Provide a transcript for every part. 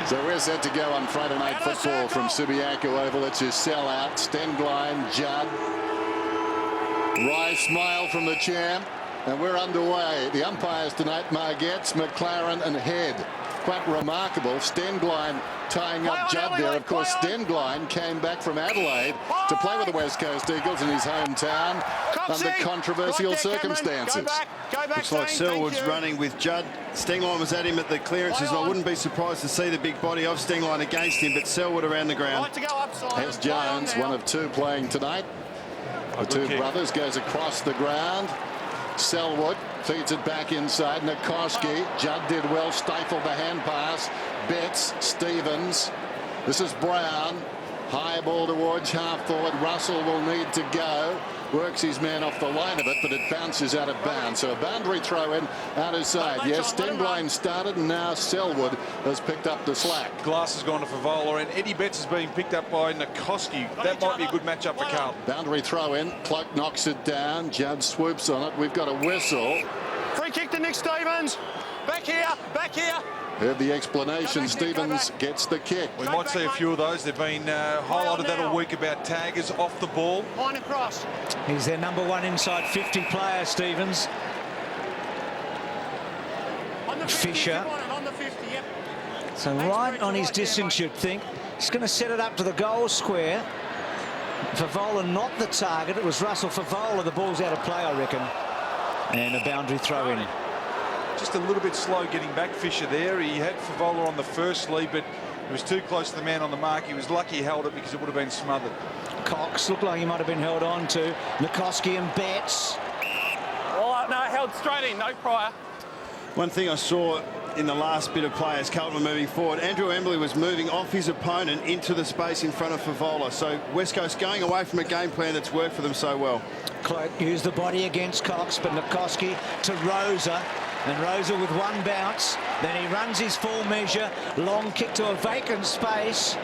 So we're set to go on Friday night football from Subiaco Oval. It's your sellout. Stengline, Judd. Wry smile from the champ. And we're underway. The umpires tonight, Margetts, McLaren and Head. Quite remarkable. Stengline tying up Judd there. Of course, Stengline came back from Adelaide to play with the West Coast Eagles in his hometown under controversial circumstances. Looks like Selwood's running with Judd. Stengline was at him at the clearances. I wouldn't be surprised to see the big body of Stengline against him, but Selwood around the ground. Here's Jones, one of two playing tonight. The two brothers goes across the ground. Selwood feeds it back inside. Nikoski. Judd did well, stifled the hand pass. Betts, Stevens. This is Brown. High ball towards half forward. Russell will need to go. Works his man off the line of it, but it bounces out of bounds. So a boundary throw in out his side. Yes, Stengline started, and now Selwood has picked up the slack. Glass has gone to Favola, and Eddie Betts is being picked up by Nikoski. That might be a good matchup for Carlton. Boundary throw in. Cloak knocks it down. Judd swoops on it. We've got a whistle. Free kick to Nick Stevens. Back here, back here. Heard the explanation. Stevens gets the kick. We might see a few of those. They've been highlighted that all week about taggers off the ball. Line across. He's their #1 inside 50 player, Stevens. Fisher. So right on his distance, you'd think. He's going to set it up to the goal square. Favola not the target. It was Russell. Favola. The ball's out of play, I reckon. And a boundary throw in. Just a little bit slow getting back, Fisher there. He had Favola on the first lead, but he was too close to the man on the mark. He was lucky he held it because it would have been smothered. Cox looked like he might have been held on to. Nikoski and Betts. Oh, no, held straight in, no prior. One thing I saw in the last bit of play as Carlton were moving forward, Andrew Embley was moving off his opponent into the space in front of Favola. So West Coast going away from a game plan that's worked for them so well. Cloak used the body against Cox, but Nikoski to Rosa. And Rosa with one bounce. Then he runs his full measure. Long kick to a vacant space.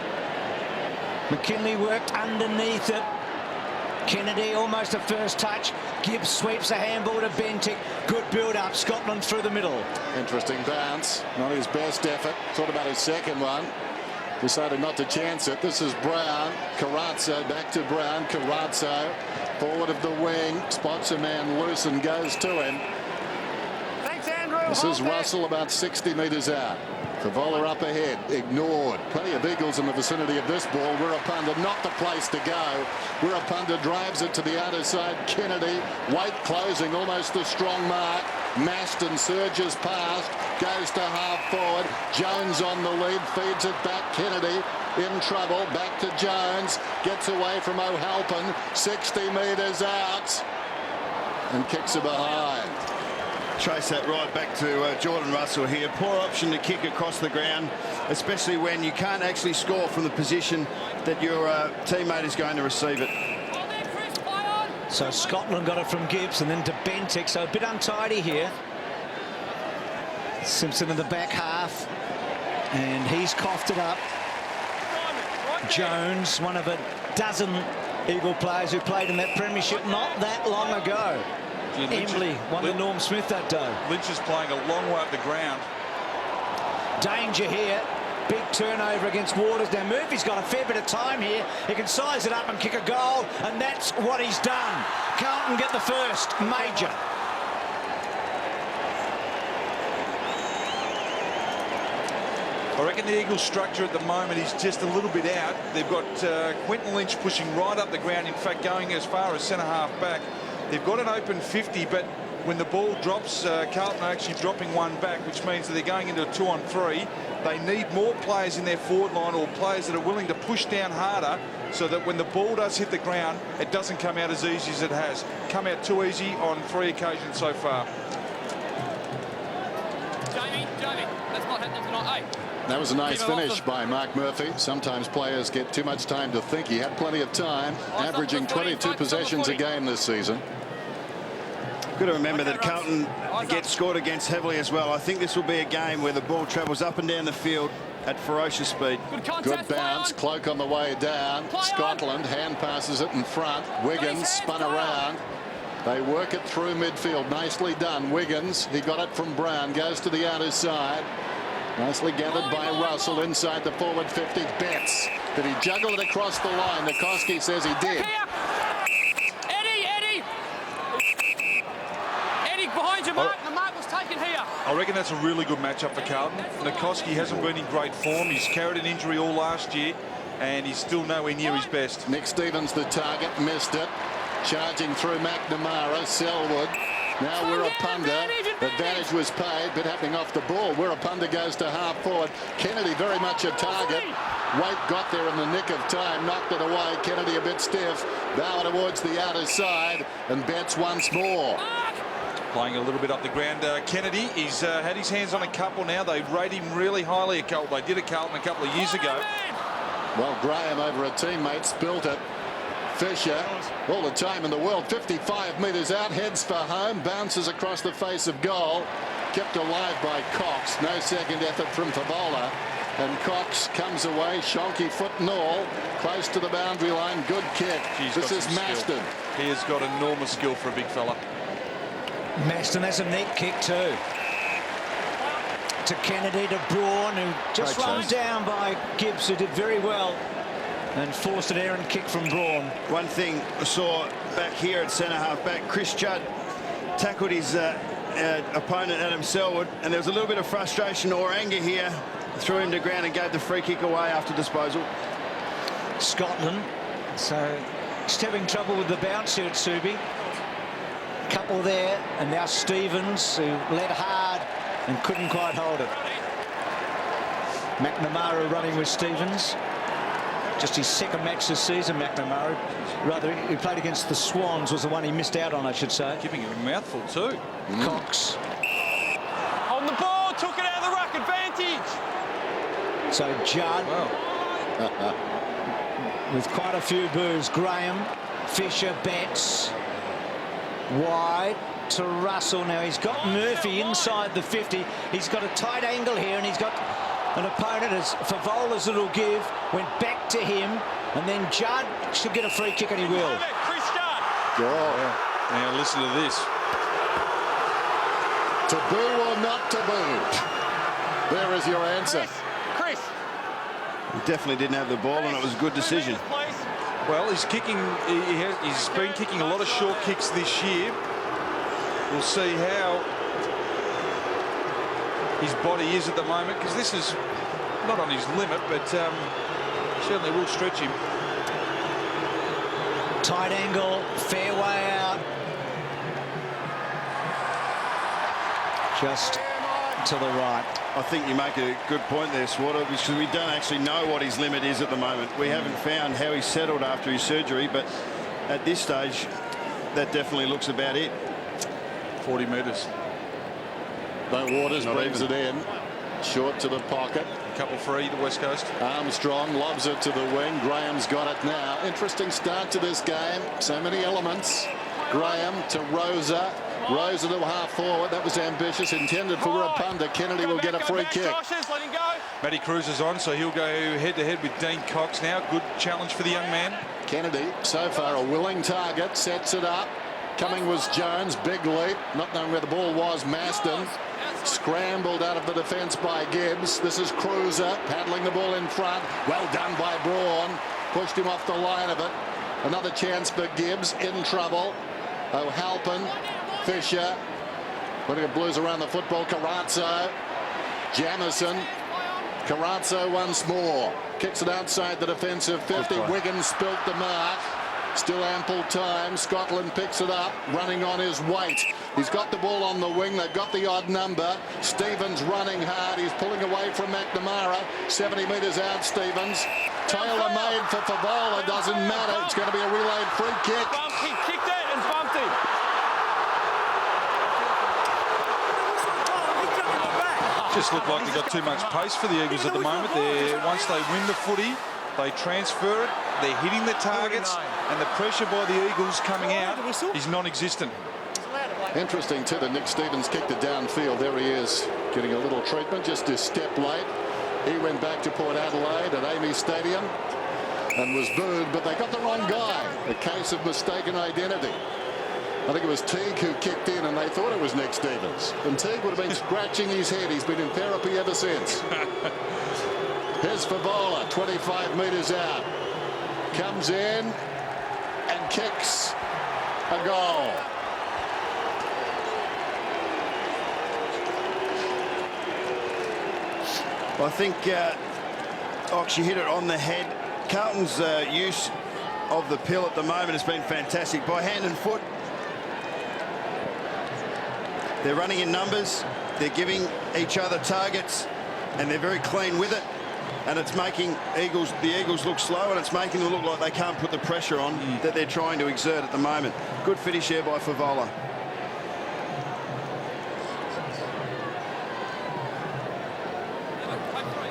McKinley worked underneath it. Kennedy almost a first touch. Gibbs sweeps a handball to Bentic. Good build-up. Scotland through the middle. Interesting bounce. Not his best effort. Thought about his second one. Decided not to chance it. This is Brown. Carazzo back to Brown. Carazzo forward of the wing. Spots a man loose and goes to him. This is Russell about 60 metres out. Favola up ahead, ignored. Plenty of Eagles in the vicinity of this ball. Wirapunda not the place to go. Wirapunda drives it to the outer side. Kennedy, weight closing, almost a strong mark. Maston surges past, goes to half forward. Jones on the lead, feeds it back. Kennedy in trouble, back to Jones. Gets away from O'Halpin, 60 metres out. And kicks it behind. Trace that right back to Jordan Russell here. Poor option to kick across the ground, especially when you can't actually score from the position that your teammate is going to receive it. So Scotland got it from Gibbs and then to Bentic, so a bit untidy here. Simpson in the back half, and he's coughed it up. Jones, one of a dozen Eagle players who played in that premiership not that long ago. Embley won the Norm Smith that day. Lynch is playing a long way up the ground. Danger here. Big turnover against Waters. Now Murphy's got a fair bit of time here. He can size it up and kick a goal, and that's what he's done. Carlton get the first major. I reckon the Eagles' structure at the moment is just a little bit out. They've got Quentin Lynch pushing right up the ground, in fact going as far as centre-half back. They've got an open 50, but when the ball drops, Carlton are actually dropping one back, which means that they're going into a 2-on-3. They need more players in their forward line, or players that are willing to push down harder, so that when the ball does hit the ground, it doesn't come out as easy as it has. Come out too easy on 3 occasions so far. Jamie, that's not happening tonight, eh? That was a nice finish by Mark Murphy. Sometimes players get too much time to think. He had plenty of time, averaging 22 possessions a game this season. Good to remember that Carlton gets scored against heavily as well. I think this will be a game where the ball travels up and down the field at ferocious speed. Good bounce. Cloak on the way down. Scotland hand passes it in front. Wiggins spun around. They work it through midfield. Nicely done. Wiggins, he got it from Brown. Goes to the outer side. Nicely gathered by Russell inside the forward 50. Betts. Did he juggle it across the line? Nikoski says he did. Eddie, behind your mark. The mark was taken here. I reckon that's a really good matchup for Carlton. Nikoski hasn't been in great form. He's carried an injury all last year, and he's still nowhere near his best. Nick Stevens, the target, missed it. Charging through McNamara, Selwood. Now Wirrapunda. Advantage was paid, but happening off the ball. Wirrapunda goes to half forward. Kennedy very much a target. Waite got there in the nick of time, knocked it away. Kennedy a bit stiff. Bauer towards the outer side, and Betts once more. Playing a little bit up the ground. Kennedy, he's had his hands on a couple now. They rate him really highly at Carlton. They did at Carlton a couple of years ago. Well, Graham over a teammate spilt it. Fisher, all the time in the world, 55 metres out, heads for home, bounces across the face of goal, kept alive by Cox. No second effort from Favola, and Cox comes away, shonky foot and all, close to the boundary line. Good kick. This is Maston. He has got enormous skill for a big fella. Maston has a neat kick too. To Kennedy, to Braun, who just run down by Gibbs, who did very well, and forced an errant kick from Braun. One thing I saw back here at centre half back, Chris Judd tackled his opponent Adam Selwood, and there was a little bit of frustration or anger here. Threw him to ground and gave the free kick away after disposal. Scotland, so just having trouble with the bounce here at Subi. Couple there, and now Stevens, who led hard and couldn't quite hold it. McNamara running with Stevens. Just his second match this season, McNamara. Rather, he played against the Swans, was the one he missed out on, I should say. Giving him a mouthful too. Cox. On the ball, took it out of the ruck, advantage. So Judd. Wow. With quite a few boos. Graham, Fisher, Betts. Wide to Russell. Now he's got Murphy inside the 50. He's got a tight angle here, and he's got an opponent as Favola's little give went back to him, and then Judd should get a free kick, and he will. Chris Judd. Now listen to this. Taboo or not taboo? There is your answer. Chris. He definitely didn't have the ball, and it was a good decision. Well, he's kicking. He's been kicking a lot of short kicks this year. We'll see how his body is at the moment, because this is not on his limit, but certainly will stretch him. Tight angle, fair way out. Just to the right. I think you make a good point there, Swatter, because we don't actually know what his limit is at the moment. We haven't found how he's settled after his surgery, but at this stage, that definitely looks about it. 40 metres. Bo Waters brings it in. Short to the pocket. Couple free to West Coast. Armstrong lobs it to the wing. Graham's got it now. Interesting start to this game. So many elements. Graham to Rosa. Rosa to half forward. That was ambitious. Intended for Wirrapunda. Kennedy will get a free kick. Let him go. Matty Cruz is on, so he'll go head-to-head with Dean Cox now. Good challenge for the young man. Kennedy, so far a willing target. Sets it up. Coming was Jones. Big leap. Not knowing where the ball was. Maston. Scrambled out of the defence by Gibbs. This is Cruiser paddling the ball in front. Well done by Braun. Pushed him off the line of it. Another chance for Gibbs. In trouble. O'Halpin. Fisher. Putting a blues around the football. Carrazzo. Jamison. Carrazzo once more. Kicks it outside the defensive 50. Wiggins spilt the mark. Still ample time. Scotland picks it up, running on his weight. He's got the ball on the wing. They've got the odd number. Stevens running hard. He's pulling away from McNamara. 70 metres out, Stevens. Taylor made for Favola. Doesn't matter. It's going to be a relayed free kick. He kicked it and bumped him. Just look like they've got too much pace for the Eagles at the moment. Once they win the footy, they transfer it. They're hitting the targets, and the pressure by the Eagles coming out is non-existent. Interesting too that Nick Stevens kicked it downfield. There he is, getting a little treatment, just a step late. He went back to Port Adelaide at Amy Stadium and was booed, but they got the wrong guy. A case of mistaken identity. I think it was Teague who kicked in, and they thought it was Nick Stevens. And Teague would have been scratching his head. He's been in therapy ever since. Here's Favola, 25 metres out. Comes in and kicks a goal. Well, I think Ox, you hit it on the head. Carlton's use of the pill at the moment has been fantastic by hand and foot. They're running in numbers. They're giving each other targets, and they're very clean with it. And it's making the Eagles look slow, and it's making them look like they can't put the pressure on that they're trying to exert at the moment. Good finish here by Favola.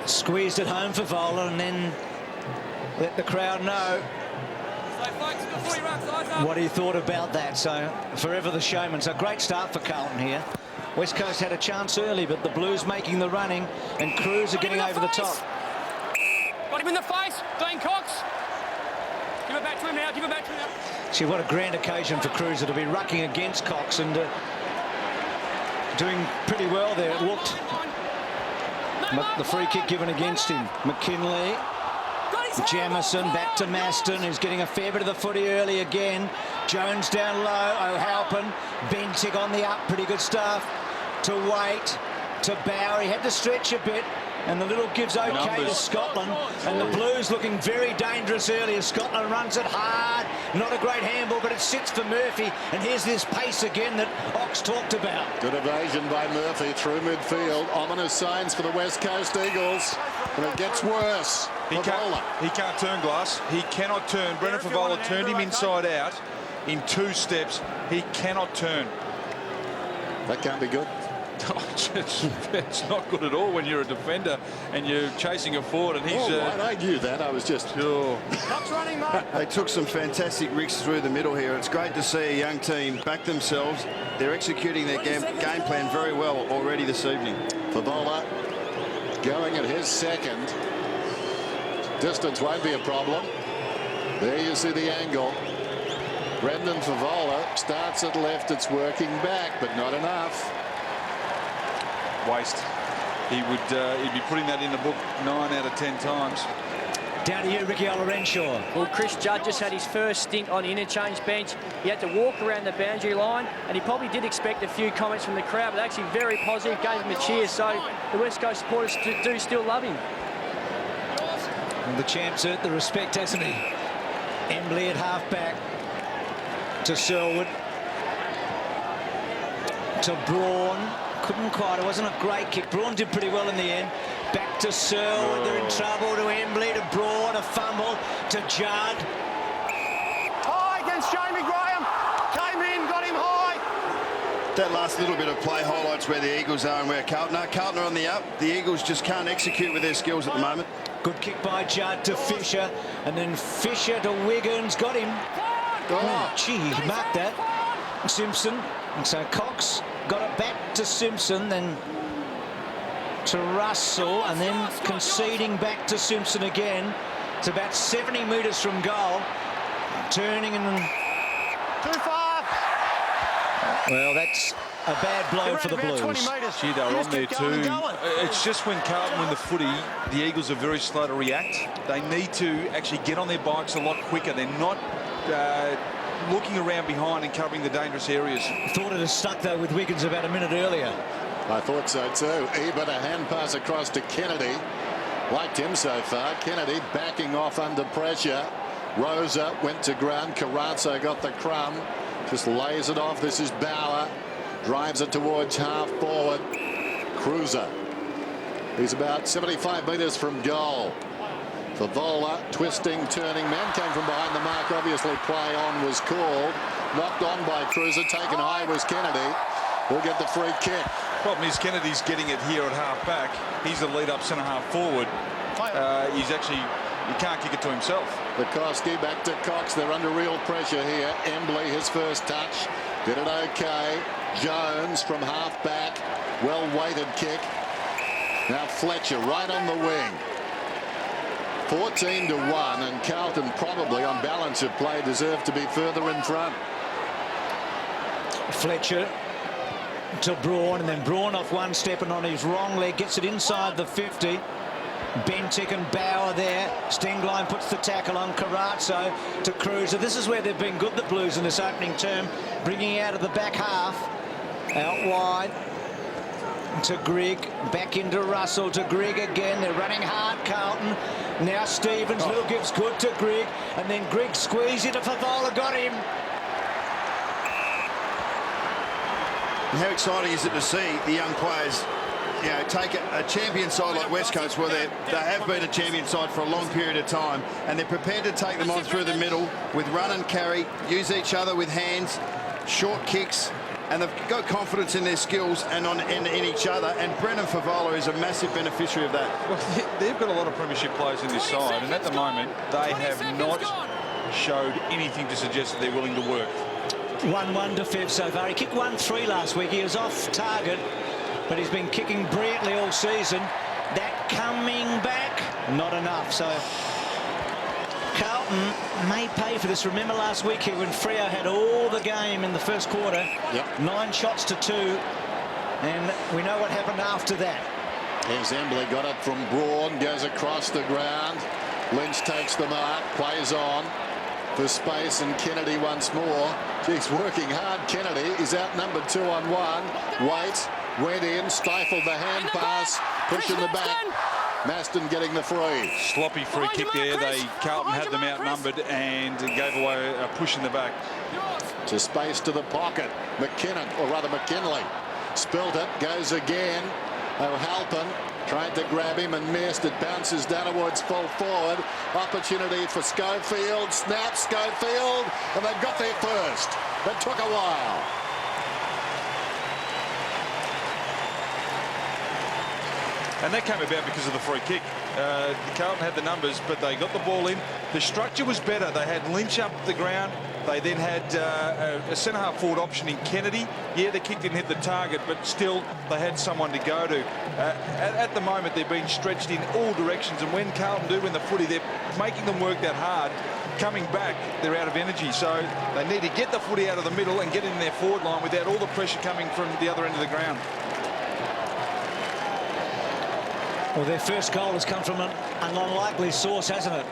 Squeezed it home for Favola, and then let the crowd know what he thought about that. So forever the showman. So great start for Carlton here. West Coast had a chance early, but the Blues making the running, and Cruz are getting over the top. Got him in the face, Dane Cox. Give it back to him now, give it back to him now. See, what a grand occasion for Cruiser to be rucking against Cox and doing pretty well there, it looked. The free kick given against him. McKinley, Jamison back to Maston, who's getting a fair bit of the footy early again. Jones down low, O'Halpin, Bentig on the up, pretty good stuff. To Waite, to Bowery, had to stretch a bit, and the little gives okay to Scotland. And the Blues looking very dangerous early as Scotland runs it hard. Not a great handball, but it sits for Murphy. And here's this pace again that Ox talked about. Good evasion by Murphy through midfield. Ominous signs for the West Coast Eagles. And it gets worse. He can't turn, Glass. He cannot turn. Brendan Favola turned him inside out in 2 steps. He cannot turn. That can't be good. It's not good at all when you're a defender and you're chasing a forward, and he's. I knew that. I was just. Sure. Cox running, mate. They took some fantastic risks through the middle here. It's great to see a young team back themselves. They're executing their game plan very well already this evening. Favola going at his second. Distance won't be a problem. There you see the angle. Brendan Favola starts at left. It's working back, but not enough. Waste. He'd be putting that in the book 9 out of 10 times. Down to you, Ricky Olorenshaw. Well, Chris Judd just had his first stint on the interchange bench. He had to walk around the boundary line, and he probably did expect a few comments from the crowd, but actually very positive, gave him a cheer, so the West Coast supporters do still love him. Well, the champ's earned the respect, hasn't he? Embley at half-back to Selwood. To Braun. Couldn't quite. It wasn't a great kick. Braun did pretty well in the end. Back to Selwood. They're in trouble. To Embley. To Braun. A fumble. To Judd. High against Jamie Graham. Came in, got him high. That last little bit of play highlights where the Eagles are and where Carlton are. Carlton are on the up. The Eagles just can't execute with their skills at the moment. Good kick by Judd to Fisher. And then Fisher to Wiggins. Got him. Oh, gee, he marked that. Simpson. And so Cox got it back to Simpson, then to Russell, and then conceding back to Simpson again. It's about 70 metres from goal. Turning and... Too far. Well, that's a bad blow for the Blues. 20 metres. Gee, they're on there too. It's just when Carlton win the footy, the Eagles are very slow to react. They need to actually get on their bikes a lot quicker. They're not looking around behind and covering the dangerous areas. Thought it had stuck, though, with Wiggins about a minute earlier. I thought so too. Even a hand pass across to Kennedy. Liked him so far. Kennedy backing off under pressure. Rosa went to ground. Carrazzo got the crumb. Just lays it off. This is Bauer. Drives it towards half forward. Cruiser. He's about 75 metres from goal. Favola twisting, turning. Man came from behind the mark. Obviously play on was called. Knocked on by Cruiser. Taken high was Kennedy. We'll get the free kick. Problem is Kennedy's getting it here at half back. He's the lead up centre half forward. He's actually, he can't kick it to himself. Bukowski back to Cox. They're under real pressure here. Embley, his first touch. Did it okay. Jones from half back. Well weighted kick. Now Fletcher right on the wing. 14-1, and Carlton probably on balance of play deserve to be further in front. Fletcher to Braun, and then Braun off one step and on his wrong leg gets it inside the 50. Bentic and Bauer there. Stenglein puts the tackle on Carazzo to Cruiser. This is where they've been good, the Blues, in this opening term, bringing out of the back half. Out wide to Grigg, back into Russell, to Grigg again. They're running hard, Carlton. Now Stevens, Will gives good to Grigg, and then Grigg squeezed it. Favola got him. And how exciting is it to see the young players, you know, take a champion side like West Coast, where they have been a champion side for a long period of time, and they're prepared to take them on through the middle with run and carry, use each other with hands, short kicks, and they've got confidence in their skills and in each other. And Brendan Favola is a massive beneficiary of that. Well, they've got a lot of premiership players in this side, and at the moment they have not showed anything to suggest that they're willing to work. 1-1 to Fev so far. He kicked 1-3 last week. He was off target, but he's been kicking brilliantly all season. That coming back, not enough. So Carlton may pay for this. Remember last week here when Freo had all the game in the first quarter, 9 shots to 2, and we know what happened after that. Here's Embley, got it from Braun, goes across the ground. Lynch takes the mark, plays on for space, and Kennedy once more. He's working hard. Kennedy is outnumbered 2-on-1. Waits, went in, stifled the hand pass, pushed in the back. Maston getting the free. Sloppy free kick there. Carlton had them outnumbered and gave away a push in the back. To space to the pocket. McKinnon, or rather McKinley, spilled it, goes again. O'Halpin tried to grab him and missed. It bounces downwards, full forward. Opportunity for Schofield. Snap, Schofield, and they've got there first. That took a while. And that came about because of the free kick. Carlton had the numbers, but they got the ball in. The structure was better. They had Lynch up the ground. They then had a centre-half forward option in Kennedy. Yeah, the kick didn't hit the target, but still they had someone to go to. At the moment, they're being stretched in all directions, and when Carlton do win the footy, they're making them work that hard. Coming back, they're out of energy, so they need to get the footy out of the middle and get in their forward line without all the pressure coming from the other end of the ground. Well, their first goal has come from an unlikely source, hasn't it?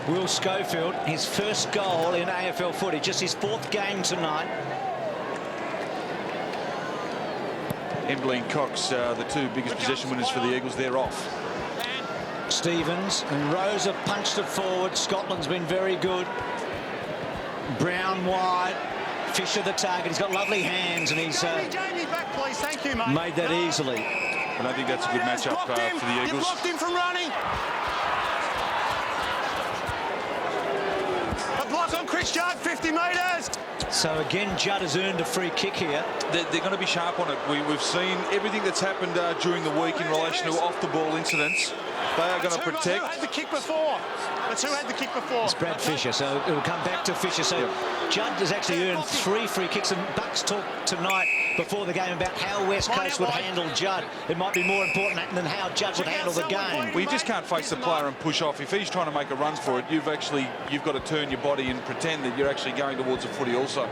Will Schofield, his first goal in AFL footy, just his 4th game tonight. Embley and Cox, the 2 biggest possession winners for the Eagles, they're off. Stevens and Rose have punched it forward. Scotland's been very good. Brown wide. Fisher the target. He's got lovely hands, and he's Jamie, back, please. Thank you, mate. made that easily. I don't think that's a good matchup for the Eagles. You blocked him from running. A block on Chris Judd, 50 metres. So again, Judd has earned a free kick here. They're going to be sharp on it. We've seen everything that's happened during the week in relation to off-the-ball incidents. They are going to protect. Who had the kick before? That's who had the kick before. It's Brad Fisher, so it will come back to Fisher. So Judd has actually earned 3 free kicks, and Bucks talked tonight before the game about how West Coast would handle Judd. It might be more important than how Judd would handle the game. Well, you just can't face the player and push off. If he's trying to make a run for it, you've got to turn your body and pretend that you're actually going towards the footy also.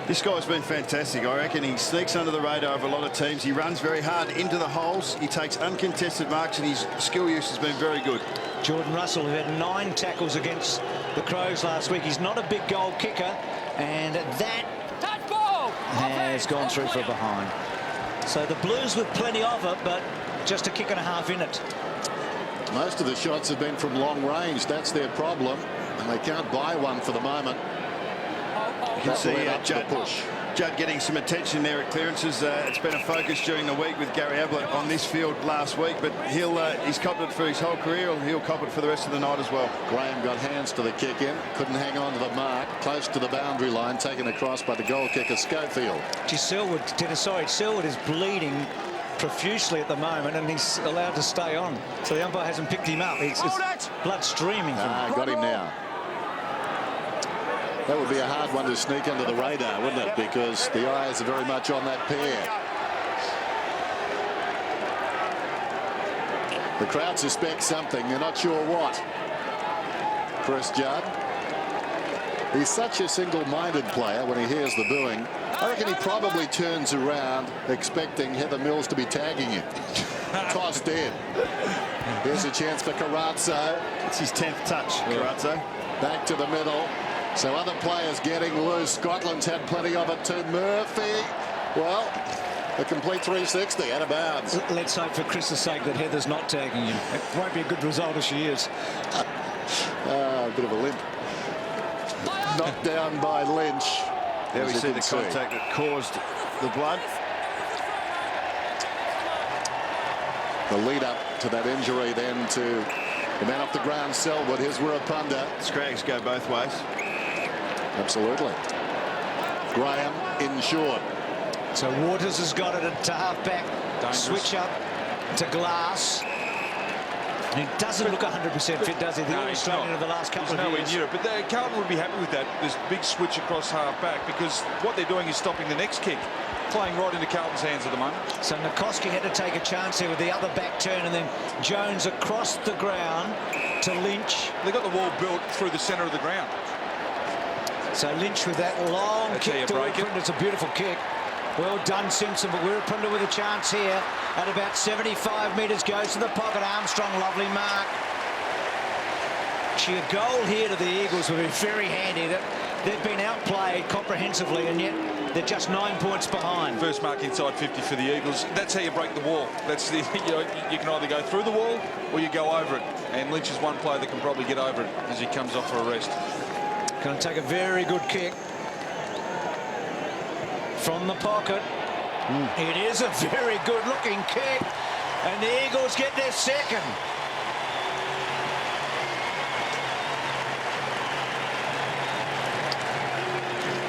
This guy's been fantastic. I reckon he sneaks under the radar of a lot of teams. He runs very hard into the holes. He takes uncontested marks, and his skill use has been very good. Jordan Russell, who had 9 tackles against the Crows last week. He's not a big goal kicker, and that has gone through for a behind. So the Blues with plenty of it, but just a kick and a half in it. Most of the shots have been from long range. That's their problem, and they can't buy one for the moment. You can see Judd getting some attention there at clearances. It's been a focus during the week with Gary Ablett on this field last week, but he's copped it for his whole career. He'll cop it for the rest of the night as well. Graham got hands to the kick in, couldn't hang on to the mark, close to the boundary line, taken across by the goal kicker Schofield. Selwood is bleeding profusely at the moment, and he's allowed to stay on. So the umpire hasn't picked him up. It's blood streaming from him. Got him now. That would be a hard one to sneak under the radar, wouldn't it? Because the eyes are very much on that pair. The crowd suspects something. They're not sure what. Chris Judd. He's such a single-minded player when he hears the booing. I reckon he probably turns around expecting Heather Mills to be tagging him. Tossed in. Here's a chance for Carrazzo. It's his 10th touch, Carrazzo. Back to the middle. So other players getting loose. Scotland's had plenty of it too. Murphy, well, a complete 360 out of bounds. Let's hope for Chris's sake that Heather's not tagging him. It won't be a good result if she is. A bit of a limp. Knocked down by Lynch. There we see the contact that caused the blood. The lead up to that injury then to the man off the ground, Selwood. Here's Wirapunda. Scrags go both ways. Absolutely. Graham in short. So Waters has got it to half-back. Switch up to Glass. And he doesn't look 100% fit, does he? The Australian of the last couple of years. Near it. But Carlton would be happy with that. This big switch across half-back, because what they're doing is stopping the next kick. Playing right into Carlton's hands at the moment. So Nikoski had to take a chance here with the other back turn, and then Jones across the ground to Lynch. They got the wall built through the centre of the ground. So Lynch with that long kick to Wirapunda. It's a beautiful kick. Well done, Simpson, but Wirapunda with a chance here at about 75 metres. Goes to the pocket. Armstrong, lovely mark. Actually, a goal here to the Eagles would be very handy. They've been outplayed comprehensively, and yet they're just 9 points behind. First mark inside 50 for the Eagles. That's how you break the wall. That's the you can either go through the wall or you go over it. And Lynch is one player that can probably get over it as he comes off for a rest. Going to take a very good kick from the pocket. It is a very good-looking kick, and the Eagles get their second.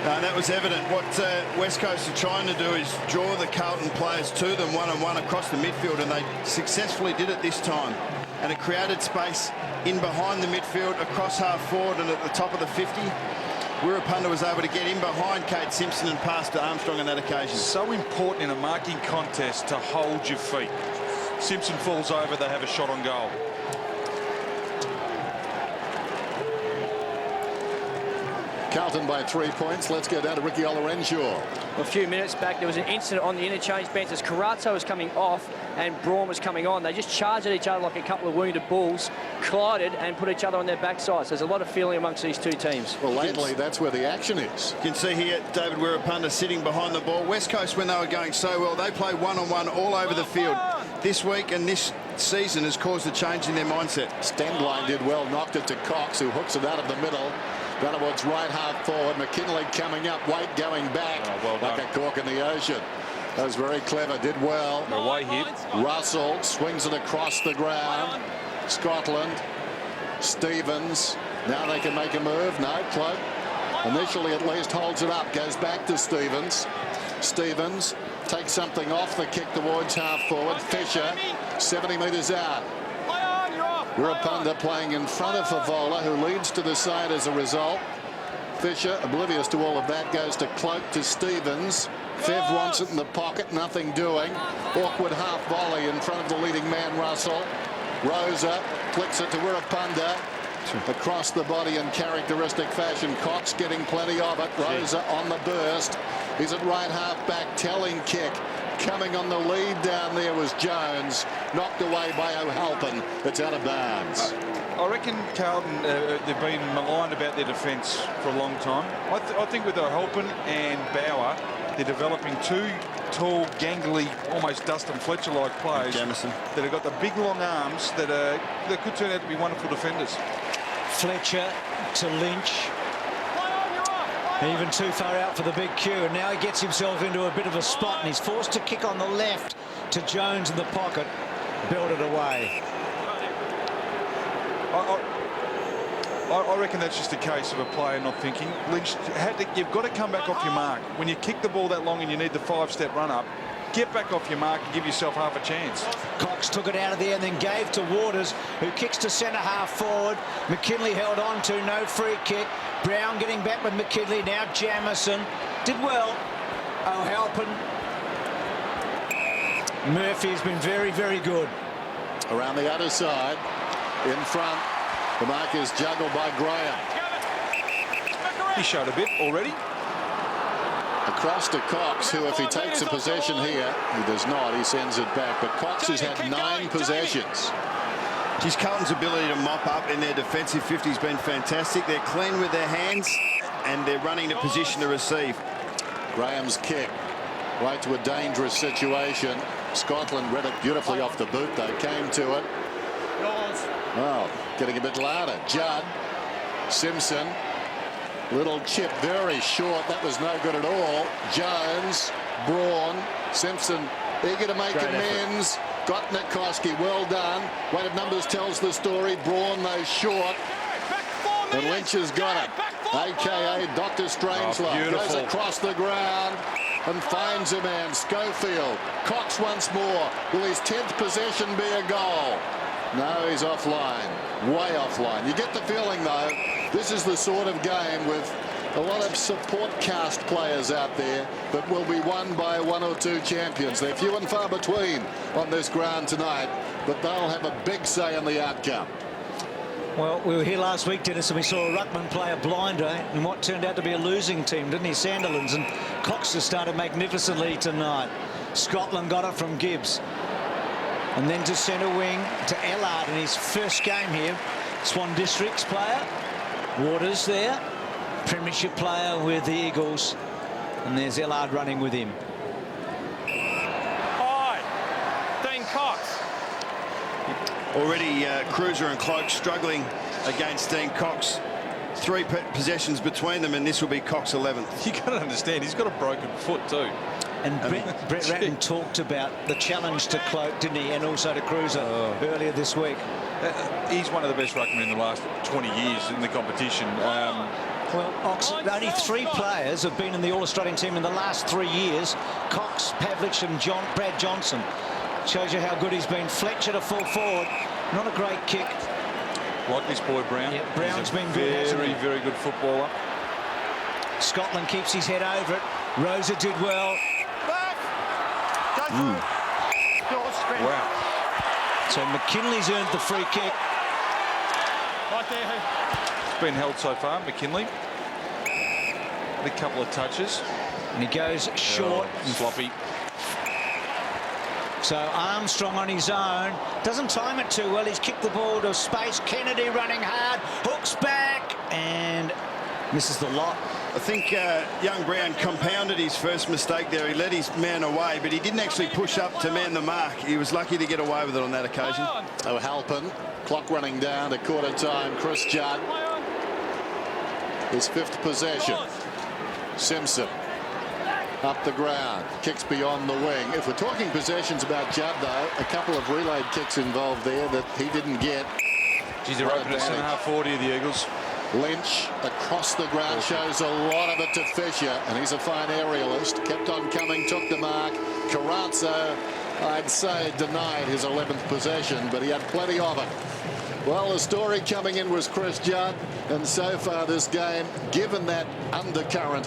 That was evident. What West Coast are trying to do is draw the Carlton players to them one-on-one across the midfield, and they successfully did it this time. And it created space in behind the midfield, across half forward, and at the top of the 50. Wirapunda was able to get in behind Kate Simpson and pass to Armstrong on that occasion. So important in a marking contest to hold your feet. Simpson falls over, they have a shot on goal. Carlton by 3 points. Let's go down to Ricky Olorenshaw. A few minutes back, there was an incident on the interchange bench as Carrazzo was coming off and Braun was coming on. They just charged at each other like a couple of wounded bulls, collided and put each other on their backsides. There's a lot of feeling amongst these two teams. Well, lately, that's where the action is. You can see here David Wirapunda sitting behind the ball. West Coast, when they were going so well, they play one-on-one all over the field. This week and this season has caused a change in their mindset. Stendline did well, knocked it to Cox, who hooks it out of the middle. Down towards right half forward. McKinley coming up. White going back. Well like a cork in the ocean. That was very clever. Did well. Away hit. Russell swings it across the ground. Scotland. Stevens. Now they can make a move. No, Cloak. Initially at least holds it up. Goes back to Stevens. Stevens takes something off the kick towards half forward. Fisher 70 metres out. Wirapunda playing in front of Favola, who leads to the side as a result. Fisher, oblivious to all of that, goes to Cloak to Stevens. Fev wants it in the pocket, nothing doing. Awkward half volley in front of the leading man, Russell. Rosa flicks it to Wirapunda. Across the body in characteristic fashion. Cox getting plenty of it. Rosa on the burst. He's at right half back, telling kick. Coming on the lead down there was Jones, knocked away by O'Halpin. It's out of bounds. I reckon Carlton, they've been maligned about their defence for a long time. I think with O'Halpin and Bauer, they're developing two tall, gangly, almost Dustin Fletcher-like players Jamison. that have got the big long arms that could turn out to be wonderful defenders. Fletcher to Lynch. Even too far out for the big Q, and now he gets himself into a bit of a spot, and he's forced to kick on the left to Jones in the pocket. Build it away. I reckon that's just a case of a player not thinking. Lynch, you've got to come back off your mark. When you kick the ball that long and you need the 5-step run-up, get back off your mark and give yourself half a chance. Cox took it out of there and then gave to Waters, who kicks to centre half forward. McKinley held on to, no free kick. Brown getting back with McKinley. Now Jamison did well. O'Halpin. Murphy has been very, very good. Around the other side, in front, the mark is juggled by Graham. He showed a bit already. across to Cox, who, if he takes a possession here, he does not, he sends it back. But Cox has had 9 possessions. Geez, Carlton's ability to mop up in their defensive 50 has been fantastic. They're clean with their hands and they're running the position to receive. Graham's kick right to a dangerous situation. Scotland read it beautifully off the boot, though. Came to it. Well, getting a bit louder. Judd, Simpson, little chip, very short. That was no good at all. Jones, Braun, Simpson, eager to make amends. Got Nikoski, well done. Weight of numbers tells the story. Braun, though, short. And Lynch has got it. A.K.A. Dr. Strangelove goes across the ground and finds a man. Schofield. Cox once more. Will his 10th possession be a goal? No, he's offline. Way offline. You get the feeling, though, this is the sort of game with a lot of support cast players out there that will be won by 1 or 2 champions. They're few and far between on this ground tonight, but they'll have a big say in the outcome. Well, we were here last week, Dennis, and we saw a ruckman play a blinder in what turned out to be a losing team, didn't he? Sandilands, and Cox has started magnificently tonight. Scotland got it from Gibbs. And then to centre wing to Ellard in his first game here. Swan Districts player. Waters there. Premiership player with the Eagles. And there's Ellard running with him. Dean Cox. Already Cruiser and Cloak struggling against Dean Cox. 3 possessions between them, and this will be Cox 11th. You got to understand, he's got a broken foot too. And Brett Ratton talked about the challenge to Cloak, didn't he? And also to Cruiser earlier this week. He's one of the best ruckmen in the last 20 years in the competition. Well, only 3 players have been in the All-Australian team in the last 3 years. Cox, Pavlich and Brad Johnson. Shows you how good he's been. Fletcher to full forward. Not a great kick. Like this boy Brown. Yeah, Brown's been very, good, very good footballer. Scotland keeps his head over it. Rosa did well. Wow. So McKinley's earned the free kick. Right there. It's been held so far, McKinley. A couple of touches. And he goes short. Sloppy. So Armstrong on his own. Doesn't time it too well. He's kicked the ball to space. Kennedy running hard. Hooks back and misses the lot. I think young Brown compounded his first mistake there. He let his man away, but he didn't actually push up to man the mark. He was lucky to get away with it on that occasion. O'Halpin, clock running down to quarter time. Chris Judd, his 5th possession. Simpson up the ground, kicks beyond the wing. If we're talking possessions about Judd, though, a couple of relayed kicks involved there that he didn't get. Geez, they're open at centre-half 40 of the Eagles. Lynch across the ground shows a lot of it to Fisher, and he's a fine aerialist. Kept on coming, took the mark. Carrazzo, I'd say, denied his 11th possession, but he had plenty of it. Well, the story coming in was Chris Judd, and so far this game, given that undercurrent,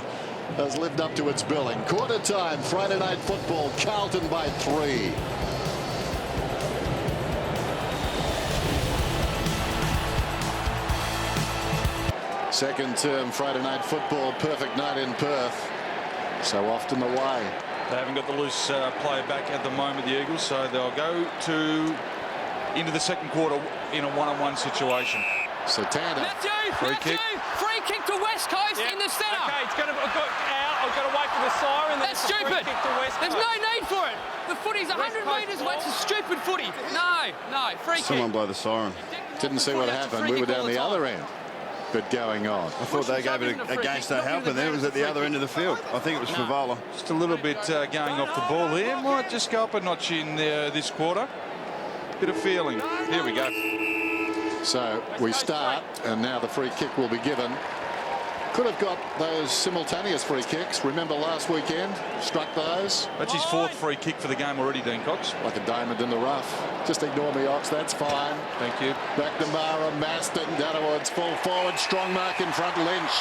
has lived up to its billing. Quarter time, Friday night football, Carlton by 3. Second term Friday night football, perfect night in Perth. So often the way. They haven't got the loose player back at the moment, the Eagles, so they'll go into the second quarter in a one-on-one situation. Satana. Free kick. Free kick to West Coast in the centre. Okay, it's going to go out. I've got to wait for the siren. That's stupid. There's no need for it. The footy's 100 metres away. It's a stupid footy. No, free kick. Someone blow the siren. Didn't see what happened. We were down the other end. But going on. I thought they gave it against O'Halpin. Then it was at the other end of the field. I think it was Favola. Just a little bit going off the ball here. Might just go up a notch in this quarter. Bit of feeling. Here we go. So we start, and now the free kick will be given. Could have got those simultaneous free kicks. Remember last weekend? Struck those. That's his 4th free kick for the game already, Dean Cox. Like a diamond in the rough. Just ignore me, Ox. That's fine. Thank you. Back to Mara. Maston down towards full forward. Strong mark in front. Lynch.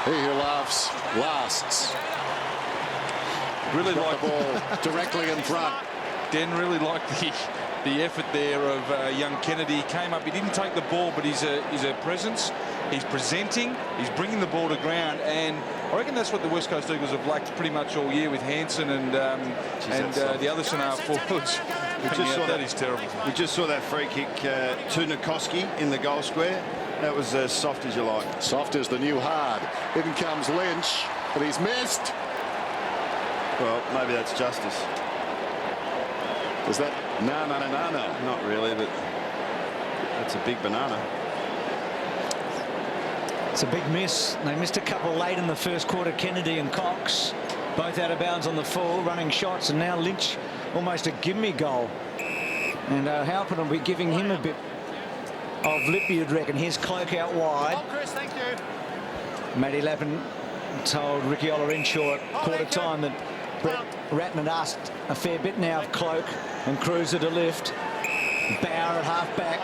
He who laughs lasts. Really Got like the ball directly in front. Den really liked the effort there of young Kennedy. He came up. He didn't take the ball, but he's a presence. He's presenting, he's bringing the ball to ground, and I reckon that's what the West Coast Eagles have lacked pretty much all year with Hansen and the other centre forwards. That is terrible. We just saw that free kick to Nikoski in the goal square. That was as soft as you like. Soft as the new hard. In comes Lynch, but he's missed. Well, maybe that's justice. Is that? No. Not really, but that's a big banana. It's a big miss. They missed a couple late in the first quarter. Kennedy and Cox both out of bounds on the full, running shots, and now Lynch almost a gimme goal. And Halpin will be giving him a bit of lip, you'd reckon. Here's Cloak out wide. Oh, Chris, thank you. Matty Lappin told Ricky Olorenshaw at quarter time that Brett Ratton had asked a fair bit now of Cloak and Cruiser to lift. Bauer at half back.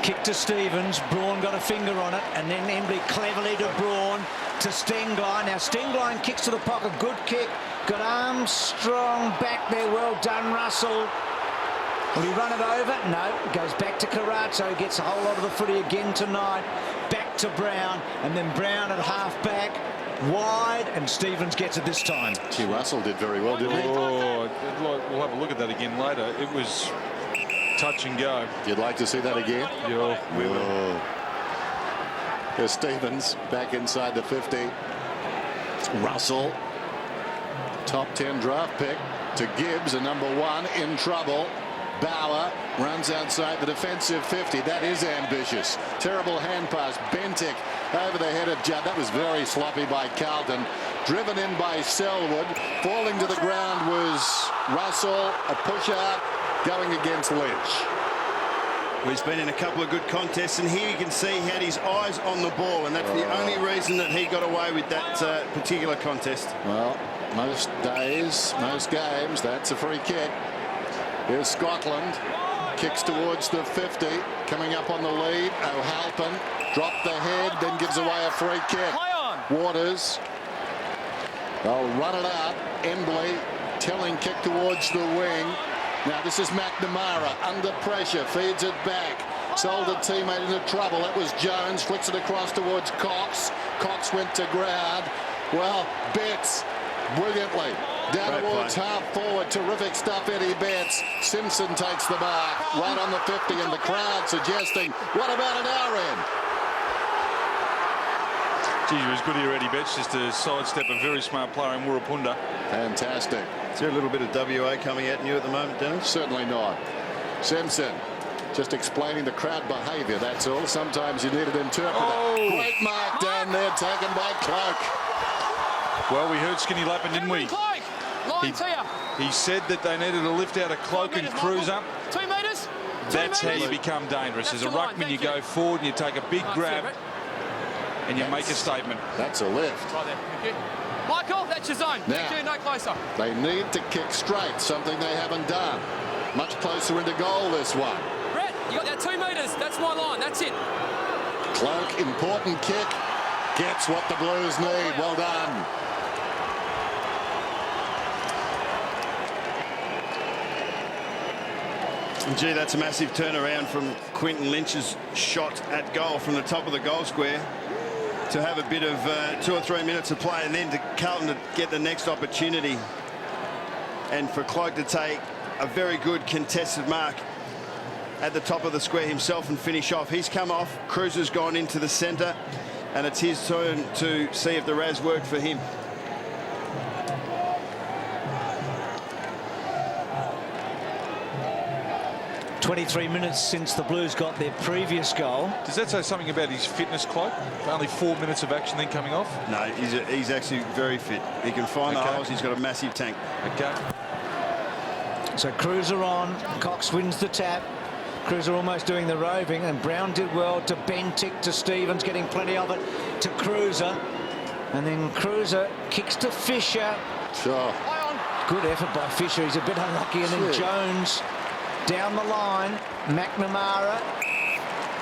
Kick to Stevens. Braun got a finger on it, and then Embley cleverly to Braun to Stenglein. Now Stenglein kicks to the pocket. Good kick. Got Armstrong back there. Well done, Russell. Will he run it over? No. It goes back to Carazzo. Gets a whole lot of the footy again tonight. Back to Brown, and then Brown at half back. Wide, and Stevens gets it this time. Gee, Russell did very well, didn't he? Oh, we'll have a look at that again later. It was touch and go. You'd like to see that again? Yeah, we will. Here's Stevens back inside the 50. Russell, top 10 draft pick to Gibbs, a number 1 in trouble. Bauer runs outside the defensive 50. That is ambitious. Terrible hand pass. Bentic over the head of Judd. That was very sloppy by Carlton. Driven in by Selwood. Falling to the ground was Russell. A push out going against Lynch. Well, he's been in a couple of good contests, and here you can see he had his eyes on the ball, and that's the only reason that he got away with that particular contest. Well, most days, most games, that's a free kick. Here's Scotland. Kicks towards the 50. Coming up on the lead. O'Halpin dropped the head, then gives away a free kick. Waters. They'll run it out. Embley. Telling kick towards the wing. Now this is McNamara under pressure. Feeds it back. Sold a teammate into trouble. That was Jones. Flicks it across towards Cox. Cox went to ground. Well, Betts brilliantly. Down towards half forward. Terrific stuff, Eddie Betts. Simpson takes the mark right on the 50, and the crowd suggesting, what about at our end? Gee, he was good here, Eddie Betts, just to sidestep a very smart player in Warapunda. Fantastic. Is there a little bit of WA coming at you at the moment, Dennis? Certainly not. Simpson just explaining the crowd behaviour, that's all. Sometimes you need an interpreter. Oh. Great mark down there, taken by Cloak. Well, we heard Skinny Lappin, didn't we? He said that they needed a lift out of Cloak and Cruiser. 2 metres. That's how you become dangerous. As a ruckman, you go forward and you take a big grab and you make a statement. That's a lift. Right there. Thank you. Michael, that's your zone. Now, Thank you, no closer. They need to kick straight, something they haven't done. Much closer into goal, this one. Brett, you got that 2 metres. That's my line. That's it. Cloak, important kick. Gets what the Blues need. Well done. Gee, that's a massive turnaround from Quinton Lynch's shot at goal from the top of the goal square to have a bit of 2 or 3 minutes of play, and then to Carlton to get the next opportunity, and for Cloak to take a very good contested mark at the top of the square himself and finish off. He's come off. Cruiser's gone into the centre, and it's his turn to see if the Raz worked for him. "23 minutes since the Blues got their previous goal." Does that say something about his fitness, Cloak? Only 4 minutes of action then coming off? No, he's actually very fit. He can find the holes. He's got a massive tank. Okay. So Cruiser on. Cox wins the tap. Cruiser almost doing the roving, and Brown did well to Bentic, to Stevens, getting plenty of it to Cruiser. And then Cruiser kicks to Fisher. Sure. Good effort by Fisher. He's a bit unlucky. And then Jones down the line. McNamara.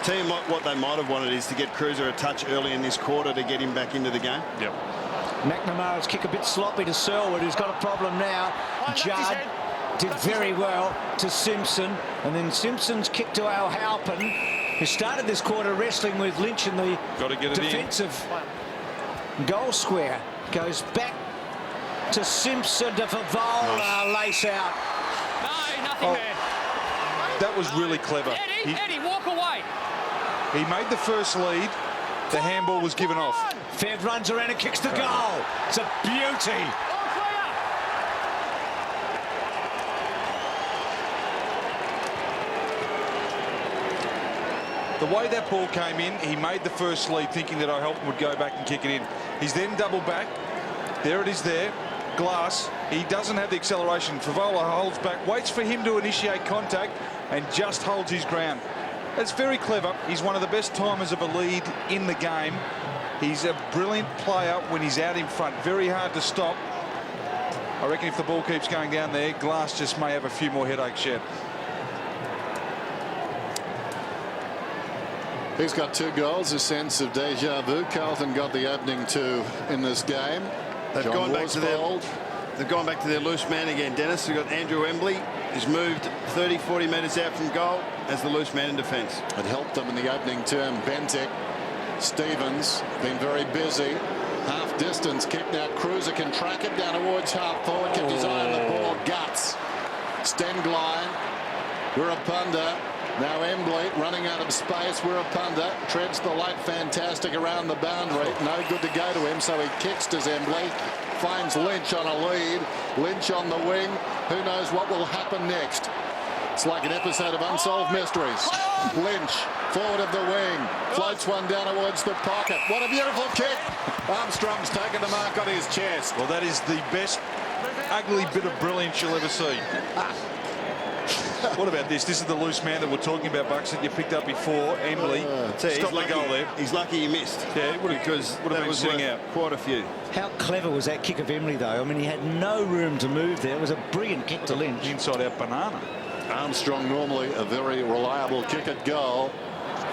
Tell you what they might have wanted is to get Cruiser a touch early in this quarter to get him back into the game. Yep. McNamara's kick a bit sloppy to Selwood, who's got a problem now. Judd did very well to Simpson, and then Simpson's kick to O'Halpin. who started this quarter wrestling with Lynch in the defensive goal square, goes back to Simpson to Favola, lace out. No, nothing there. That was really clever. Eddie, walk away. He made the first lead. The handball was given off. Fev runs around and kicks the goal. It's a beauty. The way that ball came in, he made the first lead thinking that O'Halpin would go back and kick it in. He's then doubled back. There it is there. Glass. He doesn't have the acceleration. Favola holds back, waits for him to initiate contact and just holds his ground. That's very clever. He's one of the best timers of a lead in the game. He's a brilliant player when he's out in front. Very hard to stop. I reckon if the ball keeps going down there, Glass just may have a few more headaches yet. He's got 2 goals, a sense of deja vu. Carlton got the opening 2 in this game. They've gone back to their loose man again, Dennis. We've got Andrew Embley, who's moved 30-40 metres out from goal as the loose man in defence. It helped them in the opening term. Bentic, Stevens, been very busy. Half distance kick now. Cruiser can track it down towards half forward. Kept his eye on the ball. Guts. Stengline. Wirapunda. Now Embley running out of space. Wirapunda treads the light fantastic around the boundary. No good to go to him, so he kicks to Embley. Finds Lynch on a lead. Lynch on the wing. Who knows what will happen next? It's like an episode of Unsolved Mysteries. Lynch, forward of the wing, floats one down towards the pocket. What a beautiful kick. Armstrong's taken the mark on his chest. Well, that is the best ugly bit of brilliance you'll ever see. What about this? This is the loose man that we're talking about, Bucks, that you picked up before. Embley stopped the goal there. He's lucky he missed. Yeah, because would have been sitting out. Quite a few. How clever was that kick of Embley, though? I mean, he had no room to move there. It was a brilliant kick to Lynch. Inside-out banana. Armstrong, normally a very reliable kick at goal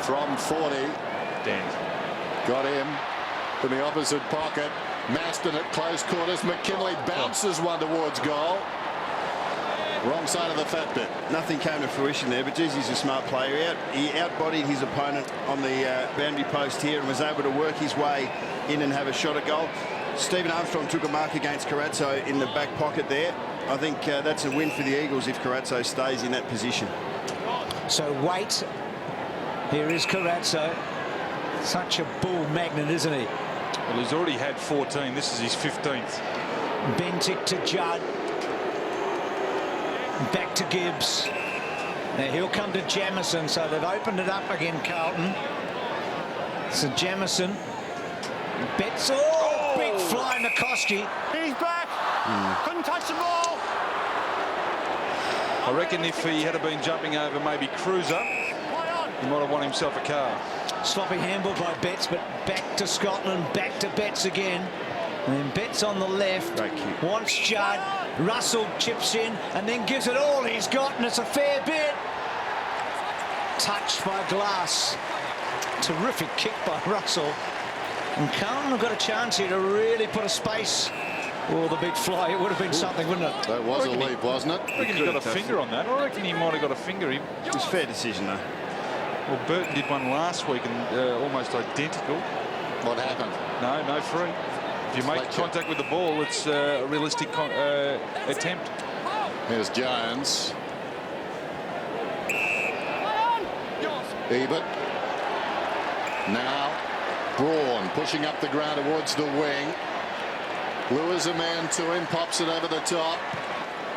from 40. Dan. Got him in the opposite pocket. Maston at close quarters. McKinley bounces one towards goal. Wrong side of the fat bit. Nothing came to fruition there, but geez, he's a smart player. He outbodied his opponent on the boundary post here and was able to work his way in and have a shot at goal. Stephen Armstrong took a mark against Carazzo in the back pocket there. I think that's a win for the Eagles if Carazzo stays in that position. So wait. Here is Carazzo. Such a bull magnet, isn't he? Well, he's already had 14. This is his 15th. Bentic to Judd. Back to Gibbs. Now he'll come to Jamison, so they've opened it up again, Carlton. So Jamison. Betts. Oh, big fly, Nikoski. He's back. Couldn't touch the ball. I reckon if he had been jumping over maybe Cruiser, he might have won himself a car. Sloppy handball by Betts, but back to Scotland, back to Betts again. And then Betts on the left. Great kick. Wants Judd. Russell chips in and then gives it all he's got, and it's a fair bit. Touched by Glass. Terrific kick by Russell. And Carlton have got a chance here to really put a space. Oh, the big fly. It would have been something, wouldn't it? That was a leap, wasn't it? I reckon he got a finger on that. I reckon he might have got a finger. It was a fair decision, though. Well, Burton did one last week and almost identical. What happened? No free. If you make contact with the ball, it's a realistic attempt. Here's Jones. Ebert. Now Braun pushing up the ground towards the wing. Lures a man to him, pops it over the top.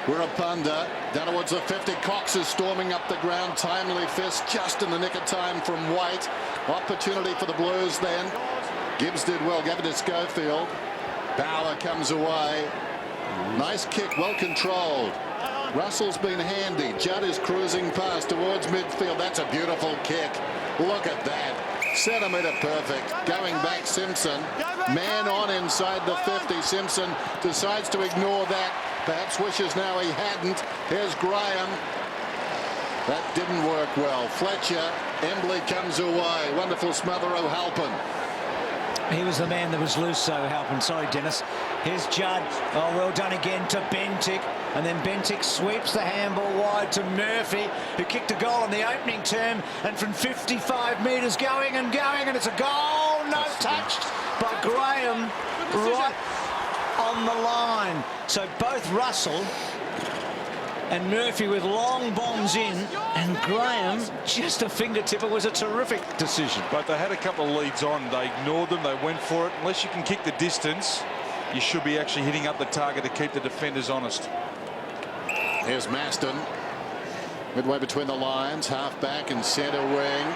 Wirapunda down towards the 50. Cox is storming up the ground. Timely fist just in the nick of time from White. Opportunity for the Blues then. Gibbs did well, gave it to Schofield. Bauer comes away. Nice kick, well controlled. Russell's been handy. Judd is cruising past towards midfield. That's a beautiful kick. Look at that. Centimetre perfect. Going back, Simpson. Man on inside the 50. Simpson decides to ignore that. Perhaps wishes now he hadn't. Here's Graham. That didn't work well. Fletcher. Embley comes away. Wonderful smother O'Halpin. He was the man that was loose, so helping. Sorry, Dennis. Here's Judd. Oh, well done again to Bentic. And then Bentic sweeps the handball wide to Murphy, who kicked a goal in the opening term. And from 55 metres going, and it's a goal. No, touched by Graham right on the line. So both Russell and Murphy with long bombs in, and Graham just a fingertip. It was a terrific decision. But they had a couple of leads on. They ignored them. They went for it. Unless you can kick the distance, you should be actually hitting up the target to keep the defenders honest. Here's Maston. Midway between the lines, half back and centre wing.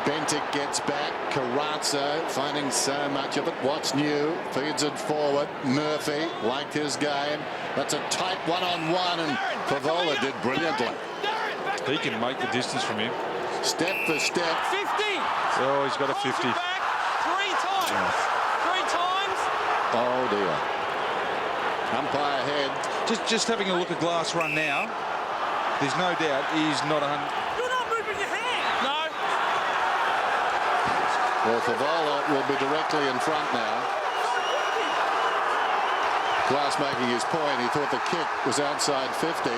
Bentic gets back. Carrazzo finding so much of it. What's new? Feeds it forward. Murphy liked his game. That's a tight one-on-one, and Favola did brilliantly. He can make the distance from him. Step for step. 50. Oh, he's got a 50. Back 3 times. 3 times. Oh dear. Umpire head. Just having a look at Glass run now. There's no doubt he's not 100. You're not moving your hand. No. Well, Favola will be directly in front now. Glass making his point. He thought the kick was outside 50.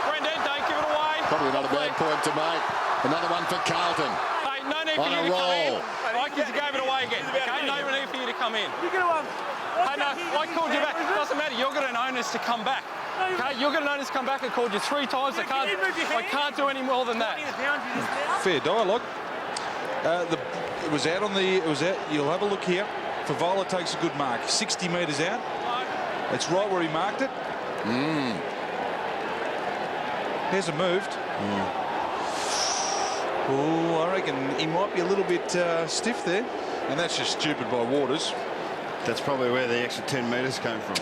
Brendan, don't give it away. Probably not a bad point to make. Another one for Carlton. Hey, no need for On you a to come in. roll. I you gave it away again. Okay, no need for you to come in. You're going to Hey, no, I called you back. Doesn't matter. You're going to own us to come back. Okay, you're going to own us to come back. I called you 3 times. I can't do any more than that. Fair dialogue. It was out on the. It was out. You'll have a look here. Favola takes a good mark. 60 metres out. It's right where he marked it. There's a moved. Oh, I reckon he might be a little bit stiff there, and that's just stupid by Waters. That's probably where the extra 10 metres came from.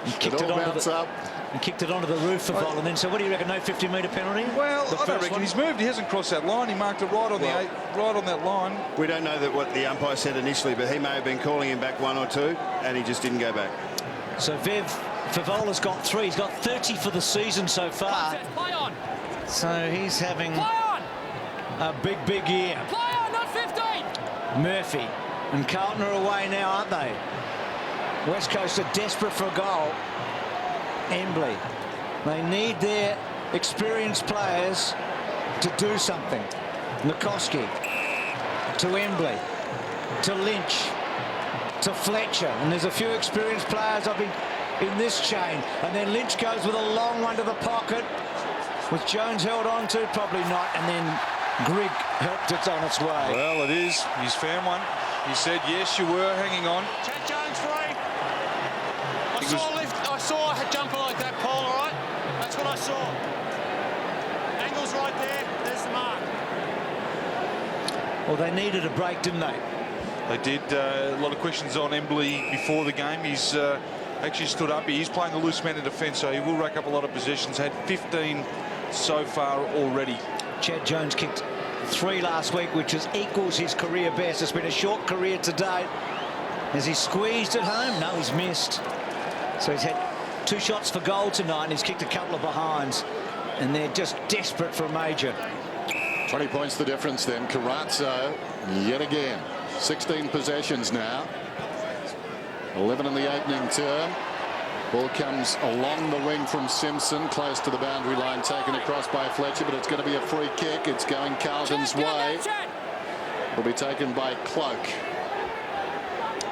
He kicked it onto the roof for Volan. So what do you reckon? No 50-metre penalty? Well, I don't reckon he's moved. He hasn't crossed that line. He marked it right on right on that line. We don't know what the umpire said initially, but he may have been calling him back 1 or 2, and he just didn't go back. So Favola's got 3. He's got 30 for the season so far. Play on. So he's having Play on. a big year. Play on, not 15. Murphy and Carlton are away now, aren't they? West Coast are desperate for a goal. Embley. They need their experienced players to do something. Nikoski to Embley to Lynch to Fletcher, and there's a few experienced players up in this chain, and then Lynch goes with a long one to the pocket. Was Jones held on to? Probably not, and then Grigg helped it on its way. Well, it is. He's found one. He said, yes, you were hanging on. Chad Jones free. I saw a jumper like that, Paul, all right? That's what I saw. Angle's right there. There's the mark. Well, they needed a break, didn't they? They did. A lot of questions on Embley before the game. He's actually stood up. He's playing the loose man in defence, so he will rack up a lot of possessions. Had 15 so far already. Chad Jones kicked 3 last week, which equals his career best. It's been a short career to date. Has he squeezed at home? No, he's missed. So he's had 2 shots for goal tonight, and he's kicked a couple of behinds, and they're just desperate for a major. 20 points the difference then. Carrazzo yet again. 16 possessions now. 11 in the opening term. Ball comes along the wing from Simpson, close to the boundary line, taken across by Fletcher, but it's going to be a free kick. It's going Carlton's way. Will be taken by Cloak.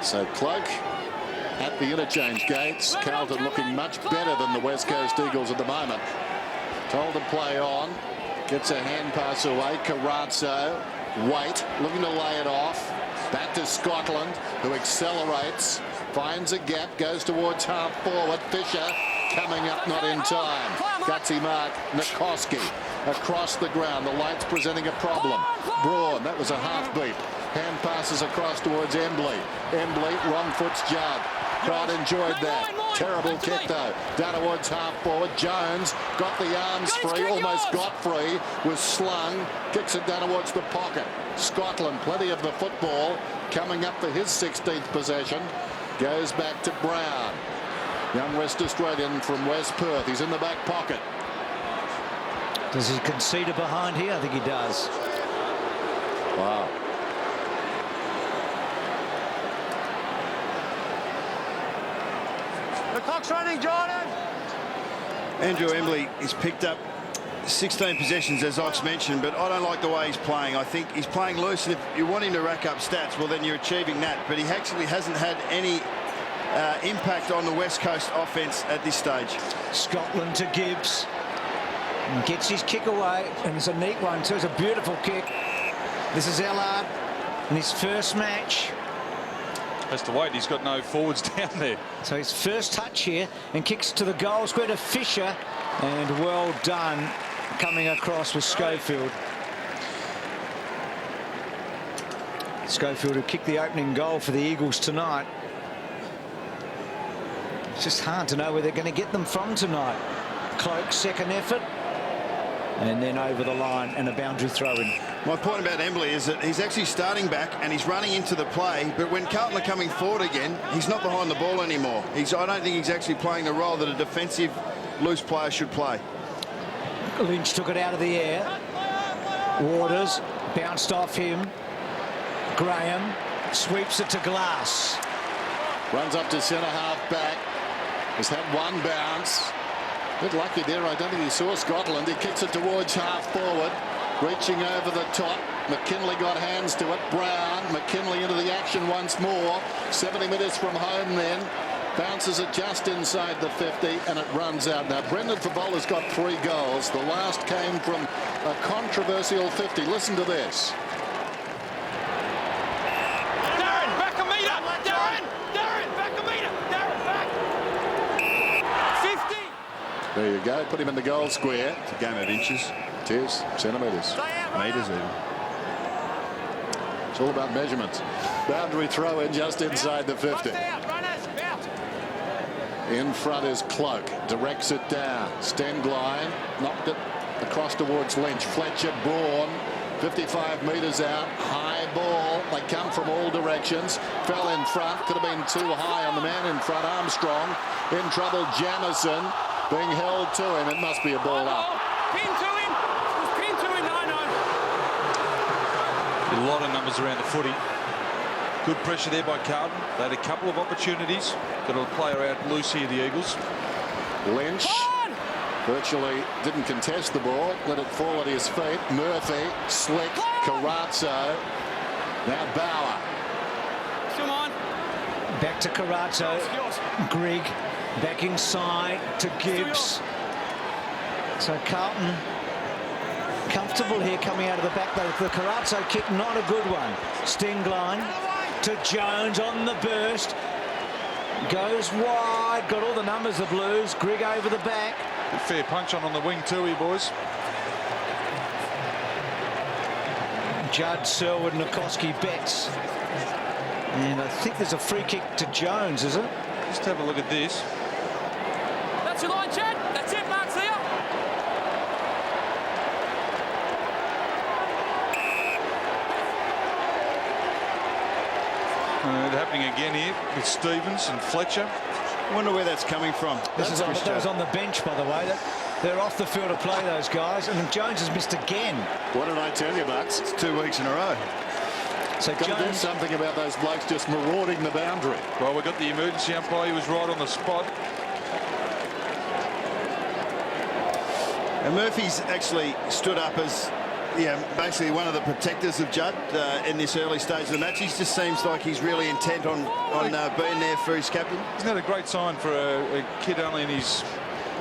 So Cloak at the interchange gates. Carlton looking much better than the West Coast Eagles at the moment. Told to play on. Gets a hand pass away. Carrazzo. Wait. Looking to lay it off. Back to Scotland, who accelerates. Finds a gap. Goes towards half forward. Fisher coming up not in time. Gutsy mark. Nikoski across the ground. The lights presenting a problem. Braun. That was a half beat. Hand passes across towards Embley. Embley. Wrong foot's Judd. Crowd enjoyed that. Terrible kick though. Down towards half forward. Jones got the arms free. Almost got free. Was slung. Kicks it down towards the pocket. Scotland, plenty of the football. Coming up for his 16th possession. Goes back to Brown. Young West Australian from West Perth. He's in the back pocket. Does he concede a behind here? I think he does. Wow. Box running, Jordan. Andrew Embley is picked up 16 possessions, as Ox mentioned, but I don't like the way he's playing. I think he's playing loose, and if you want him to rack up stats, well, then you're achieving that. But he actually hasn't had any impact on the West Coast offence at this stage. Scotland to Gibbs. And gets his kick away, and it's a neat one too. It's a beautiful kick. This is Ellard in his first match. Has to wait. He's got no forwards down there. So his first touch here, and kicks to the goal square to Fisher, and well done coming across with Schofield. Schofield who kicked the opening goal for the Eagles tonight. It's just hard to know where they're going to get them from tonight. Cloak's second effort, and then over the line and a boundary throw-in. My point about Embley is that he's actually starting back and he's running into the play, but when Carlton are coming forward again, he's not behind the ball anymore. I don't think he's actually playing the role that a defensive loose player should play. Lynch took it out of the air. Waters bounced off him. Graham sweeps it to Glass. Runs up to centre half back. Has had one bounce. Bit lucky there. I don't think he saw Scotland. He kicks it towards half forward. Reaching over the top. McKinley got hands to it. Brown. McKinley into the action once more. 70 metres from home then. Bounces it just inside the 50 and it runs out. Now Brendan Favola's got 3 goals. The last came from a controversial 50. Listen to this. Darren, back a metre. Darren, back a metre. Darren, back. 50. There you go. Put him in the goal square. It's a game of inches. It is. Centimetres. Metres even. It's all about measurements. Boundary throw in just inside the 50. In front is Cloak. Directs it down. Stengline knocked it across towards Lynch. Fletcher Braun. 55 metres out. High ball. They come from all directions. Fell in front. Could have been too high on the man in front. Armstrong. In trouble. Jamison being held to him. It must be a ball up. Pin to him. Pin to him. No. A lot of numbers around the footy. Good pressure there by Carlton. They had a couple of opportunities. Got a player out loose here, the Eagles. Lynch virtually didn't contest the ball. Let it fall at his feet. Murphy, Slick, Carazzo. Now Bauer. Come on. Back to Carazzo. Grigg back inside to Gibbs. So Carlton comfortable here coming out of the back, though. The Carazzo kick, not a good one. Stengline to Jones on the burst. Goes wide. Got all the numbers, the Blues. Grigg over the back. Good fair punch on the wing too here, boys. Judd, Selwood, Nikoski, Betts. And I think there's a free kick to Jones, is it? Just have a look at this. That's your line, Chad. That's it, Mark's there. Happening again here with Stevens and Fletcher. I wonder where that's coming from. That was on the bench, by the way. They're off the field to play, those guys, and Jones has missed again. What did I tell you, Bucks? It's 2 weeks in a row. So Got to do Jones, something about those blokes just marauding the boundary. Well, we got the emergency umpire. He was right on the spot. And Murphy's actually stood up as basically one of the protectors of Judd in this early stage of the match. He just seems like he's really intent on being there for his captain. Isn't that a great sign for a kid only in his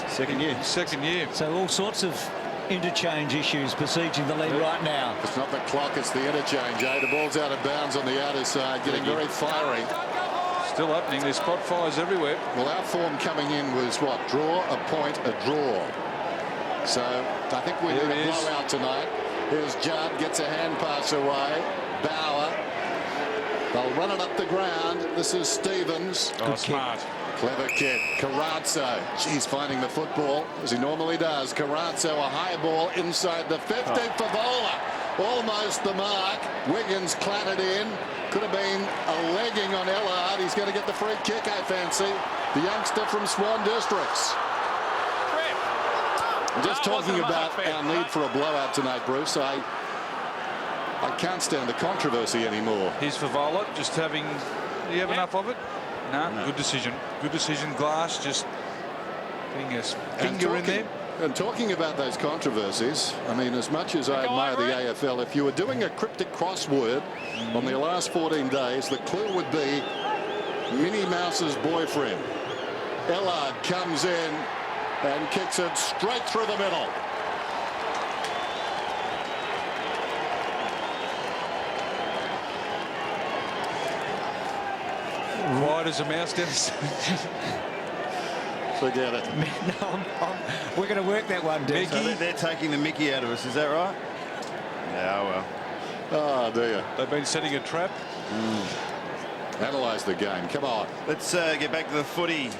second year? So all sorts of interchange issues besieging the league right now. It's not the clock, it's the interchange. The ball's out of bounds on the outer side, getting very fiery. Still happening. There's spot fires everywhere. Well, our form coming in was what? Draw, a point, a draw. So I think we need a blowout tonight. Here's Judd, gets a hand pass away. Bauer. They'll run it up the ground. This is Stevens. Oh, smart. Clever kick. Carazzo. He's finding the football as he normally does. Carazzo, a high ball inside the 50. Favola. Almost the mark. Wiggins clattered in. Could have been a legging on Ellard. He's going to get the free kick, I fancy. The youngster from Swan Districts. Just talking about our need for a blowout tonight, Bruce. I can't stand the controversy anymore. Here's Favola, just having. Do you have enough of it? No, good decision. Good decision. Glass just getting his finger in there. And talking about those controversies, I mean, as much as I admire the AFL, if you were doing a cryptic crossword on the last 14 days, the clue would be Minnie Mouse's boyfriend. Ellard comes in and kicks it straight through the middle. Right as a mouse, Dennis. Forget it. No, we're going to work that one, Dennis. So they're taking the mickey out of us, is that right? Yeah, well. Oh, dear. They've been setting a trap. Analyse the game. Come on. Let's get back to the footy.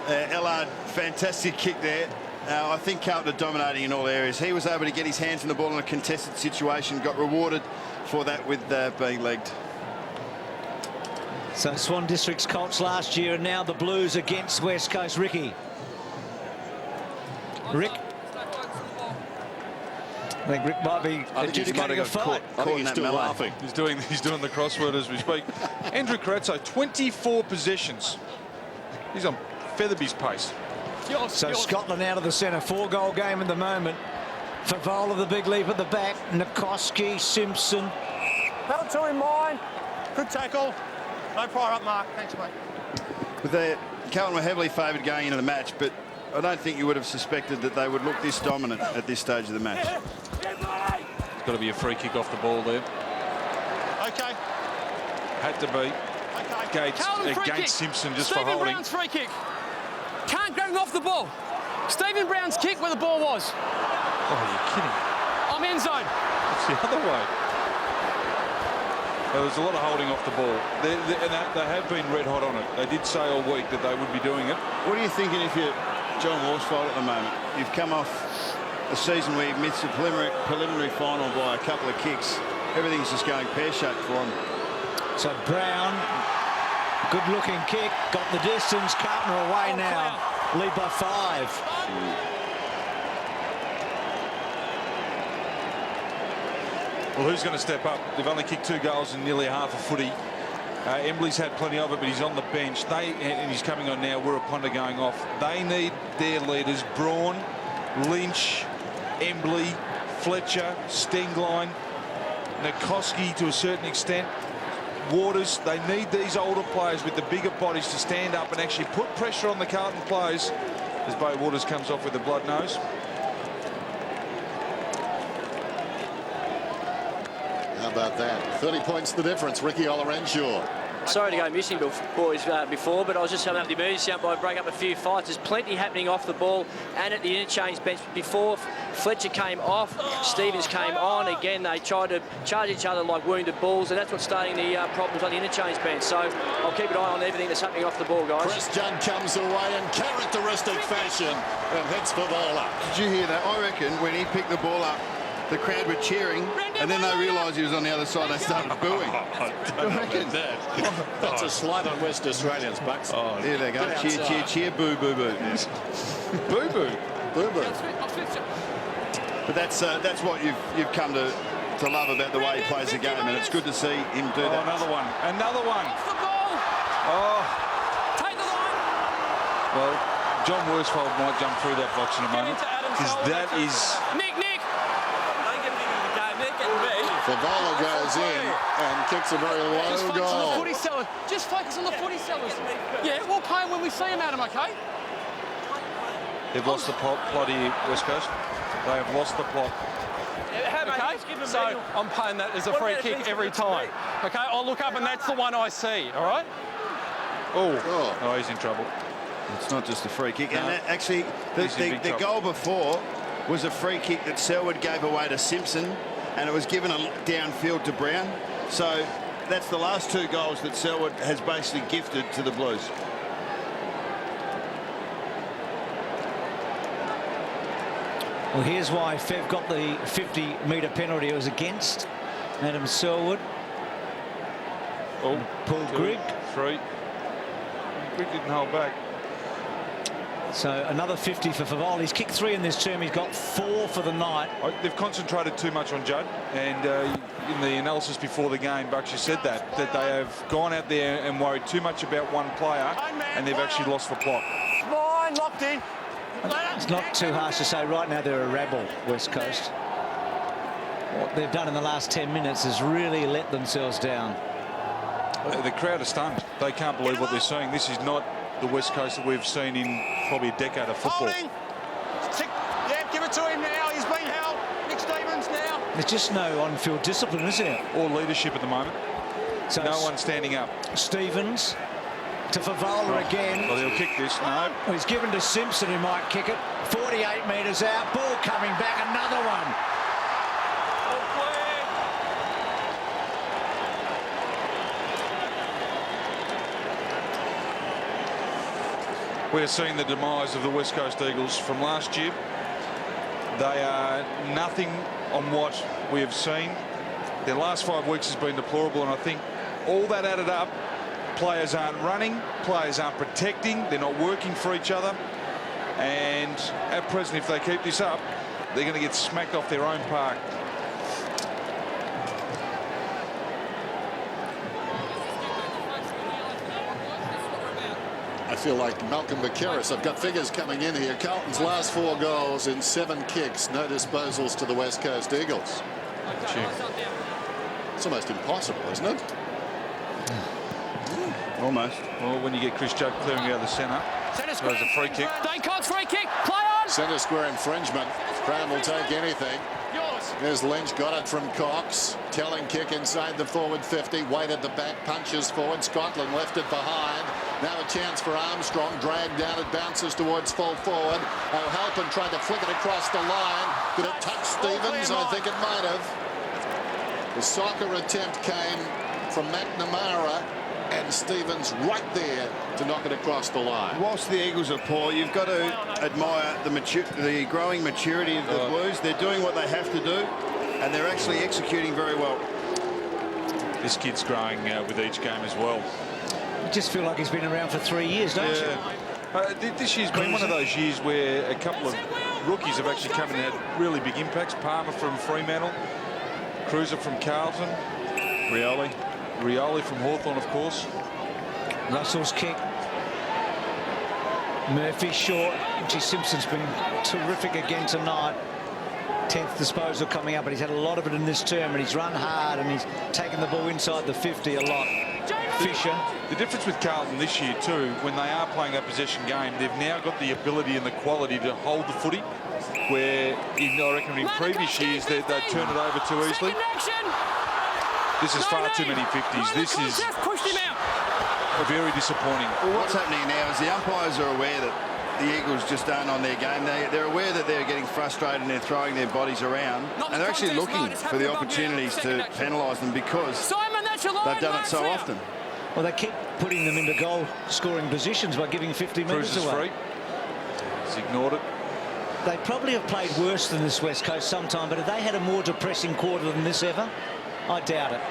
Ellard, fantastic kick there. I think Carlton are dominating in all areas. He was able to get his hands on the ball in a contested situation, got rewarded for that with being legged. So Swan District's Colts last year, and now the Blues against West Coast. Ricky. Rick. I think Rick might be adjudicating a fight. I think he's still laughing. He's doing the crossword as we speak. Andrew Carazzo, 24 possessions. He's on Featherby's pace. So Scotland out of the centre. 4-goal game at the moment. Favola, the big leap at the back. Nikoski, Simpson. Held to in mind. Good tackle. No prior up mark. Thanks, mate. But Carlton were heavily favoured going into the match, but I don't think you would have suspected that they would look this dominant at this stage of the match. It's got to be a free kick off the ball there. Okay. Had to be. Okay. Gates Carlton free against kick. Simpson just Stephen for holding. Brown's free kick. Can't grab him off the ball. Stephen Brown's kick where the ball was. Oh, you're kidding. I'm end zone. It's the other way. There was a lot of holding off the ball. They have been red hot on it. They did say all week that they would be doing it. What are you thinking if you're John Worsfold at the moment? You've come off a season where you've missed a preliminary final by a couple of kicks. Everything's just going pear-shaped for him. So Brown, good-looking kick, got the distance. Carlton are away now. Lead by 5. Well, who's going to step up? They've only kicked 2 goals in nearly half a footy. Embley's had plenty of it, but he's on the bench. And he's coming on now. Wirraponda going off. They need their leaders: Braun, Lynch, Embley, Fletcher, Stengline, Nikoski to a certain extent, Waters. They need these older players with the bigger bodies to stand up and actually put pressure on the Carlton players as Bo Waters comes off with a blood nose. How about that? 30 points the difference. Ricky Olorenshaw. Sorry to go missing, boys, before, but I was just having up the emergency by break up a few fights. There's plenty happening off the ball and at the interchange bench. Before Fletcher came off, Stevens came on. Again, they tried to charge each other like wounded bulls, and that's what's starting the problems on the interchange bench. So I'll keep an eye on everything that's happening off the ball, guys. Chris Judd comes away in characteristic fashion and hits Favola. Did you hear that? I reckon when he picked the ball up, the crowd were cheering, and then they realised he was on the other side. They started booing. That's a slight on West Australians, Bucks. Oh, there they go. Cheer, cheer, cheer, boo, boo, boo. Boo, boo. Boo, boo. But that's what you've come to love about the way he plays the game, and it's good to see him do that. Another one. Another one. Off the ball. Oh. Take the line. Well, John Worsfold might jump through that box in a moment, because that is... Nick. Favola goes in and kicks a very low goal. Just focus on the footy sellers. Yeah, we'll pay them when we see them, Adam, okay? They've lost the plot here, West Coast. They have lost the plot. Okay, so I'm paying that as a free kick every time. Okay, I'll look up and that's the one I see, all right? Oh, he's in trouble. It's not just a free kick. No. And that, actually, the goal before was a free kick that Selwood gave away to Simpson, and it was given a downfield to Brown. So that's the last 2 goals that Selwood has basically gifted to the Blues. Well, here's why Fev got the 50-metre penalty. It was against Adam Selwood. Oh, Paul 2, Grigg. 3. Grigg didn't hold back. So another 50 for Favale. He's kicked 3 in this term. He's got 4 for the night. They've concentrated too much on Judd, and in the analysis before the game, Bucks said that they have gone out there and worried too much about one player, and they've actually lost the plot. Fine, locked in. It's not too harsh to say right now they're a rabble, West Coast. What they've done in the last 10 minutes is really let themselves down. The crowd are stunned. They can't believe what they're seeing. This is not the West Coast that we've seen in probably a decade of football. Holding. Yeah, give it to him now. He's been held. Nick Stevens now. There's just no on-field discipline, is there? Or leadership at the moment. So no one standing up. Stevens to Favale again. Well, he'll kick this. No. Well, he's given to Simpson, who might kick it. 48 metres out. Ball coming back. Another one. We're seeing the demise of the West Coast Eagles from last year. They are nothing on what we have seen. Their last 5 weeks has been deplorable, and I think all that added up, players aren't running, players aren't protecting, they're not working for each other, and at present, if they keep this up, they're going to get smacked off their own park. I feel like Malcolm Bucharis. I've got figures coming in here. Carlton's last 4 goals in 7 kicks, no disposals to the West Coast Eagles. It's almost impossible, isn't it? Almost. Well, when you get Chris Judd clearing out of the centre, there's a free kick. Dane Cox, free kick. Play on. Centre square infringement. Crown will take anything. There's Lynch, got it from Cox. Telling kick inside the forward 50. Wade at the back, punches forward. Scotland left it behind. Now a chance for Armstrong. Dragged down, it bounces towards full forward. O'Halpin tried to flick it across the line. Did it touch Stevens? I think it might have. The soccer attempt came from McNamara, and Stevens right there to knock it across the line. Whilst the Eagles are poor, you've got to admire the growing maturity of the Blues. They're doing what they have to do, and they're actually executing very well. This kid's growing with each game as well. You just feel like he's been around for 3 years, don't you? This year's been one of those years where a couple of rookies have actually come and had really big impacts. Palmer from Fremantle, Cruiser from Carlton, Rioli from Hawthorn, of course. Russell's kick. Murphy short. Gee, Simpson's been terrific again tonight. 10th disposal coming up, but he's had a lot of it in this term, and he's run hard, and he's taken the ball inside the 50 a lot. Fisher. The difference with Carlton this year too, when they are playing a possession game, they've now got the ability and the quality to hold the footy, where I reckon in previous years they turn it over too easily. This is far too many 50s. This is very disappointing. Well, what's happening now is the umpires are aware that the Eagles just aren't on their game. They're aware that they're getting frustrated and they're throwing their bodies around, and they're actually looking for the opportunities to penalise them because they've done it so often. Well, they keep putting them into goal-scoring positions by giving 50 metres away. Free. He's ignored it. They probably have played worse than this West Coast sometime, but have they had a more depressing quarter than this ever? I doubt it.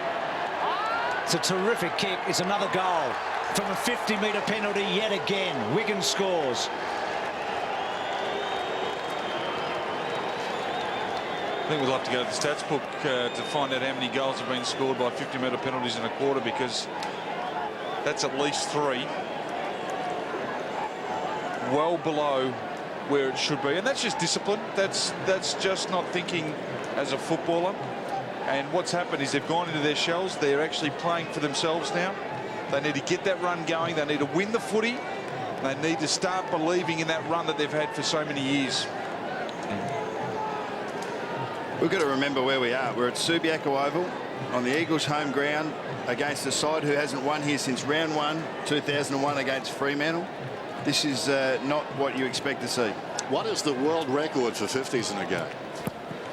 It's a terrific kick. It's another goal from a 50-metre penalty yet again. Wiggins scores. I think we'll have to go to the stats book to find out how many goals have been scored by 50-metre penalties in a quarter, because that's at least 3. Well below where it should be. And that's just discipline. That's just not thinking as a footballer. And what's happened is they've gone into their shells. They're actually playing for themselves now. They need to get that run going. They need to win the footy. They need to start believing in that run that they've had for so many years. We've got to remember where we are. We're at Subiaco Oval on the Eagles' home ground against a side who hasn't won here since round 1, 2001 against Fremantle. This is not what you expect to see. What is the world record for 50s in a game?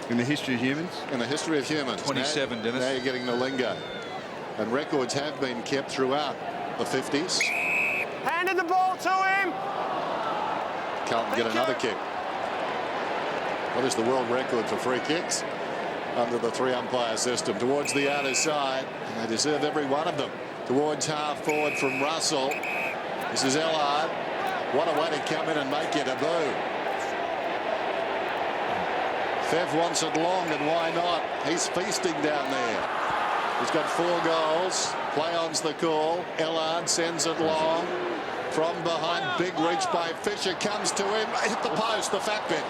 In the history of humans? In the history of humans. 27, now, Dennis. Now you're getting the lingo. And records have been kept throughout the 50s. Handed the ball to him. Carlton get another kick. What is the world record for free kicks? Under the 3-umpire system. Towards the outer side. And they deserve every one of them. Towards half forward from Russell. This is Ellard. What a way to come in and make your debut. Fev wants it long, and why not? He's feasting down there. He's got 4 goals. Play on's the call. Ellard sends it long. From behind, big reach by Fisher, comes to him. Hit the post, the fat bit.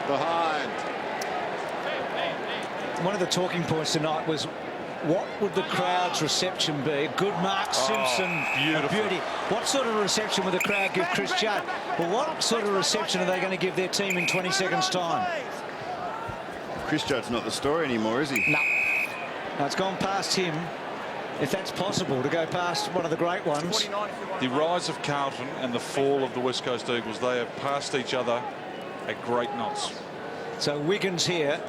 Behind. One of the talking points tonight was, what would the crowd's reception be? Good Mark Simpson, beautiful. beauty. What sort of reception would the crowd give Chris Judd? Well, what sort of reception are they going to give their team in 20 seconds' time? Chris Judd's not the story anymore, is he? No. No, it's gone past him, if that's possible, to go past one of the great ones. The rise of Carlton and the fall of the West Coast Eagles, they have passed each other at great knots. So Wiggins here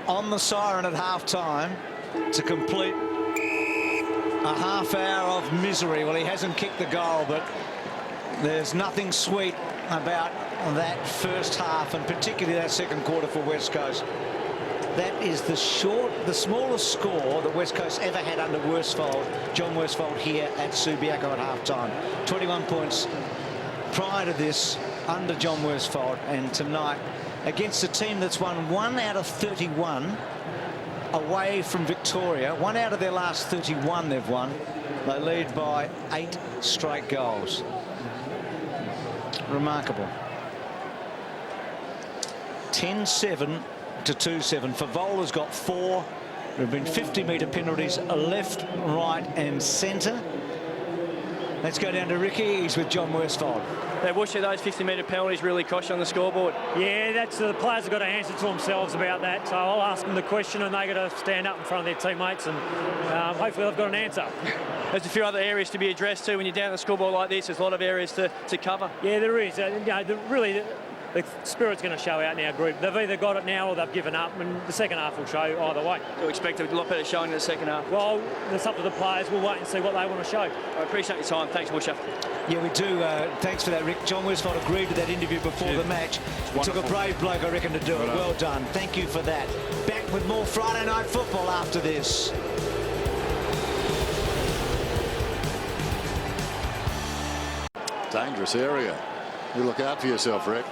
on the siren at half-time to complete a half hour of misery. Well, he hasn't kicked the goal, but there's nothing sweet about that first half, and particularly that second quarter for West Coast. That is the smallest score that West Coast ever had under Worsfold, John Worsfold, here at Subiaco at half-time. 21 points prior to this under John Worsfold, and tonight against a team that's won 1 out of 31 away from Victoria. 1 out of their last 31 they've won. They lead by 8 straight goals. Remarkable. 10-7 to 2-7. Favola's got 4. There have been 50-metre penalties left, right and centre. Let's go down to Ricky. He's with John Worsfold. They wish that those 50-metre penalties really cost you on the scoreboard. Yeah, that's the players have got to answer to themselves about that. So I'll ask them the question, and they've got to stand up in front of their teammates, and hopefully they've got an answer. There's a few other areas to be addressed too. When you're down the scoreboard like this, there's a lot of areas to cover. Yeah, there is. Really, the spirit's going to show out in our group. They've either got it now or they've given up, and the second half will show either way. So expect a lot better showing in the second half. Well, it's up to the players. We'll wait and see what they want to show. I appreciate your time. Thanks, Busher. Yeah, we do. Thanks for that, Rick. John Worsfold agreed to that interview before the match. It took a brave bloke, I reckon, to do it. Well done. Thank you for that. Back with more Friday Night Football after this. Dangerous area. You look out for yourself, Rick.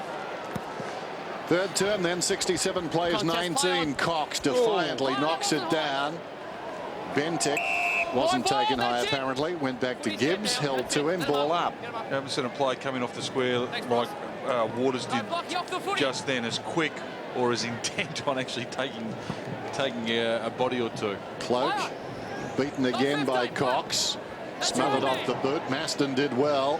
Third term, then 67 plays, 19. Cox defiantly knocks it down. Bentic wasn't taken high, apparently. Went back to Gibbs, held to him, ball up. I haven't seen a play coming off the square like Waters did just then, as quick or as intent on actually taking a body or two. Cloak beaten again by Cox. Smothered off the boot. Maston did well.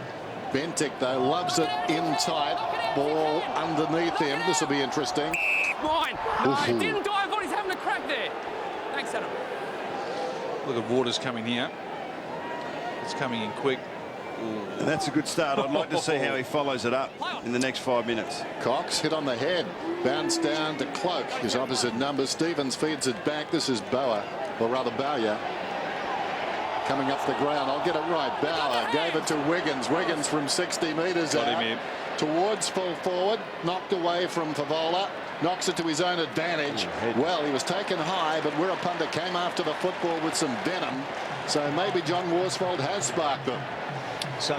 Bentic, though, loves it in tight. Ball underneath him. This will be interesting. Mine. No, it didn't dive on. He's having a crack there. Thanks, Adam. Look at Waters coming here. It's coming in quick. And that's a good start. I'd like to see how he follows it up in the next 5 minutes. Cox hit on the head. Bounced down to Cloak. His opposite number. Stevens feeds it back. This is Bower, or rather Bowyer. Coming up the ground. I'll get it right. Bauer gave it to Wiggins. Wiggins from 60 metres out. Towards full forward. Knocked away from Favola. Knocks it to his own advantage. Well, he was taken high, but Wirrapunda came after the football with some venom. So maybe John Worsfold has sparked them. So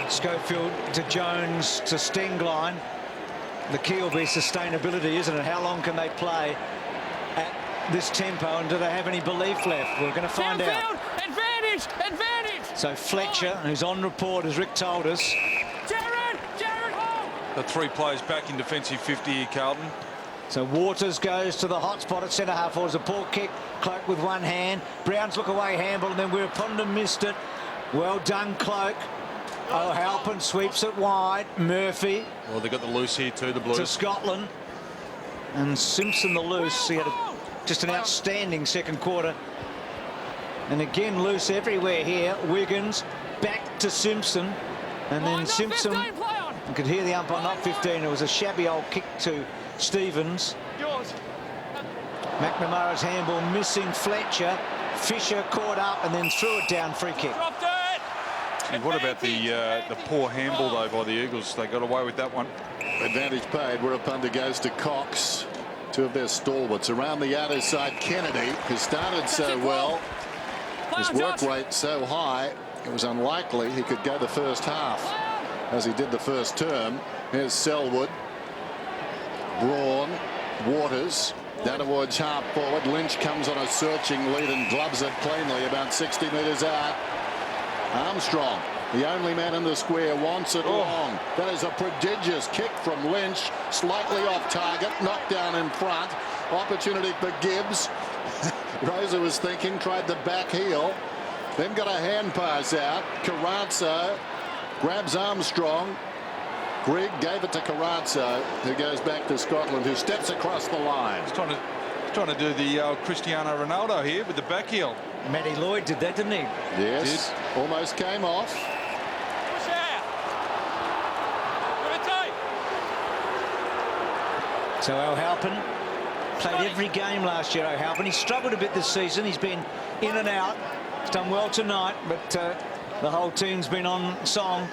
Schofield to Jones to Stengline. The key will be sustainability, isn't it? How long can they play at this tempo, and do they have any belief left? We're going to find out. Advantage! Advantage! So Fletcher, who's on report, as Rick told us. Jared home! The 3 players back in defensive 50 here, Carlton. So Waters goes to the hot spot at centre half. It was a poor kick. Cloak with one hand. Brown's look away handball, and then Wirrapunda missed it. Well done, Cloak. O'Halpin sweeps it wide. Murphy. Well, they got the loose here too, the Blues. To Scotland. And Simpson the loose. He had just an outstanding second quarter. And again, loose everywhere here. Wiggins back to Simpson. And then Simpson, you could hear the umpire, not 15. It was a shabby old kick to Stevens. McNamara's handball missing Fletcher. Fisher caught up and then threw it down, free kick. And what about the poor handball, though, by the Eagles? They got away with that one. Advantage paid. Wirrapunda goes to Cox. 2 of their stalwarts. Around the outer side, Kennedy, who started so well. His work rate so high. it was unlikely he could go the first half as he did the first term. Here's Selwood, Braun, Waters down towards half forward. Lynch comes on a searching lead and gloves it cleanly about 60 metres out. Armstrong, the only man in the square, wants it long. That is a prodigious kick from Lynch, slightly off target, knocked down in front. Opportunity for Gibbs. Rosa was thinking, tried the back heel, then got a hand pass out. Carrazzo grabs Armstrong. Grigg gave it to Carrazzo, who goes back to Scotland, who steps across the line. He's trying to do the Cristiano Ronaldo here with the back heel. Matty Lloyd did that, didn't he? Yes, almost came off. Push out. Give it tight. So O'Halpin played every game last year. O'Halpin, he struggled a bit this season. He's been in and out. He's done well tonight, but the whole team's been on song.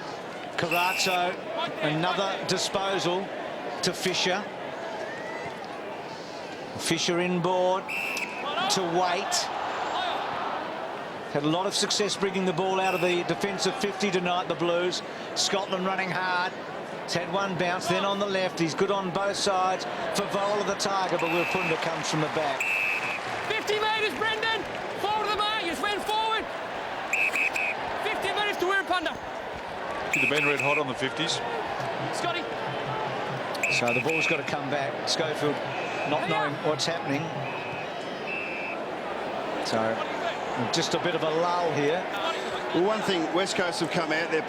Carrazzo, another disposal to Fisher. Fisher inboard to Waite. Had a lot of success bringing the ball out of the defensive 50 tonight, the Blues. Scotland running hard. He's had one bounce, then on the left. He's good on both sides. Favola the target, but Wilpunda comes from the back. 50 metres, Brendan. Forward of the mark. You just went forward. 50 metres to Wirrapunda. Could have been red hot on the 50s. Scotty. So the ball's got to come back. Schofield not knowing what's happening. So just a bit of a lull here. Well, one thing, West Coast have come out, they're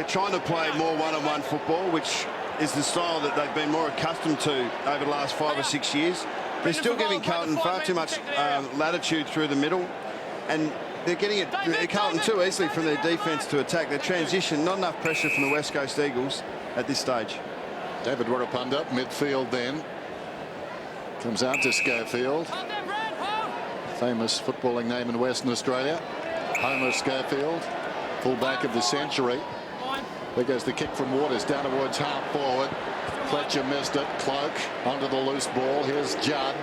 trying to play more one-on-one football, which is the style that they've been more accustomed to over the last 5 or 6 years. They're still giving Carlton far too much latitude through the middle, and they're getting it, Carlton too easily from their defence to attack. Their transition, not enough pressure from the West Coast Eagles at this stage. David Wirrapunda, midfield then. Comes out to Schofield. Famous footballing name in Western Australia. Homer Schofield, full-back of the century. There goes the kick from Waters down towards half forward. Fletcher missed it. Cloak onto the loose ball. Here's Judd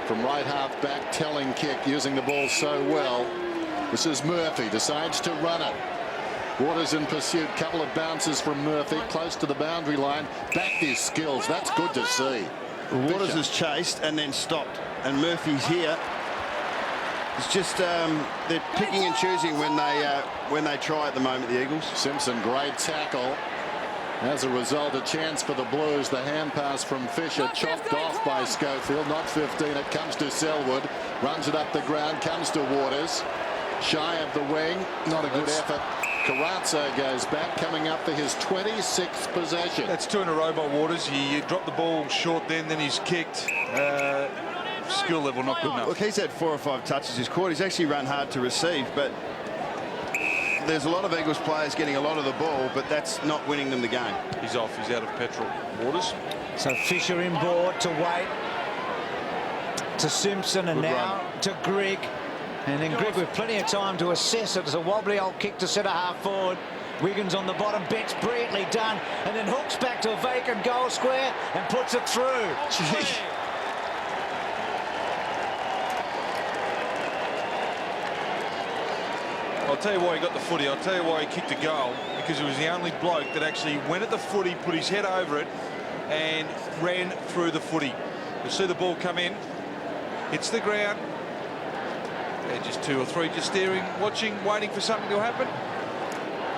from right half back. Telling kick, using the ball so well. This is Murphy, decides to run it. Waters in pursuit. Couple of bounces from Murphy, close to the boundary line. Backed his skills. That's good to see. Waters has chased and then stopped, and Murphy's here. It's just they're picking and choosing when they try at the moment, the Eagles. Simpson, great tackle. As a result, a chance for the Blues. The hand pass from Fisher, chopped off by Schofield. Not 15. It comes to Selwood. Runs it up the ground. Comes to Waters. Shy of the wing. Not a good effort. Carrazzo goes back, coming up for his 26th possession. That's 2 in a row by Waters. He dropped the ball short then he's kicked. Skill level not good enough. Look, he's had 4 or 5 touches his court. He's actually run hard to receive, but there's a lot of Eagles players getting a lot of the ball, but that's not winning them the game. He's off. He's out of petrol. Waters. So Fisher inboard to Waite, to Simpson, and Good now run. to Grigg. And then Grigg with plenty of time to assess it. It's a wobbly old kick to centre half forward. Wiggins on the bottom, Betts brilliantly done, and then hooks back to a vacant goal square and puts it through. Gee. I'll tell you why he got the footy. I'll tell you why he kicked a goal, because he was the only bloke that actually went at the footy, put his head over it and ran through the footy. You'll see the ball come in, hits the ground. They're just 2 or 3 just staring, watching, waiting for something to happen.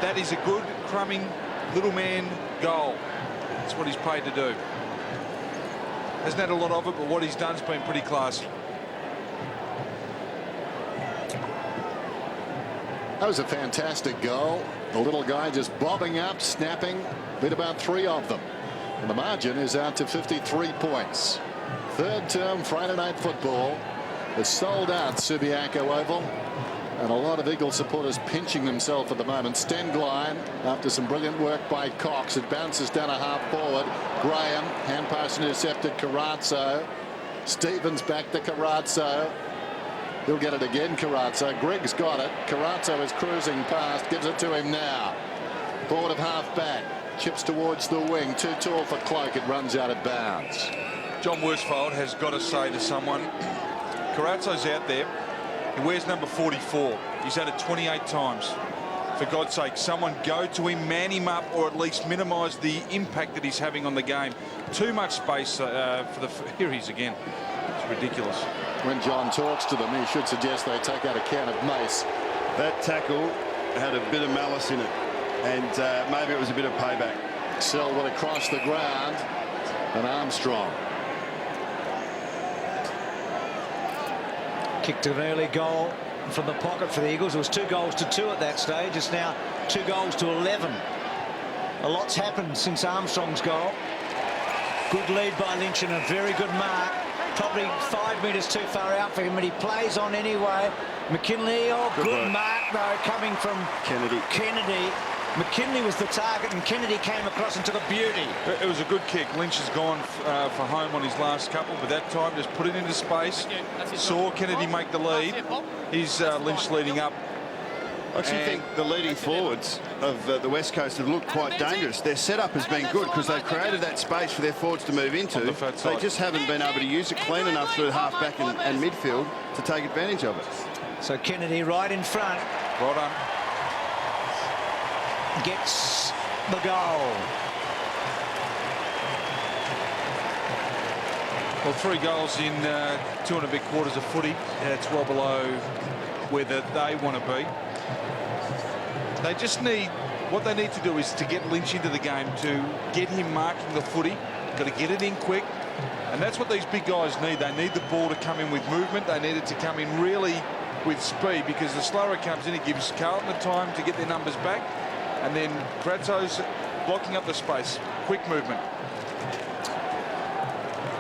That is a good crumbing little man goal. That's what he's paid to do. Hasn't had a lot of it, but what he's done has been pretty classy. That was a fantastic goal. The little guy just bobbing up, snapping. Beat about 3 of them. And the margin is out to 53 points. Third term Friday night football. It's sold out Subiaco Oval. And a lot of Eagle supporters pinching themselves at the moment. Stenglein, after some brilliant work by Cox, it bounces down a half forward. Graham, hand pass intercepted. Carrazzo. Stevens back to Carrazzo. He'll get it again, Carrazzo. Grigg's got it. Carrazzo is cruising past. Gives it to him now. Forward of half back. Chips towards the wing. Too tall for Cloak. It runs out of bounds. John Worsfold has got to say to someone, Carrazzo's out there. He wears number 44. He's had it 28 times. For God's sake, someone go to him, man him up, or at least minimise the impact that he's having on the game. Too much space for the... Here he is again. It's ridiculous. When John talks to them, he should suggest they take out a can of mace. That tackle had a bit of malice in it, and maybe it was a bit of payback. Selwood across the ground, and Armstrong. Kicked an early goal from the pocket for the Eagles. It was 2-2 at that stage. It's now 2-11. A lot's happened since Armstrong's goal. Good lead by Lynch and a very good mark. Probably 5 metres too far out for him, but he plays on anyway. McKinley, good mark though, coming from Kennedy. McKinley was the target, and Kennedy came across and took a beauty. It was a good kick. Lynch has gone for home on his last couple, but that time just put it into space. Saw Kennedy make the lead. He's Lynch leading up. I actually think the leading forwards of the West Coast have looked quite dangerous. Their setup has been good because they've created that space for their forwards to move into. They just haven't been able to use it clean enough through half-back and midfield to take advantage of it. So Kennedy right in front. Well done. Gets the goal. Well, 3 goals in 2 and a bit quarters of footy. It's well below where they want to be. They just need, what they need to do is to get Lynch into the game, to get him marking the footy. Got to get it in quick. And that's what these big guys need. They need the ball to come in with movement. They need it to come in really with speed, because the slower it comes in, it gives Carlton the time to get their numbers back. And then Bradso's blocking up the space. Quick movement.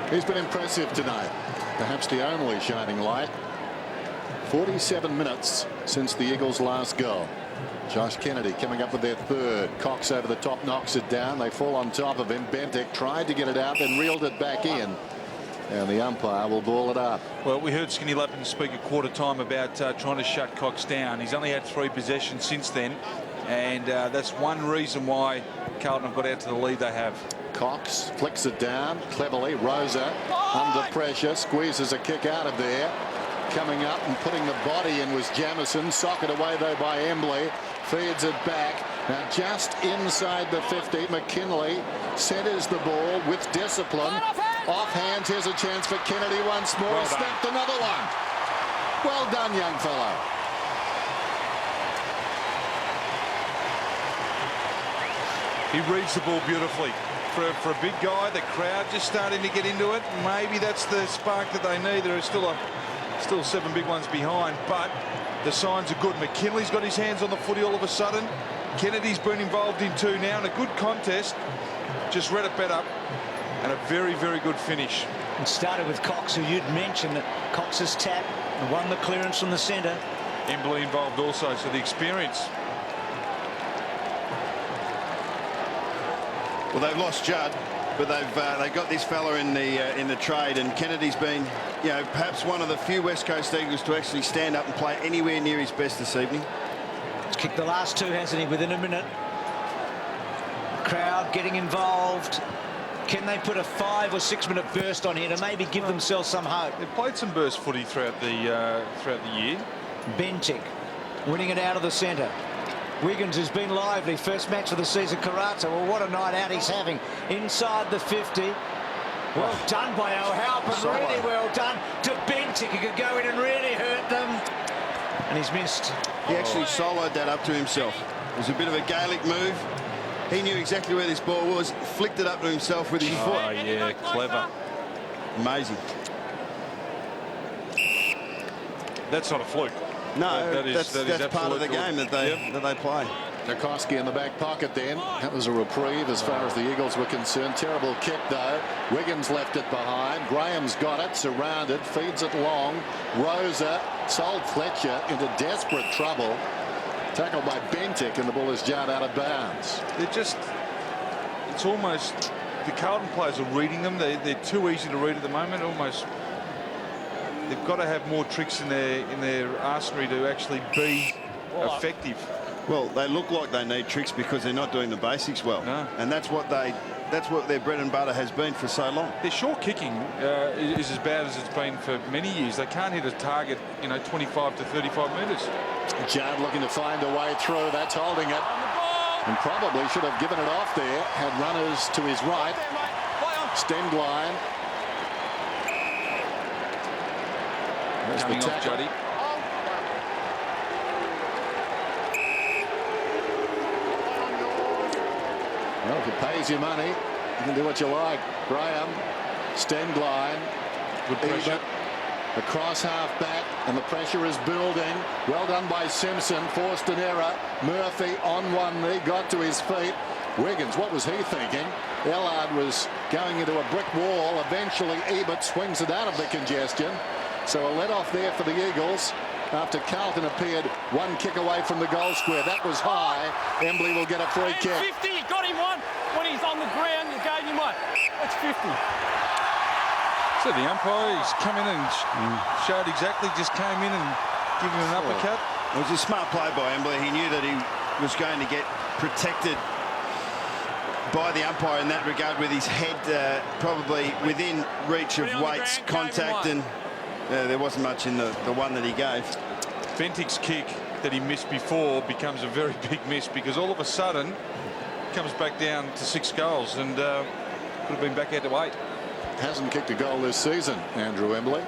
He's been impressive tonight. Perhaps the only shining light. 47 minutes since the Eagles' last goal. Josh Kennedy coming up with their third. Cox over the top knocks it down. They fall on top of him. Bentek tried to get it out, then reeled it back in. And the umpire will ball it up. Well, we heard Skinny Lappin speak at quarter time about trying to shut Cox down. He's only had 3 possessions since then. And that's one reason why Carlton have got out to the lead they have. Cox flicks it down cleverly. Rosa under pressure, squeezes a kick out of there. Coming up and putting the body in was Jamison. Socked away though by Embley. Feeds it back. Now just inside the 50, McKinley centres the ball with discipline. Off hands, here's a chance for Kennedy once more. Well Snapped another one. Well done, young fellow. He reads the ball beautifully. For a big guy, the crowd just starting to get into it. Maybe that's the spark that they need. There are still 7 big ones behind, but the signs are good. McKinley's got his hands on the footy all of a sudden. Kennedy's been involved in 2 now, and a good contest. Just read it better, and a very, very good finish. It started with Cox, who you'd mentioned, that Cox's tap and won the clearance from the centre. Embley involved also, so the experience. Well, they've lost Judd, but they've got this fella in the trade, and Kennedy's been, you know, perhaps one of the few West Coast Eagles to actually stand up and play anywhere near his best this evening. He's kicked the last 2, hasn't he, within a minute. Crowd getting involved. Can they put a 5 or 6 minute burst on here to maybe give themselves some hope? They've played some burst footy throughout the year. Bentek winning it out of the centre. Wiggins has been lively. First match of the season. Carrata, well, what a night out he's having. Inside the 50. Well done by O'Halpin. Really well done to Bentek. He could go in and really hurt them. And he's missed. He actually soloed that up to himself. It was a bit of a Gaelic move. He knew exactly where this ball was. Flicked it up to himself with his foot. Oh, yeah, clever. Amazing. That's not a fluke. No, that's part of the game that they play. Nikoski in the back pocket then. That was a reprieve as far as the Eagles were concerned. Terrible kick though. Wiggins left it behind. Graham's got it, surrounded, feeds it long. Rosa sold Fletcher into desperate trouble. Tackled by Bentek, and the ball is jarred out of bounds. It's almost, the Carlton players are reading them. They're too easy to read at the moment. Almost, they've got to have more tricks in their arsenal to actually be effective. Well, they look like they need tricks because they're not doing the basics well. No. And that's what their bread and butter has been for so long. Their short kicking is as bad as it's been for many years. They can't hit a target, 25 to 35 metres. Judd looking to find a way through. That's holding it. And probably should have given it off there. Had runners to his right. Stemmed line. There's Coming the off tackle. Juddy. Well, if it pays you money, you can do what you like. Graham, stemmed line. Good pressure. Ebert, across half back, and the pressure is building. Well done by Simpson. Forced an error. Murphy on one knee, got to his feet. Wiggins, what was he thinking? Ellard was going into a brick wall. Eventually, Ebert swings it out of the congestion. So a let off there for the Eagles after Carlton appeared one kick away from the goal square. That was high. Embley will get a free kick. 50, you got him one. When he's on the ground, you gave him one. That's 50. So the umpire, he's come in and showed exactly, just came in and given him an uppercut. It was a smart play by Embley. He knew that he was going to get protected by the umpire in that regard, with his head probably within reach of Waite's contact, and there wasn't much in the one that he gave. Bentinck's kick that he missed before becomes a very big miss, because all of a sudden comes back down to 6 goals and could have been back out to 8. Hasn't kicked a goal this season, Andrew Embley.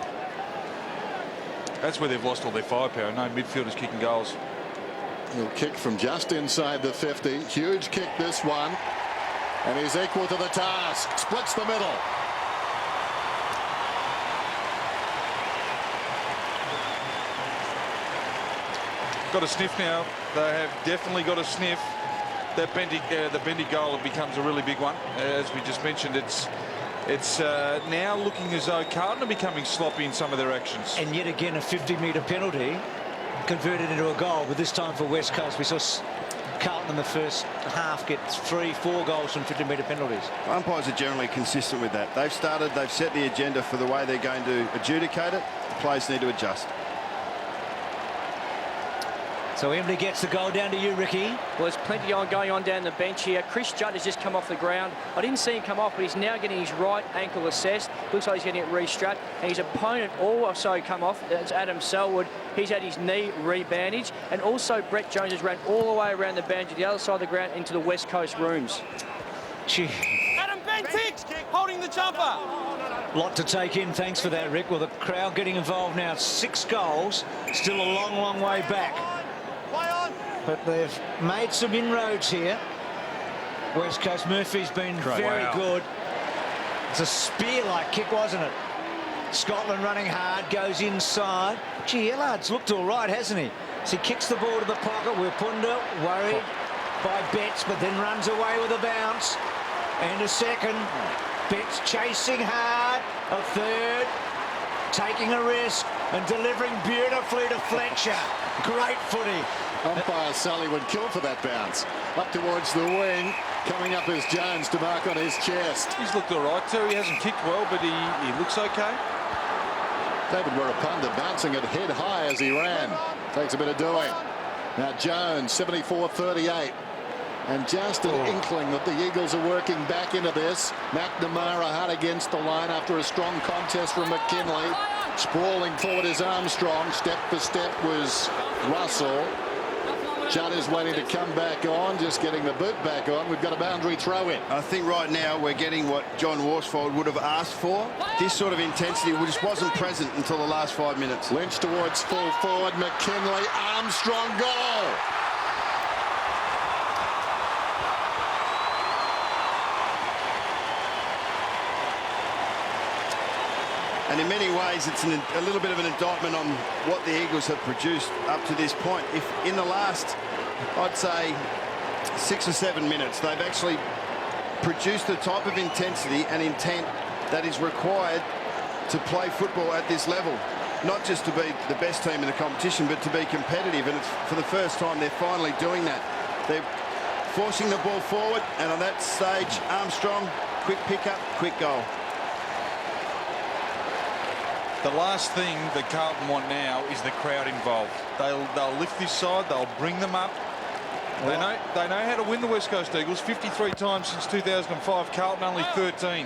That's where they've lost all their firepower. No midfielders kicking goals. He'll kick from just inside the 50. Huge kick this one. And he's equal to the task. Splits the middle. Got a sniff now. They have definitely got a sniff. That the Bendy goal becomes a really big one. As we just mentioned, it's now looking as though Carlton are becoming sloppy in some of their actions. And yet again, a 50-metre penalty converted into a goal, but this time for West Coast. We saw Carlton in the first half get 3-4 goals from 50-metre penalties. Umpires are generally consistent with that. They've set the agenda for the way they're going to adjudicate it. The players need to adjust. So Embley gets the goal. Down to you, Ricky. Well, there's plenty going on down the bench here. Chris Judd has just come off the ground. I didn't see him come off, but he's now getting his right ankle assessed. Looks like he's getting it restrapped. And his opponent also come off. That's Adam Selwood. He's had his knee rebandaged. And also Brett Jones has ran all the way around the bench to the other side of the ground into the West Coast rooms. Gee. Adam Bentinck holding the jumper. Lot to take in. Thanks for that, Rick. Well, the crowd getting involved now. 6 goals. Still a long, long way back. But they've made some inroads here. West Coast. Murphy's been very good. It's a spear-like kick, wasn't it? Scotland running hard, goes inside. Gee, Ellard's looked all right, hasn't he? So he kicks the ball to the pocket. Wirpunda worried by Betts, but then runs away with a bounce. And a second. Betts chasing hard. A third. Taking a risk and delivering beautifully to Fletcher. Great footy. Umpire Sully would kill for that bounce. Up towards the wing. Coming up is Jones to mark on his chest. He's looked all right too. He hasn't kicked well, but he looks okay. David Wirpunda bouncing it head high as he ran. Takes a bit of doing. Now Jones, 74-38. And just an inkling that the Eagles are working back into this. McNamara hard against the line after a strong contest from McKinley. Sprawling forward is Armstrong. Step for step was Russell. Judd is waiting to come back on, just getting the boot back on. We've got a boundary throw in. I think right now we're getting what John Worsfold would have asked for. This sort of intensity just wasn't present until the last 5 minutes. Lynch towards full forward. McKinley. Armstrong goal. And in many ways, it's a little bit of an indictment on what the Eagles have produced up to this point. If in the last, I'd say, 6 or 7 minutes, they've actually produced the type of intensity and intent that is required to play football at this level. Not just to be the best team in the competition, but to be competitive. And it's for the first time they're finally doing that. They're forcing the ball forward, and on that stage, Armstrong, quick pickup, quick goal. The last thing that Carlton want now is the crowd involved. They'll lift this side. They'll bring them up. They know how to win the West Coast Eagles. 53 times since 2005. Carlton only 13.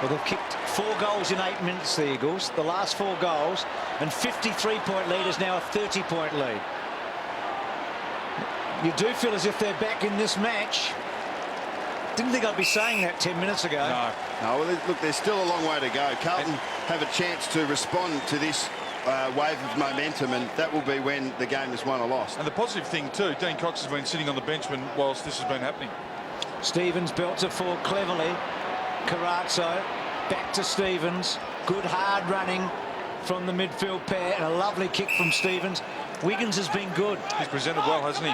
Well, they've kicked 4 goals in 8 minutes, the Eagles. The last 4 goals, and 53-point lead is now a 30-point lead. You do feel as if they're back in this match. Didn't think I'd be saying that 10 minutes ago. No, well, look, there's still a long way to go. Carlton have a chance to respond to this wave of momentum, and that will be when the game is won or lost. And the positive thing too, Dean Cox has been sitting on the bench whilst this has been happening. Stevens belts it forward cleverly. Carrazzo back to Stevens. Good hard running from the midfield pair, and a lovely kick from Stevens. Wiggins has been good. He's presented well, hasn't he?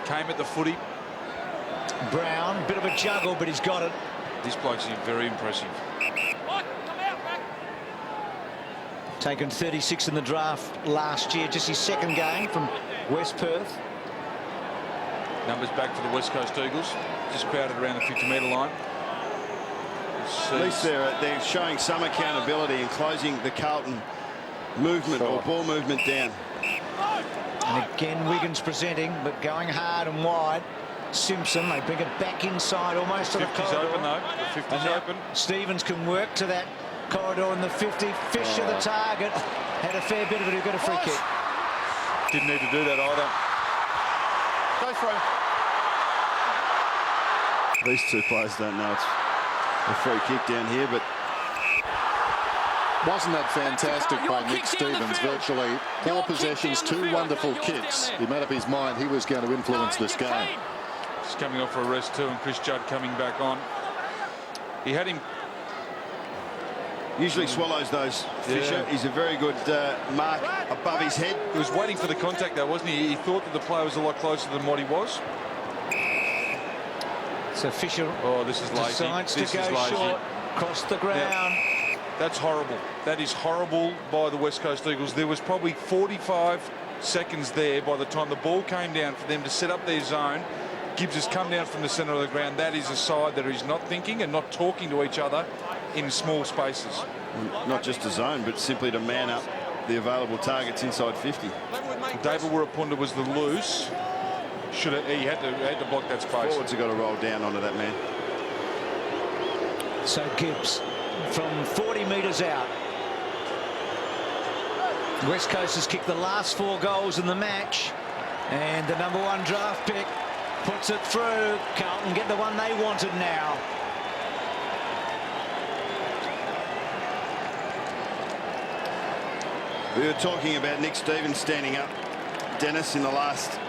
Came at the footy. Brown, bit of a juggle, but he's got it. This bloke's very impressive. Taken 36 in the draft last year, just his second game from West Perth. Numbers back for the West Coast Eagles, just crowded around the 50-metre line. At least they're showing some accountability in closing the Carlton movement or ball movement down. And again, Wiggins presenting, but going hard and wide. Simpson, they bring it back inside almost to the corridor. 50's open though. The 50's open. Stevens can work to that corridor in the 50. Fisher, the target, had a fair bit of it. He got a free kick. Didn't need to do that either. Go through. These two players don't know it's a free kick down here, but Wasn't that fantastic by Nick Stevens? Virtually 4 possessions, 2 wonderful kicks. He made up his mind he was going to influence this game. He's coming off for a rest too, and Chris Judd coming back on. He had him. Usually swallows those, Fisher. He's a very good mark above his head. He was waiting for the contact though, wasn't he? He thought that the player was a lot closer than what he was. So Fisher this is lazy. Decides to go short, across the ground. Now, that's horrible. That is horrible by the West Coast Eagles. There was probably 45 seconds there by the time the ball came down for them to set up their zone. Gibbs has come down from the centre of the ground. That is a side that is not thinking and not talking to each other in small spaces. Not just a zone, but simply to man up the available targets inside 50. David Wirapunda was the loose. He had to block that space. Forwards have got to roll down onto that man. So Gibbs from 40 metres out. West Coast has kicked the last 4 goals in the match, and the #1 draft pick puts it through. Carlton get the one they wanted now. We were talking about Nick Stevens standing up, Dennis, in the last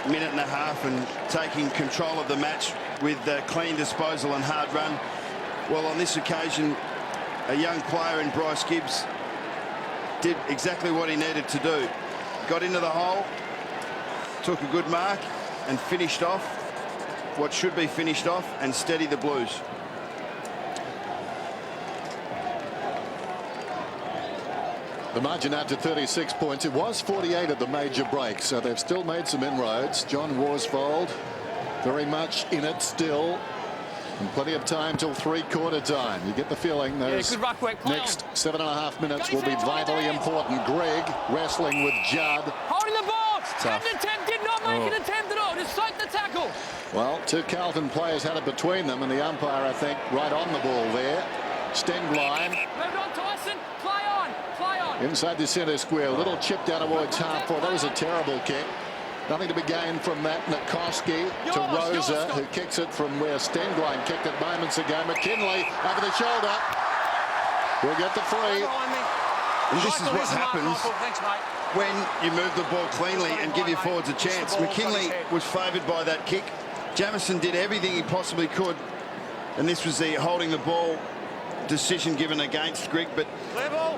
minute and a half and taking control of the match with clean disposal and hard run. Well, on this occasion, a young player in Bryce Gibbs did exactly what he needed to do. Got into the hole, took a good mark and finished off what should be finished off and steady the Blues. The margin out to 36 points. It was 48 at the major break, so they've still made some inroads. John Worsfold very much in it still. And plenty of time till 3/4 time. You get the feeling those good ruck work. next 7.5 minutes will be vitally important. Greg wrestling with Judd. Holding the ball. Tough. Didn't attempt, did not make an attempt at all. Just soak the tackle. Well, 2 Carlton players had it between them, and the umpire, I think, right on the ball there. Stengline. Moved on, Tyson. Play on. Play on. Inside the centre square. Little chip down towards half forward. That was a terrible kick. Nothing to be gained from that. Nikoski to Rosa, who kicks it from where Stengline kicked it moments ago. McKinley over the shoulder. We'll get the free. And this is what happens when you move the ball cleanly and give your forwards a chance. McKinley was favoured by that kick. Jamison did everything he possibly could, and this was the holding the ball decision given against Grigg, but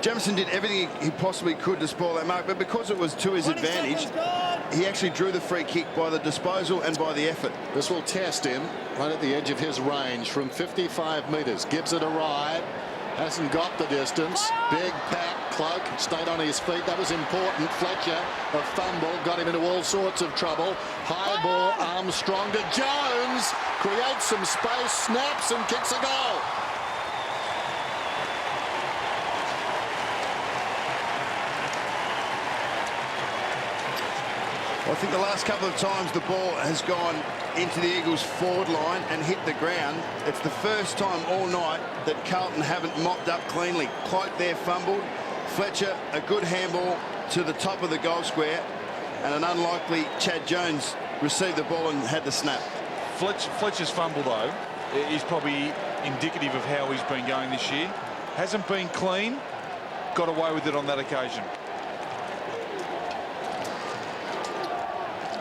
Jamison did everything he possibly could to spoil that mark, but because it was to his advantage, he actually drew the free kick by the disposal and by the effort. This will test him right at the edge of his range from 55 metres. Gives it a ride. Hasn't got the distance. Big pack. Cloak stayed on his feet. That was important. Fletcher, a fumble, got him into all sorts of trouble. High ball, Armstrong to Jones. Creates some space, snaps and kicks a goal. I think the last couple of times the ball has gone into the Eagles' forward line and hit the ground, it's the first time all night that Carlton haven't mopped up cleanly. Cloak there fumbled. Fletcher, a good handball to the top of the goal square. and an unlikely Chad Jones received the ball and had the snap. Fletcher's fumble, though, is probably indicative of how he's been going this year. Hasn't been clean, got away with it on that occasion.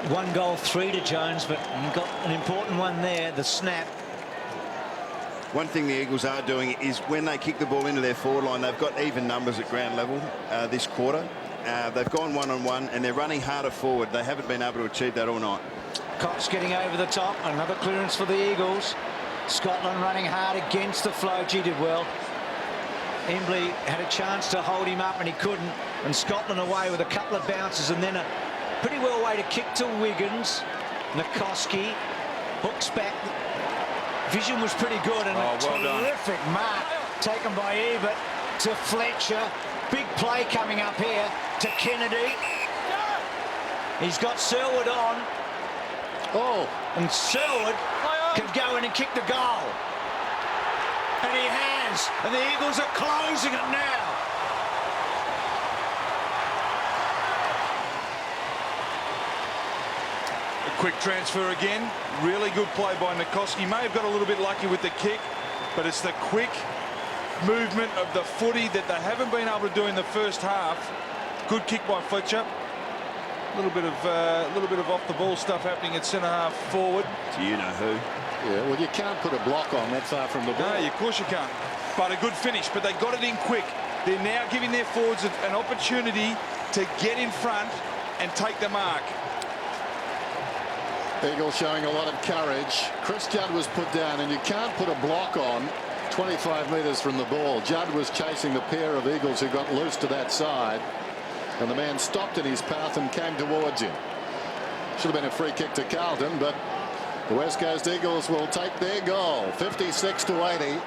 1 goal, 3 to Jones, but he got an important one there, the snap. One thing the Eagles are doing is when they kick the ball into their forward line, they've got even numbers at ground level this quarter. They've gone one-on-one and they're running harder forward. They haven't been able to achieve that all night. Cox getting over the top. Another clearance for the Eagles. Scotland running hard against the flow. G did well. Embley had a chance to hold him up and he couldn't. And Scotland away with a couple of bounces and then a pretty well way to kick to Wiggins. Nikoski hooks back. Vision was pretty good and a terrific mark taken by Ebert to Fletcher. Big play coming up here to Kennedy. He's got Selwood on. Oh, and Selwood can go in and kick the goal. And he has. And the Eagles are closing it now. A quick transfer again. Really good play by Nikoski. May have got a little bit lucky with the kick, but it's the quick movement of the footy that they haven't been able to do in the first half. Good kick by Fletcher. A little bit of off the ball stuff happening at centre half forward. Do you know who? Yeah, well, you can't put a block on that far from the ball. No, of course you can't. But a good finish. But they got it in quick. They're now giving their forwards an opportunity to get in front and take the mark. Eagles showing a lot of courage. Chris Judd was put down, and you can't put a block on 25 metres from the ball. Judd was chasing the pair of Eagles who got loose to that side, and the man stopped in his path and came towards him. Should have been a free kick to Carlton, but the West Coast Eagles will take their goal. 56-80.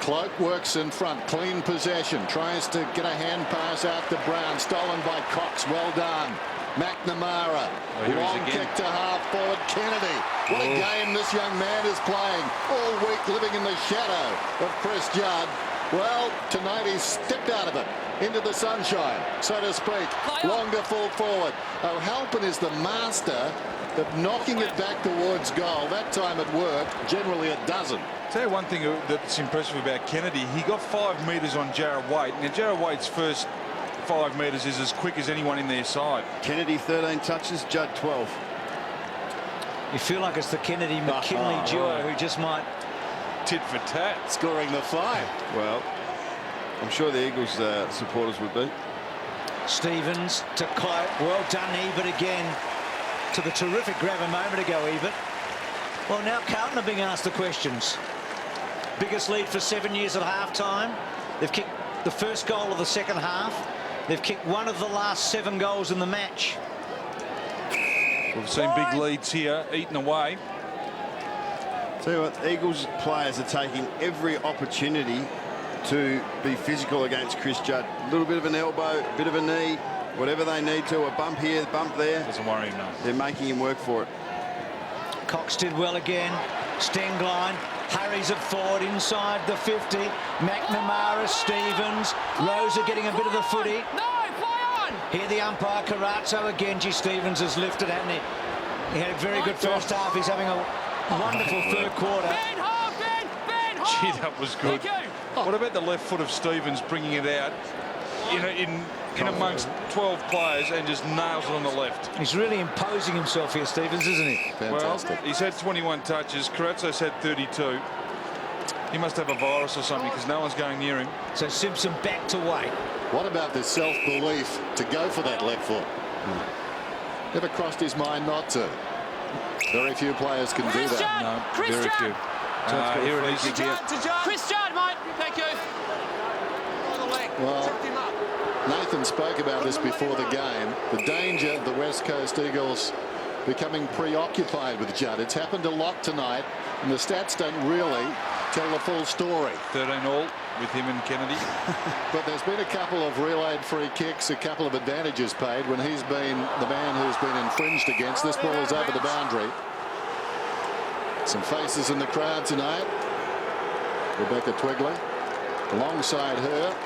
Cloak works in front. Clean possession. Tries to get a hand pass out to Brown. Stolen by Cox. Well done. McNamara. Long kick to half forward. Kennedy. What a game this young man is playing. All week living in the shadow of Chris Judd. Well, tonight he's stepped out of it into the sunshine, so to speak. Longer full forward. O'Halpin is the master of knocking it back towards goal. That time it worked. Generally it doesn't. Tell you one thing that's impressive about Kennedy. He got 5 metres on Jarrad Waite. Now Jarrad Waite's first 5 metres is as quick as anyone in their side. Kennedy 13 touches, Judd 12. You feel like it's the Kennedy-McKinley duo who just might tit for tat. Scoring the 5. Well, I'm sure the Eagles supporters would be. Stevens to Cloak. Well done, Ebert again. To the terrific grab a moment ago, Ebert. Well, now Carlton are being asked the questions. Biggest lead for 7 years at half-time. They've kicked the first goal of the second half. They've kicked one of the last 7 goals in the match. We've seen big leads here, eaten away. Tell you what, Eagles players are taking every opportunity to be physical against Chris Judd. A little bit of an elbow, a bit of a knee, whatever they need to, a bump here, a bump there. Doesn't worry him, no. They're making him work for it. Cox did well again. Stenglein hurries it forward inside the 50. McNamara, Stevens, Rosa getting a bit of the footy. No, play on! Here the umpire, Carazzo again. G. Stevens has lifted, hasn't he? He had a very good first half. He's having a wonderful third quarter. Ben hard, Ben hard! Gee, that was good. What about the left foot of Stevens bringing it out in amongst 12 players and just nails it on the left? He's really imposing himself here, Stevens, isn't he? Fantastic. Well, he's had 21 touches. Carazzo's had 32. He must have a virus or something because no one's going near him. So Simpson back to Waite. What about the self-belief to go for that left foot? Never crossed his mind not to. Very few players can do that. No, very few. Here it is. Chris Judd, mate. Thank you. Well, Nathan spoke about this before the game. The danger of the West Coast Eagles becoming preoccupied with Judd. It's happened a lot tonight, and the stats don't really tell the full story. 13 all with him and Kennedy. But there's been a couple of relayed free kicks, a couple of advantages paid when he's been the man who's been infringed against. This ball is over the boundary. Some faces in the crowd tonight. Rebecca Twigley alongside her.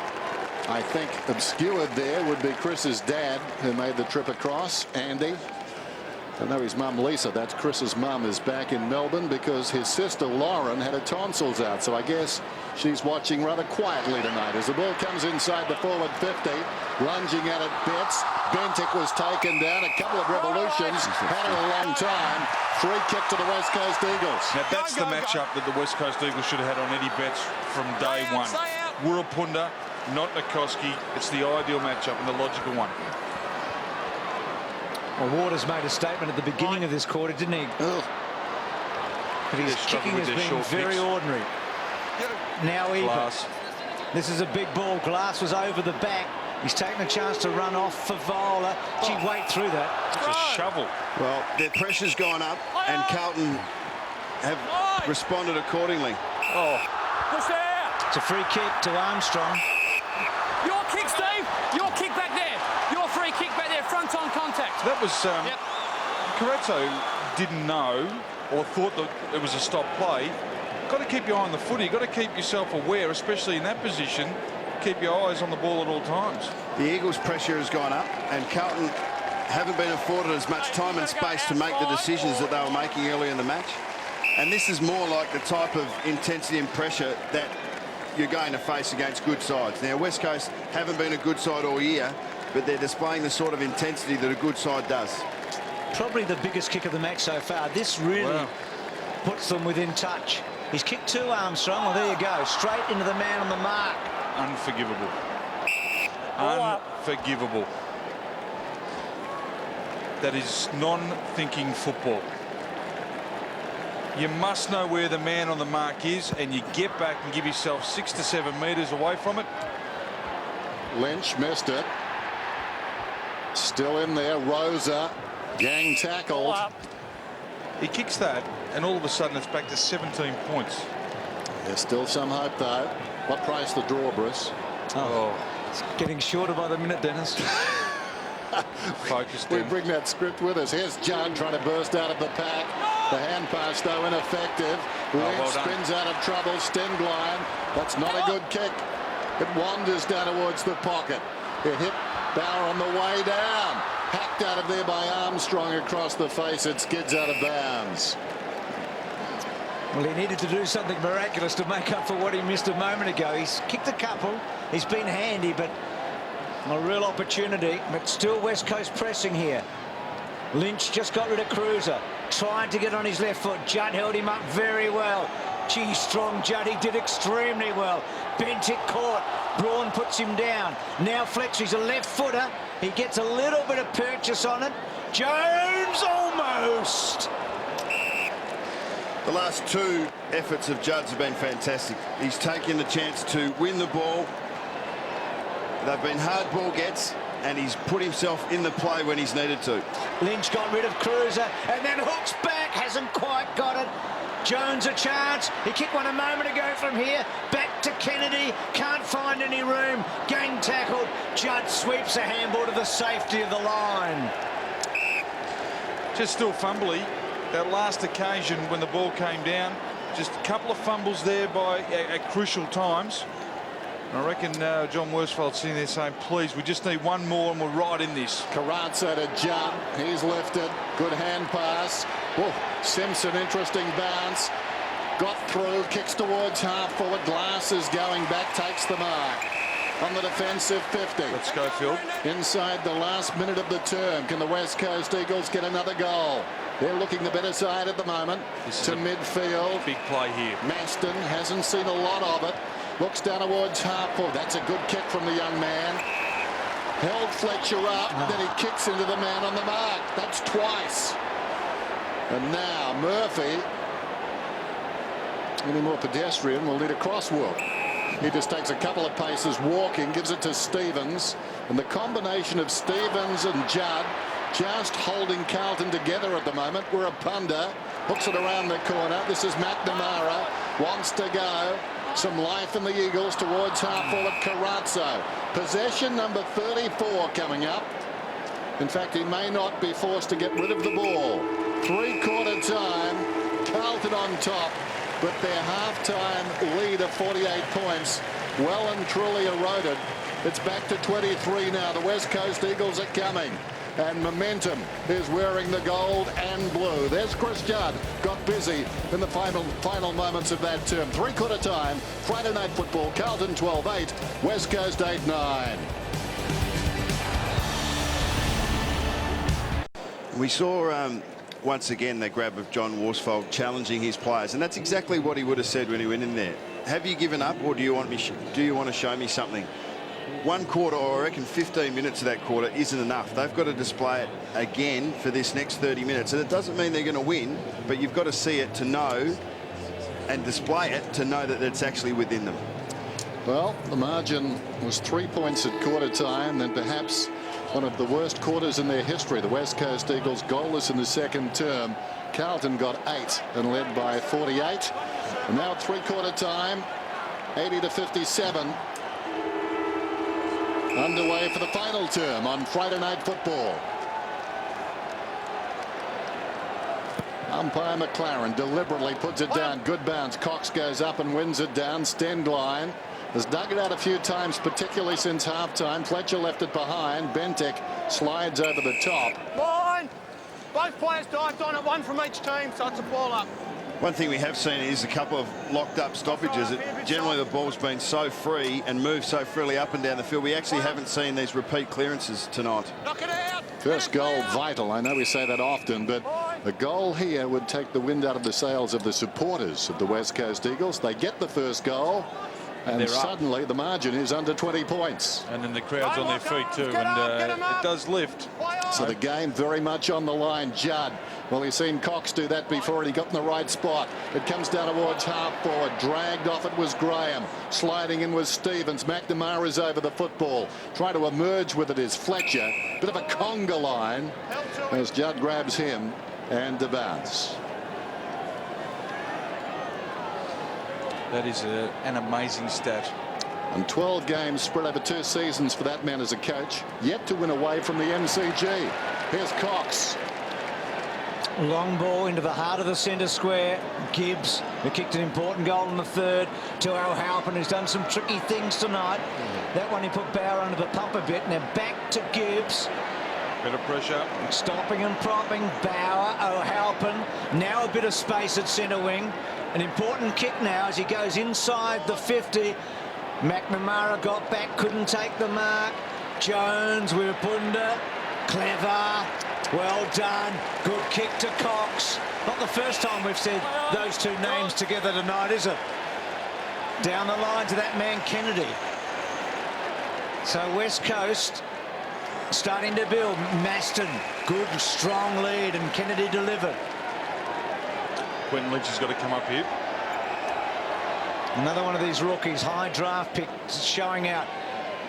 I think obscured there would be Chris's dad, who made the trip across, Andy. I know his mum Lisa, that's Chris's mum, is back in Melbourne because his sister Lauren had her tonsils out, so I guess she's watching rather quietly tonight as the ball comes inside the forward 50. Lunging at it, Betts. Bentic was taken down. A couple of revolutions. Had it a long time. Free kick to the West Coast Eagles. Now that's the matchup that the West Coast Eagles should have had on Eddie Betts from day one. Wirrapunda, not Nikoski. It's the ideal matchup and the logical one. Well, Waters made a statement at the beginning of this quarter, didn't he? Ugh. But his kicking has been very ordinary. Now even. This is a big ball. Glass was over the back. He's taken a chance to run off for Viola. She'd wait through that. It's a shovel. Well, their pressure's gone up, and Carlton have responded accordingly. Oh. Push there. It's a free kick to Armstrong. Your kick, Steve. Your kick back there. Your free kick back there. Front on contact. That was Carrazzo didn't know or thought that it was a stop play. Got to keep your eye on the footy. Got to keep yourself aware, especially in that position. Keep your eyes on the ball at all times. The Eagles' pressure has gone up, and Carlton haven't been afforded as much time and space to make the decisions that they were making early in the match. And this is more like the type of intensity and pressure that you're going to face against good sides. Now, West Coast haven't been a good side all year, but they're displaying the sort of intensity that a good side does. Probably the biggest kick of the match so far. This really puts them within touch. He's kicked to Armstrong. Well, there you go. Straight into the man on the mark. Unforgivable. Unforgivable. That is non-thinking football. You must know where the man on the mark is, and you get back and give yourself 6 to 7 metres away from it. Lynch missed it. Still in there. Rosa. Gang tackled. He kicks that, and all of a sudden it's back to 17 points. There's still some hope, though. What price the draw, Bruce? It's getting shorter by the minute, Dennis. Focused. We bring that script with us. Here's Judd trying to burst out of the pack. The hand pass, though, ineffective. Lynch spins out of trouble. Stengline. That's not a good kick. It wanders down towards the pocket. It hit Bauer on the way down. Hacked out of there by Armstrong across the face. It skids out of bounds. Well, he needed to do something miraculous to make up for what he missed a moment ago. He's kicked a couple. He's been handy, but a real opportunity. But still West Coast pressing here. Lynch just got rid of Cruiser. Trying to get on his left foot. Judd held him up very well. Gee, strong Judd. He did extremely well. Bentic caught. Braun puts him down. Now Fletcher's a left footer. He gets a little bit of purchase on it. Jones almost. The last two efforts of Judd's have been fantastic. He's taken the chance to win the ball. They've been hard ball gets, and he's put himself in the play when he's needed to. Lynch got rid of Cruiser, and then hooks back. Hasn't quite got it. Jones a chance. He kicked one a moment ago from here. Back to Kennedy. Can't find any room. Gang tackled. Judd sweeps a handball to the safety of the line. Just still fumbly. That last occasion when the ball came down, just a couple of fumbles there by at crucial times. I reckon John Worsfold's sitting there saying, please, we just need one more and we're right in this. Carrazzo to Judd. He's lifted. Good hand pass. Whoa. Simpson, interesting bounce. Got through. Kicks towards half forward. Glass is going back. Takes the mark. On the defensive 50. Let's go, Phil. Inside the last minute of the term. Can the West Coast Eagles get another goal? They're looking the better side at the moment. To midfield. Big play here. Maston hasn't seen a lot of it. Looks down towards half forward. That's a good kick from the young man. Held Fletcher up. Then he kicks into the man on the mark. That's twice. And now Murphy, any more pedestrian, will need a crosswalk. He just takes a couple of paces walking, gives it to Stevens. And the combination of Stevens and Judd just holding Carlton together at the moment. Wirrapunda hooks it around the corner. This is McNamara. Wants to go. Some life in the Eagles towards half forward Carrazzo. Possession number 34 coming up. In fact, he may not be forced to get rid of the ball. Three-quarter time. Carlton on top. But their half-time lead of 48 points well and truly eroded. It's back to 23 now. The West Coast Eagles are coming. And momentum is wearing the gold and blue. There's Chris Judd. Got busy in the final moments of that term. Three-quarter time. Friday night football. Carlton 12-8. West Coast 8-9. We saw once again the grab of John Worsfold challenging his players, and that's exactly what he would have said when he went in there. Have you given up, or do you want to show me something? One quarter, or I reckon 15 minutes of that quarter isn't enough. They've got to display it again for this next 30 minutes. And it doesn't mean they're going to win, but you've got to see it to know and display it to know that it's actually within them. Well, the margin was 3 points at quarter time, and perhaps one of the worst quarters in their history. The West Coast Eagles goalless in the second term. Carlton got 8 and led by 48. And now at three-quarter time, 80-57. Underway for the final term on Friday Night Football. Umpire McLaren deliberately puts it down. Good bounce. Cox goes up and wins it down. Stendline has dug it out a few times, particularly since halftime. Fletcher left it behind. Bentek slides over the top. Line. Both players dived on it, one from each team, so it's a ball up. One thing we have seen is a couple of locked up stoppages. Generally the ball's been so free and moved so freely up and down the field. We actually haven't seen these repeat clearances tonight. Knock it out. First goal vital. I know we say that often, but a goal here would take the wind out of the sails of the supporters of the West Coast Eagles. They get the first goal, and suddenly the margin is under 20 points. And then the crowd's on their feet too, and it does lift. So the game very much on the line. Judd, well, he's seen Cox do that before, and he got in the right spot. It comes down towards half forward. Dragged off it was Graham. Sliding in was Stevens. McNamara is over the football. Trying to emerge with it is Fletcher. Bit of a conga line as Judd grabs him and the bounce. That is an amazing stat. And 12 games spread over 2 seasons for that man as a coach. Yet to win away from the MCG. Here's Cox. Long ball into the heart of the centre square. Gibbs, who kicked an important goal in the third, to O'Halpin, who's done some tricky things tonight. That one he put Bauer under the pump a bit. Now back to Gibbs. Bit of pressure. Stopping and propping. Bauer, O'Halpin. Now a bit of space at centre wing. An important kick now as he goes inside the 50. McNamara got back, couldn't take the mark. Jones, Wirpunda, clever, well done. Good kick to Cox. Not the first time we've said those two names together tonight, is it? Down the line to that man Kennedy. So West Coast starting to build. Maston, good strong lead, and Kennedy delivered. Quentin Lynch has got to come up here. Another one of these rookies, high draft pick, showing out.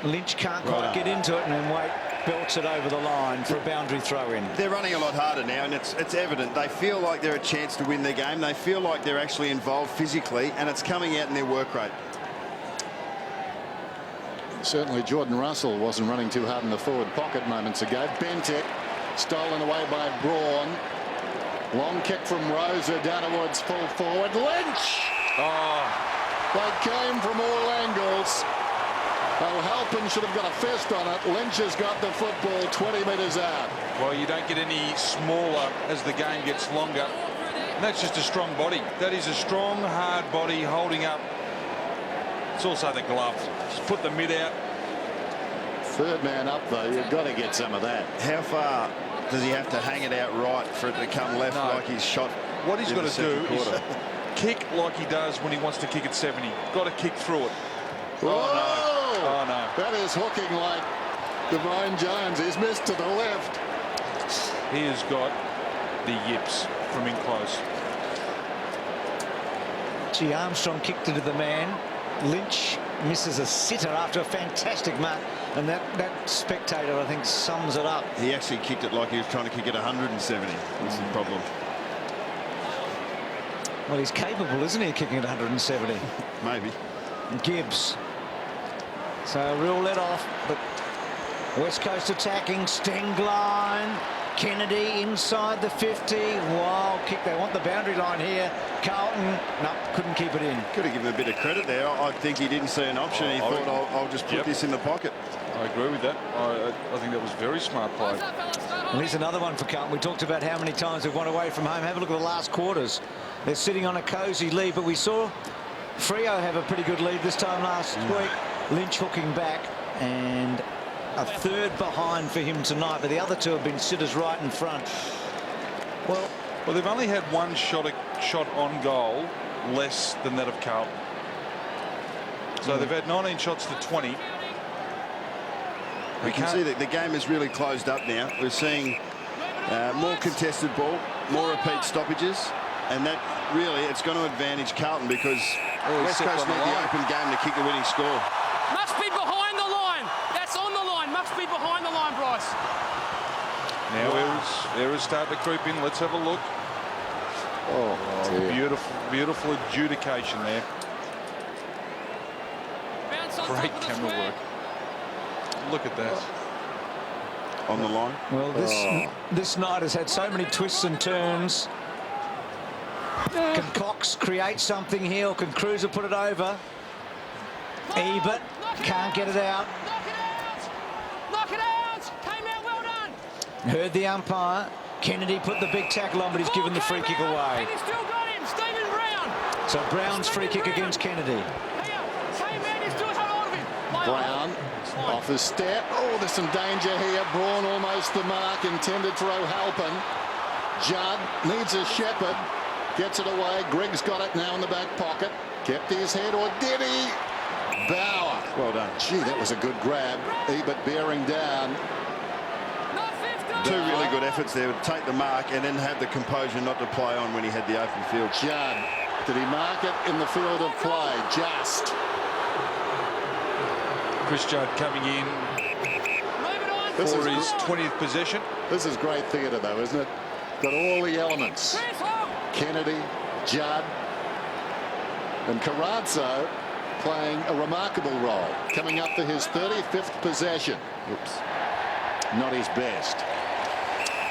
Lynch can't quite get into it, and then Waite belts it over the line for a boundary throw in. They're running a lot harder now, and it's evident. They feel like they're a chance to win their game. They feel like they're actually involved physically, and it's coming out in their work rate. Certainly Jordan Russell wasn't running too hard in the forward pocket moments ago. Bentek stolen away by Braun. Long kick from Rosa down towards full forward. Lynch! Oh. They came from all angles. O'Halpin should have got a fist on it. Lynch has got the football 20 metres out. Well, you don't get any smaller as the game gets longer. And that's just a strong body. That is a strong, hard body holding up. It's also the glove. Just put the mid out. Third man up, though. You've got to get some of that. How far does he have to hang it out right for it to come left like he's shot? What he's got to do is kick like he does when he wants to kick at 70. Got to kick through it. Whoa! Oh, no. That is hooking like Divine Jones. He's missed to the left. He has got the yips from in close. Gee, Armstrong kicked it to the man. Lynch misses a sitter after a fantastic mark, and that spectator, I think, sums it up. He actually kicked it like he was trying to kick it 170. That's the problem. Well, he's capable, isn't he, kicking at 170? Maybe. Gibbs. So a real let off, but West Coast attacking. Stengline Kennedy inside the 50. Wild kick. They want the boundary line here. Carlton, no, couldn't keep it in. Could have given him a bit of credit there. I think he didn't see an option. He thought, I'll just put this in the pocket. I agree with that. I think that was very smart play. Well, here's another one for Carlton. We talked about how many times they've won away from home. Have a look at the last quarters. They're sitting on a cosy lead, but we saw Freo have a pretty good lead this time last week. Lynch hooking back, and a third behind for him tonight, but the other two have been sitters right in front. Well, they've only had one shot on goal less than that of Carlton. So they've had 19 shots to 20. We can see that the game is really closed up now. We're seeing more contested ball, more repeat stoppages, and that really, it's going to advantage Carlton because West Coast need the open game to kick the winning score. Must be behind the line. That's on the line. Must be behind the line, Bryce. Now errors start to creep in. Let's have a look. Oh, beautiful adjudication there. Great camera work. Look at that. On the line. Well, this night has had so many twists and turns. Can Cox create something here, or can Cruiser put it over? Ebert can't get it out. Knock it out. Came out, well done. Heard the umpire. Kennedy put the big tackle on, but he's given the free kick away. And he's still got him. Stephen Brown. So Brown's free kick against Kennedy. Brown off his step. Oh, there's some danger here. Braun almost the mark. Intended for O'Halpin. Judd needs a shepherd. Gets it away. Gregg's got it now in the back pocket. Kept his head, or did he? Bauer. Well done. Gee, that was a good grab. Ebert bearing down. Two really good efforts there. Take the mark and then have the composure not to play on when he had the open field. Judd. Did he mark it in the field of play? Just. Chris Judd coming in for his 20th possession. This is great theatre, though, isn't it? Got all the elements. Kennedy, Judd, and Carrazzo playing a remarkable role. Coming up to his 35th possession. Oops. Not his best.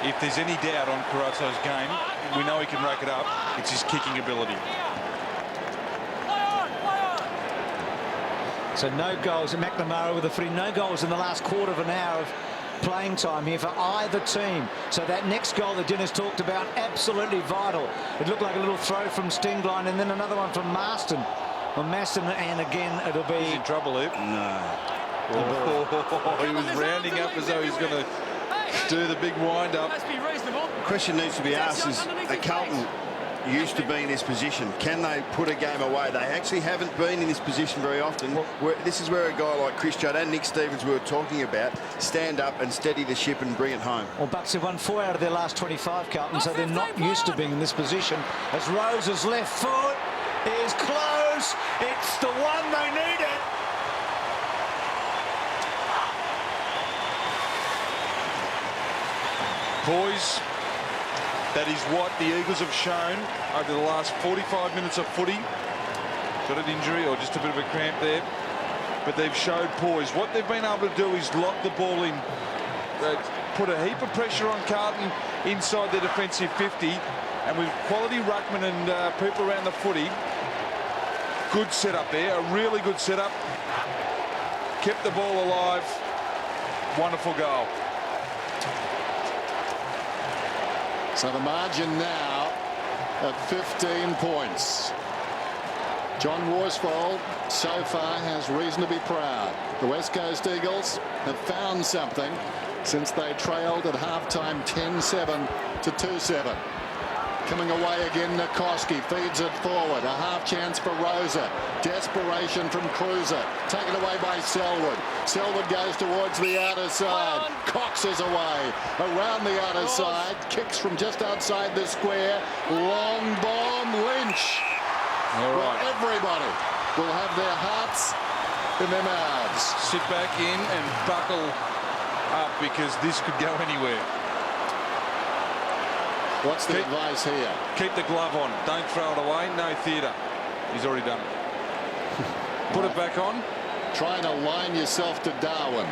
If there's any doubt on Carrazzo's game, we know he can rack it up. It's his kicking ability. So no goals, and McNamara with a free. No goals in the last quarter of an hour of playing time here for either team. So that next goal that Dennis talked about, absolutely vital. It looked like a little throw from Stingline, and then another one from Marston. Well, Marston, and again it'll be... He's in trouble, Ip. No. He was rounding up as though he's going to do the big wind-up. The question needs to be asked is, are Carlton used to be in this position? Can they put a game away? They actually haven't been in this position very often. This is where a guy like Chris Judd and Nick Stevens we were talking about stand up and steady the ship and bring it home. Well, Bucks have won 4 out of their last 25, Carlton, so they're not used to being in this position. As Rose's left foot is close. It's the one they needed. Boys, that is what the Eagles have shown over the last 45 minutes of footy. Got an injury or just a bit of a cramp there. But they've showed poise. What they've been able to do is lock the ball in. Put a heap of pressure on Carlton inside their defensive 50. And with quality ruckman and people around the footy, good setup there. A really good setup. Kept the ball alive. Wonderful goal. So the margin now at 15 points. John Worsfold so far has reason to be proud. The West Coast Eagles have found something since they trailed at halftime 10-7 to 2-7. Coming away again, Nikoski feeds it forward. A half chance for Rosa. Desperation from Cruiser. Taken away by Selwood. Selwood goes towards the outer side. Cox is away. Around the outer side. Kicks from just outside the square. Long bomb. Lynch. All right. Well, everybody will have their hearts in their mouths. Sit back in and buckle up because this could go anywhere. What's the advice here? Keep the glove on. Don't throw it away. No theatre. He's already done it. Put it back on. Try and align yourself to Darwin.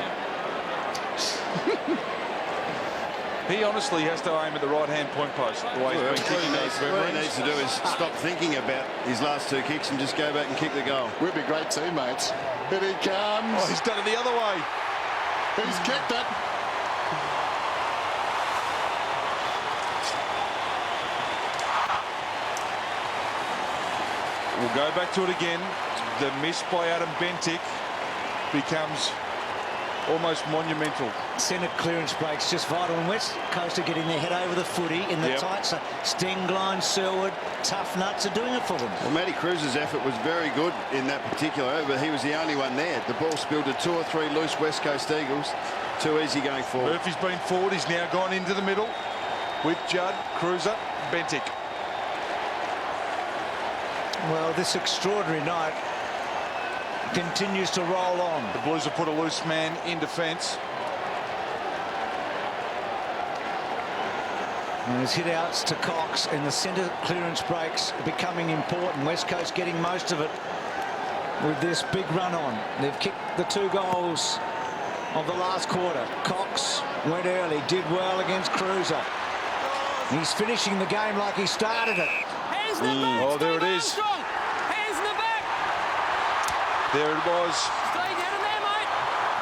He honestly has to aim at the right-hand point post. The way he's been kicking those What he needs to do is stop thinking about his last 2 kicks and just go back and kick the goal. We'd be great teammates. Here he comes. Oh, he's done it the other way. He's kicked it. We'll go back to it again. The miss by Adam Bentic becomes almost monumental. Centre clearance breaks just vital, and West Coast are getting their head over the footy in the tight. So Stengline, Selwood, tough nuts are doing it for them. Well, Matty Cruz's effort was very good in that particular over, but he was the only one there. The ball spilled to 2 or 3 loose West Coast Eagles. Too easy going forward. Murphy's been forward. He's now gone into the middle with Judd, Cruiser, Bentic. Well, this extraordinary night continues to roll on. The Blues have put a loose man in defence. And there's hit-outs to Cox, and the centre clearance breaks becoming important. West Coast getting most of it with this big run on. They've kicked the 2 goals of the last quarter. Cox went early, did well against Cruiser. He's finishing the game like he started it. Hands in the back. Oh, there it is. Armstrong. Hands in the back. There it was. Stay down in there, mate.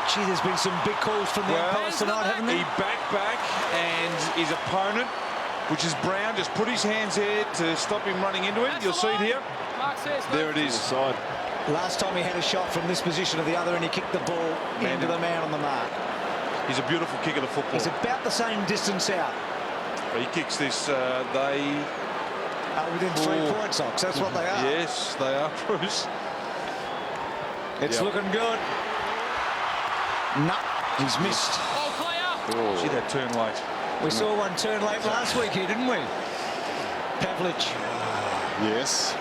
Gee, there's been some big calls from the umpires tonight, haven't He there? back and his opponent, which is Brown, just put his hands there to stop him running into it. You'll see it here. Mark says, There it is. Side. Last time he had a shot from this position or the other, and he kicked the ball into the man on the mark. He's a beautiful kick of the football. He's about the same distance out. He kicks this. They within 3 points, Ox. That's what they are. Yes, they are, Bruce. It's looking good. No, he's missed. Oh, player. See that turn late. We saw one turn late last week here, didn't we? Pavlich. Yes.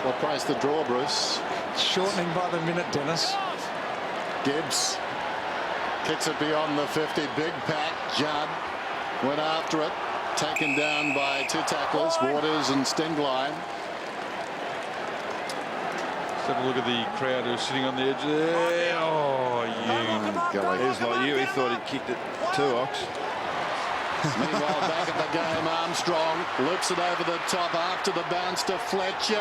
Well, praise the draw, Bruce. Shortening by the minute, Dennis. Gibbs kicks it beyond the 50. Big pack. Judd went after it. Taken down by 2 tacklers, Waters and Stengline. Let's have a look at the crowd who's sitting on the edge there. Oh, you. He was like you. He thought he'd kicked it 2, Ox. Meanwhile, back at the game, Armstrong loops it over the top after the bounce to Fletcher,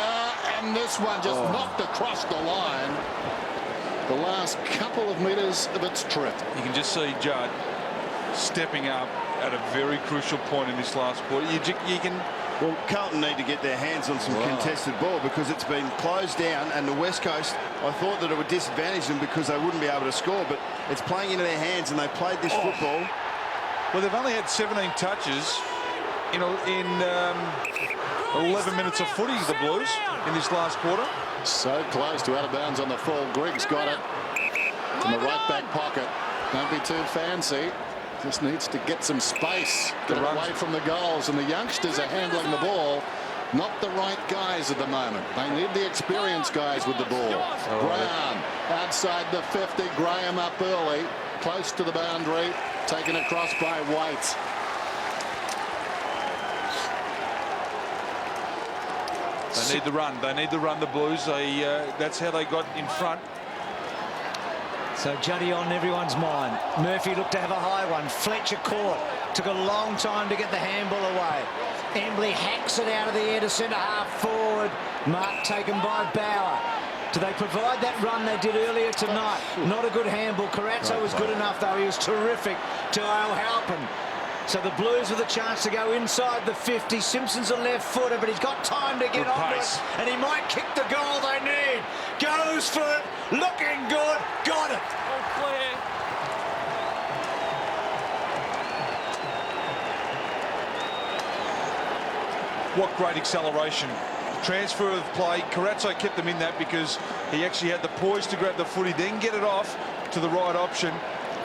and this one just knocked across the line. The last couple of metres of its trip. You can just see Judd stepping up at a very crucial point in this last quarter. You can. Well, Carlton need to get their hands on some contested ball because it's been closed down, and the West Coast, I thought that it would disadvantage them because they wouldn't be able to score, but it's playing into their hands, and they played this football. Well, they've only had 17 touches in 11 minutes of footy, the Blues, in this last quarter. So close to out of bounds on the full. Griggs got it in the right back pocket. Don't be too fancy. Just needs to get some space, get away from the goals, and the youngsters are handling the ball. Not the right guys at the moment. They need the experienced guys with the ball. Brown outside the 50. Graham up early, close to the boundary, taken across by White. They need the run. They need the run, the Blues. That's how they got in front. So Juddy on everyone's mind. Murphy looked to have a high one. Fletcher caught. Took a long time to get the handball away. Embley hacks it out of the air to centre half forward. Mark taken by Bauer. Do they provide that run they did earlier tonight? Not a good handball. Carazzo was good enough, though. He was terrific to O'Halpin. So the Blues with a chance to go inside the 50. Simpson's a left footer, but he's got time to get on it, and he might kick the goal they need. Goes for it, looking good, got it. Oh, clear. What great acceleration. Transfer of play. Carazzo kept them in that because he actually had the poise to grab the footy, then get it off to the right option.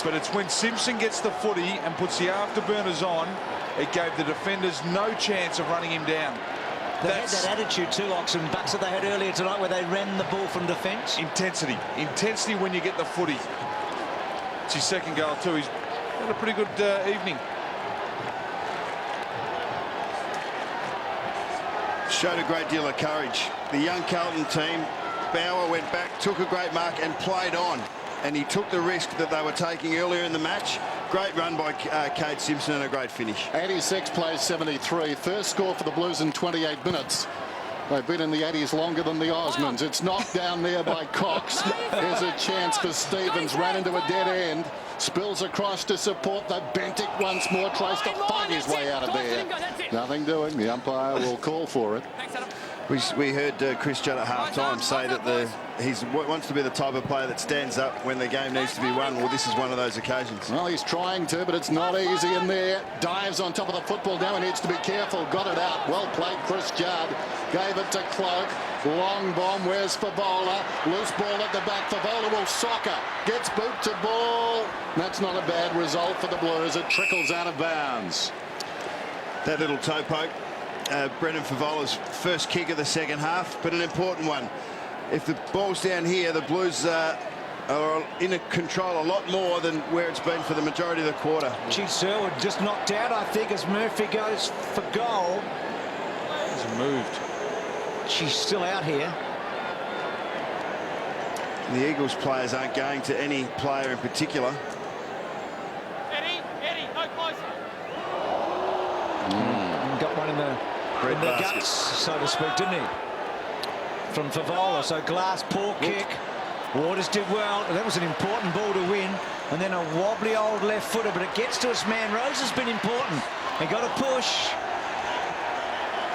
But it's when Simpson gets the footy and puts the afterburners on, it gave the defenders no chance of running him down. They had that attitude too, Oxen Bucks, that they had earlier tonight where they ran the ball from defence. Intensity. Intensity when you get the footy. It's his second goal too. He's had a pretty good evening. Showed a great deal of courage. The young Carlton team, Bauer went back, took a great mark and played on. And he took the risk that they were taking earlier in the match. Great run by Kade Simpson and a great finish. 86 plays 73. First score for the Blues in 28 minutes. They've been in the 80s longer than the Osmonds. It's knocked down there by Cox. There's a chance for Stevens. Ran into a dead end. Spills across to support the Bentic once more. Tries to fight his way out of there. Nothing doing. The umpire will call for it. We heard Chris Judd at half-time say that he wants to be the type of player that stands up when the game needs to be won. Well, this is one of those occasions. Well, he's trying to, but it's not easy in there. Dives on top of the football now. He needs to be careful. Got it out. Well played, Chris Judd. Gave it to Cloak. Long bomb. Where's Favola? Loose ball at the back. Favola will soccer. Gets boot to ball. That's not a bad result for the Blues. It trickles out of bounds. That little toe poke. Brendan Favola's first kick of the second half, but an important one. If the ball's down here, the Blues are in control a lot more than where it's been for the majority of the quarter. Gee, Selwood just knocked out, I think, as Murphy goes for goal. He's moved. She's still out here. The Eagles players aren't going to any player in particular. Eddie, no closer. Got one in the guts, so to speak, didn't he? From Favola, so Glass, poor kick. Waters did well. That was an important ball to win. And then a wobbly old left footer, but it gets to his man. Rose has been important. He got a push.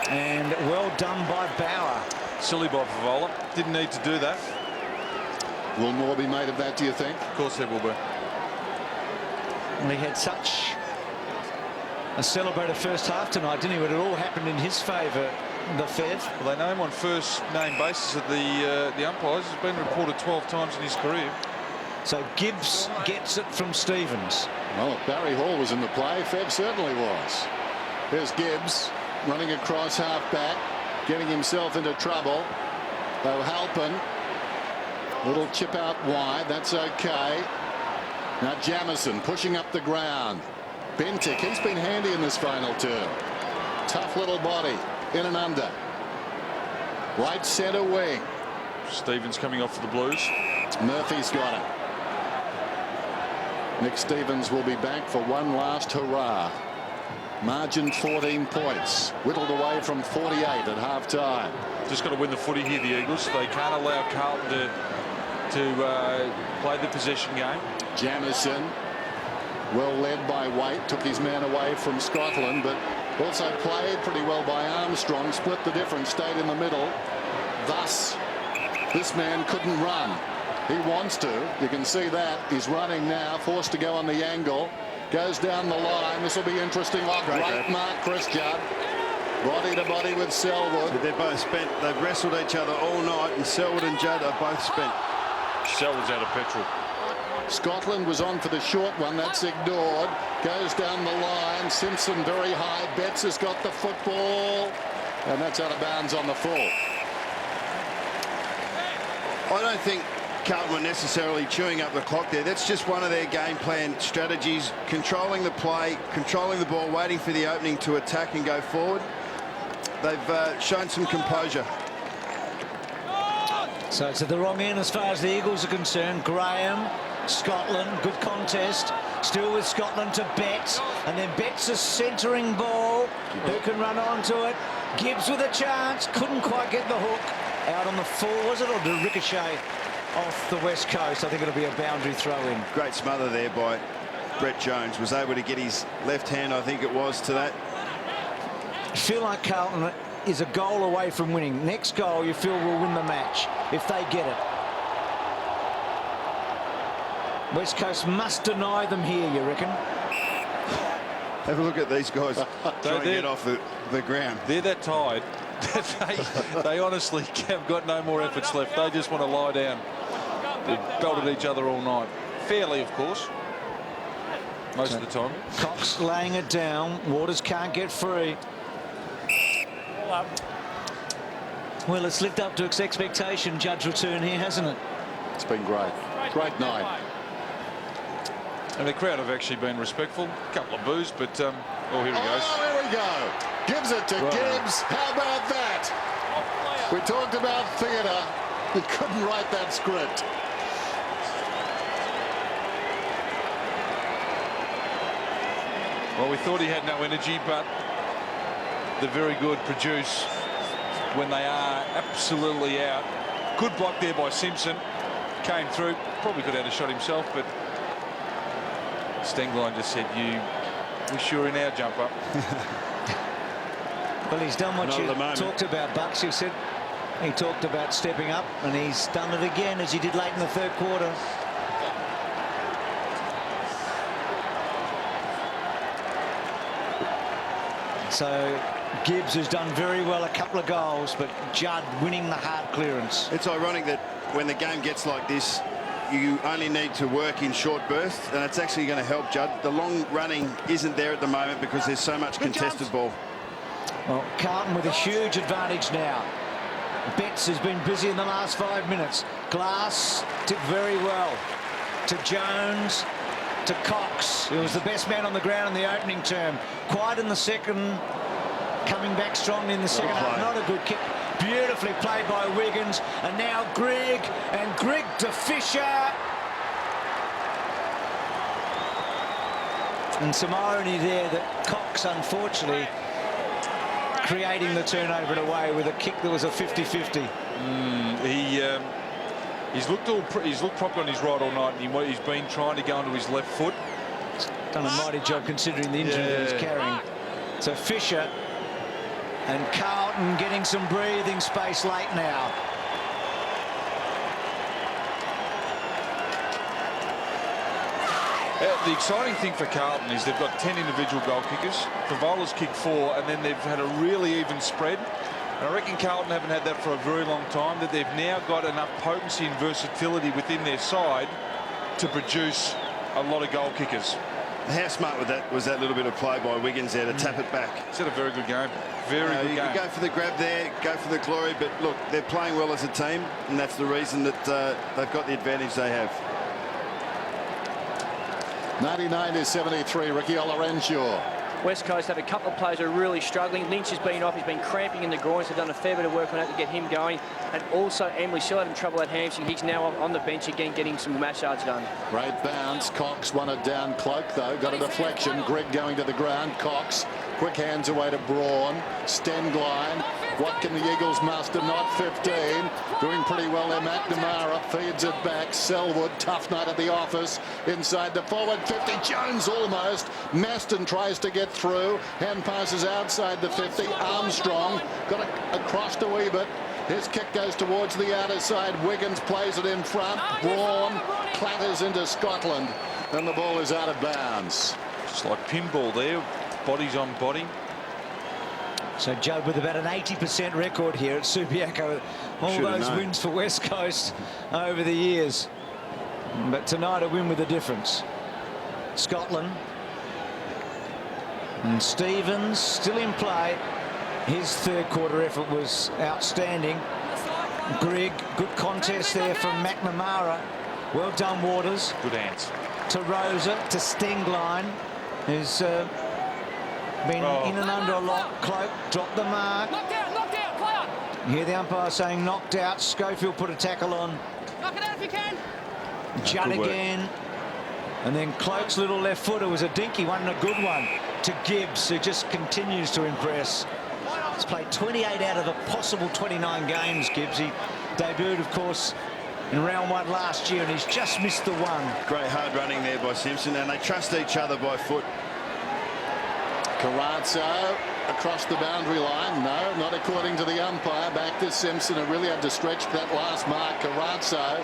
And well done by Bauer. Silly by Favola. Didn't need to do that. Will more be made of that, do you think? Of course there will be. Well, he had such a celebrated first half tonight, didn't he? But it all happened in his favour, the Fev. Well, they know him on first name basis at the umpires. He's been reported 12 times in his career. So Gibbs gets it from Stevens. Well, if Barry Hall was in the play, Fev certainly was. There's Gibbs running across half-back, getting himself into trouble. O'Halpin, little chip out wide, that's okay. Now Jamison pushing up the ground. Bentic, he's been handy in this final term. Tough little body, in and under. Right centre wing. Stevens coming off for the Blues. Murphy's got it. Nick Stevens will be back for one last hurrah. Margin 14 points. Whittled away from 48 at half-time. Just got to win the footy here, the Eagles. They can't allow Carlton to play the possession game. Jamison, well led by Waite, took his man away from Scotland, but also played pretty well by Armstrong, split the difference, stayed in the middle. Thus, this man couldn't run. He wants to. You can see that. He's running now, forced to go on the angle. Goes down the line. This will be interesting. Oh, great mark, Chris Judd. Body to body with Selwood. So they're both spent. They've wrestled each other all night, and Selwood and Judd are both spent. Selwood's out of petrol. Scotland was on for the short one. That's ignored. Goes down the line. Simpson very high. Betts has got the football. And that's out of bounds on the full. I don't think Carlton were necessarily chewing up the clock there. That's just one of their game plan strategies. Controlling the play, controlling the ball, waiting for the opening to attack and go forward. They've shown some composure. So it's at the wrong end as far as the Eagles are concerned. Graham, Scotland, good contest. Still with Scotland to Betts. And then Betts a centering ball. Who can run onto it? Gibbs with a chance. Couldn't quite get the hook. Out on the full, was it? Or did ricochet off the west coast? I think it'll be a boundary throw in. Great smother there by Brett Jones. Was able to get his left hand, I think it was, to that. I feel like Carlton is a goal away from winning. Next goal you feel will win the match if they get it. West Coast must deny them here, you reckon? Have a look at these guys trying to get off the ground. They're that tired. they honestly have got no more efforts left. They just want to lie down. They've belted each other all night. Fairly, of course. Most of the time. Cox laying it down. Waters can't get free. Well, it's lived up to its expectation, Judd's return here, hasn't it? It's been great. Great night. And the crowd have actually been respectful. A couple of boos, but here he goes. Oh, here we go. Gives it to Gibbs. How about that? We talked about theatre. He couldn't write that script. Well, we thought he had no energy, but the very good produce when they are absolutely out. Good block there by Simpson. Came through. Probably could have had a shot himself, but Stengline just said, we're sure in our jump up. Well, he's done what Not you at the moment. talked about, Bucks. You said he talked about stepping up, and he's done it again, as he did late in the third quarter. So Gibbs has done very well, a couple of goals, but Judd winning the hard clearance. It's ironic that when the game gets like this, you only need to work in short bursts, and it's actually going to help Judd. The long running isn't there at the moment because there's so much contested ball. Well, Carlton with a huge advantage now. Betts has been busy in the last 5 minutes. Glass did very well. To Jones, to Cox, who was the best man on the ground in the opening term. Quiet in the second, coming back strongly in the second half. Not a good kick. Beautifully played by Wiggins. And now Grigg, and Grigg to Fisher. And some irony there that Cox, unfortunately, creating the turnover in a way with a kick that was a 50-50. He's looked proper on his right all night, and he's been trying to go onto his left foot. Done a mighty job considering the injury that he's carrying. So Fisher and Carlton getting some breathing space late now. The exciting thing for Carlton is they've got 10 individual goal kickers. Favola's kicked 4, and then they've had a really even spread. And I reckon Carlton haven't had that for a very long time, that they've now got enough potency and versatility within their side to produce a lot of goal kickers. How smart was that little bit of play by Wiggins there to tap it back? It's had a very good game. Very good you game. Go for the grab there, go for the glory, but look, they're playing well as a team, and that's the reason that they've got the advantage they have. 99-73, Ricky Olorenshaw. West Coast have a couple of players who are really struggling. Lynch has been off. He's been cramping in the groins. They've done a fair bit of work on that to get him going. And also, Emily still having trouble at hamstring. He's now on the bench again, getting some massage done. Great bounce. Cox won it down cloak, though. Got a deflection. Grigg going to the ground. Cox. Quick hands away to Braun. Stengline. What can the Eagles muster? Not 15. Doing pretty well there. McNamara feeds it back. Selwood, tough night at the office. Inside the forward 50. Jones almost. Maston tries to get through. Hand passes outside the 50. Armstrong got it across to Ebert. His kick goes towards the outer side. Wiggins plays it in front. Braun clatters into Scotland. And the ball is out of bounds. Just like pinball there. Bodies on body. So Judd with about an 80% record here at Subiaco. All those wins for West Coast over the years. But tonight a win with a difference. Scotland. And Stevens still in play. His third quarter effort was outstanding. Grigg, good contest there from McNamara. Well done, Waters. Good hands. To Rosa, to Stengline, who's been in and under a lot. Cloak dropped the mark. Knocked out, player. You hear the umpire saying knocked out. Schofield put a tackle on. Knock it out if you can. Judd again. And then Cloak's little left footer was a dinky one and a good one to Gibbs, who just continues to impress. He's played 28 out of a possible 29 games, Gibbs. He debuted, of course, in round 1 last year, and he's just missed the one. Great hard running there by Simpson, and they trust each other by foot. Carrazzo across the boundary line. No, not according to the umpire. Back to Simpson, who really had to stretch that last mark. Carrazzo.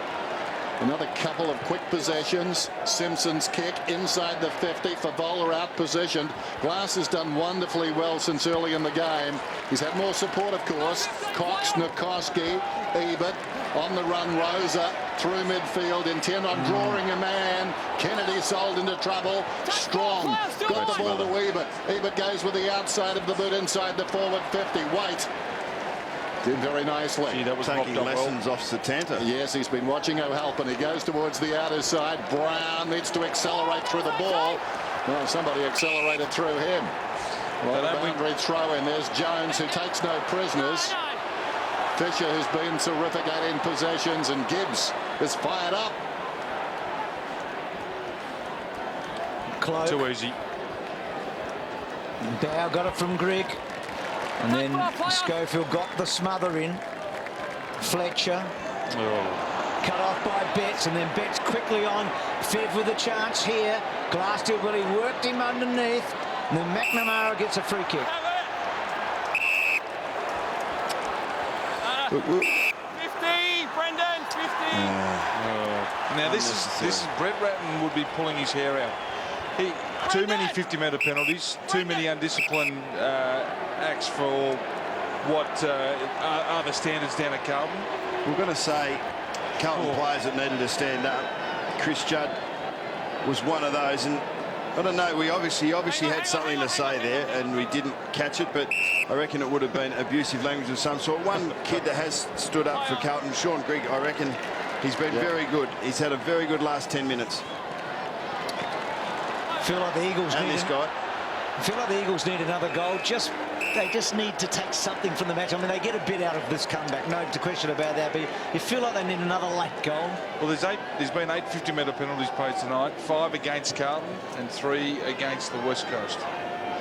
Another couple of quick possessions. Simpson's kick inside the 50. Favola out positioned. Glass has done wonderfully well since early in the game. He's had more support, of course. Cox, Nikoski, Ebert. On the run, Rosa through midfield, intent on drawing a man. Kennedy sold into trouble. Strong got the ball to Ebert. Ebert goes with the outside of the boot inside the forward 50. White did very nicely. Gee, that was taking lessons off Satanta. Yes, he's been watching O'Halpin. He goes towards the outer side. Brown needs to accelerate through the ball. Well, somebody accelerated through him. Well, the boundary throw in. There's Jones, who takes no prisoners. Fisher, who's been terrific at in possessions, and Gibbs is fired up. Cloak. Too easy. Dow got it from Grigg. And then Schofield got the smother in. Fletcher. Cut off by Betts, and then Betts quickly on. Fev with a chance here. Glassfield, well, he worked him underneath. And then McNamara gets a free kick. 50, Brendan, 50. Now this is Brett Ratton would be pulling his hair out. Too many 50-metre penalties, too many undisciplined acts for what are the standards down at Carlton. We're going to say Carlton players that needed to stand up. Chris Judd was one of those, and I don't know, we obviously had something to say there and we didn't catch it, but I reckon it would have been abusive language of some sort. One kid that has stood up for Carlton, Sean Grigg, I reckon he's been very good. He's had a very good last 10 minutes. I feel like the Eagles need another goal. They just need to take something from the match. I mean, they get a bit out of this comeback, no question about that, but you feel like they need another late goal. Well, there's been 8 50-metre penalties paid tonight, 5 against Carlton and 3 against the West Coast.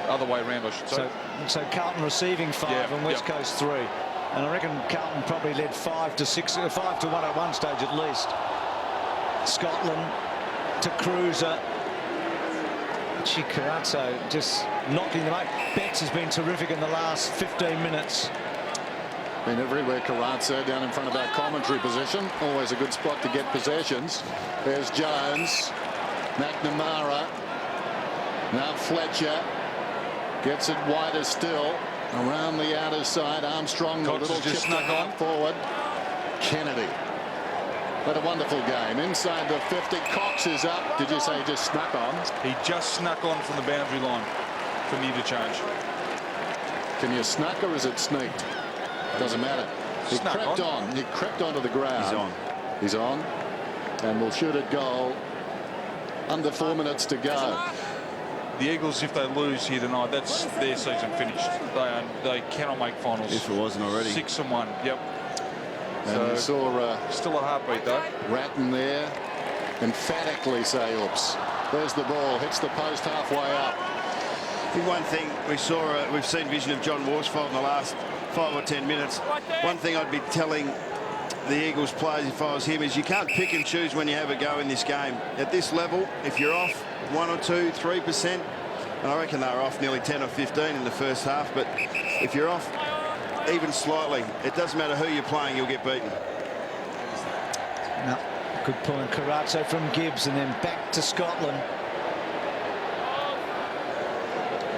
Other way around, I should say. So Carlton receiving 5 and West Coast 3. And I reckon Carlton probably led 5 to 1 at one stage at least. Scotland to Cruiser. Carazzo just knocking them out. Betts has been terrific in the last 15 minutes. Been everywhere, Carazzo, down in front of our commentary position. Always a good spot to get possessions. There's Jones. McNamara. Now Fletcher. Gets it wider still. Around the outer side. Armstrong, the little chip snuck on forward. Kennedy. What a wonderful game. Inside the 50, Cox is up. Did you say he just snuck on? He just snuck on from the boundary line for the interchange. Can you snuck or is it sneaked? Doesn't matter. He crept on. He crept onto the ground. He's on. He's on. And will shoot at goal. Under 4 minutes to go. The Eagles, if they lose here tonight, that's their season finished. They cannot make finals. If it wasn't already. 6-1. Yep. And you saw still a heartbeat though. Ratton there emphatically say oops. There's the ball, hits the post halfway up. I think one thing we've seen vision of John Worsfold in the last 5 or 10 minutes. One thing I'd be telling the Eagles players if I was him is you can't pick and choose when you have a go in this game. At this level, if you're off 1 or 2, 3%, and I reckon they were off nearly 10 or 15 in the first half, but if you're off even slightly, it doesn't matter who you're playing, you'll get beaten. No, good point. Carazzo from Gibbs and then back to Scotland.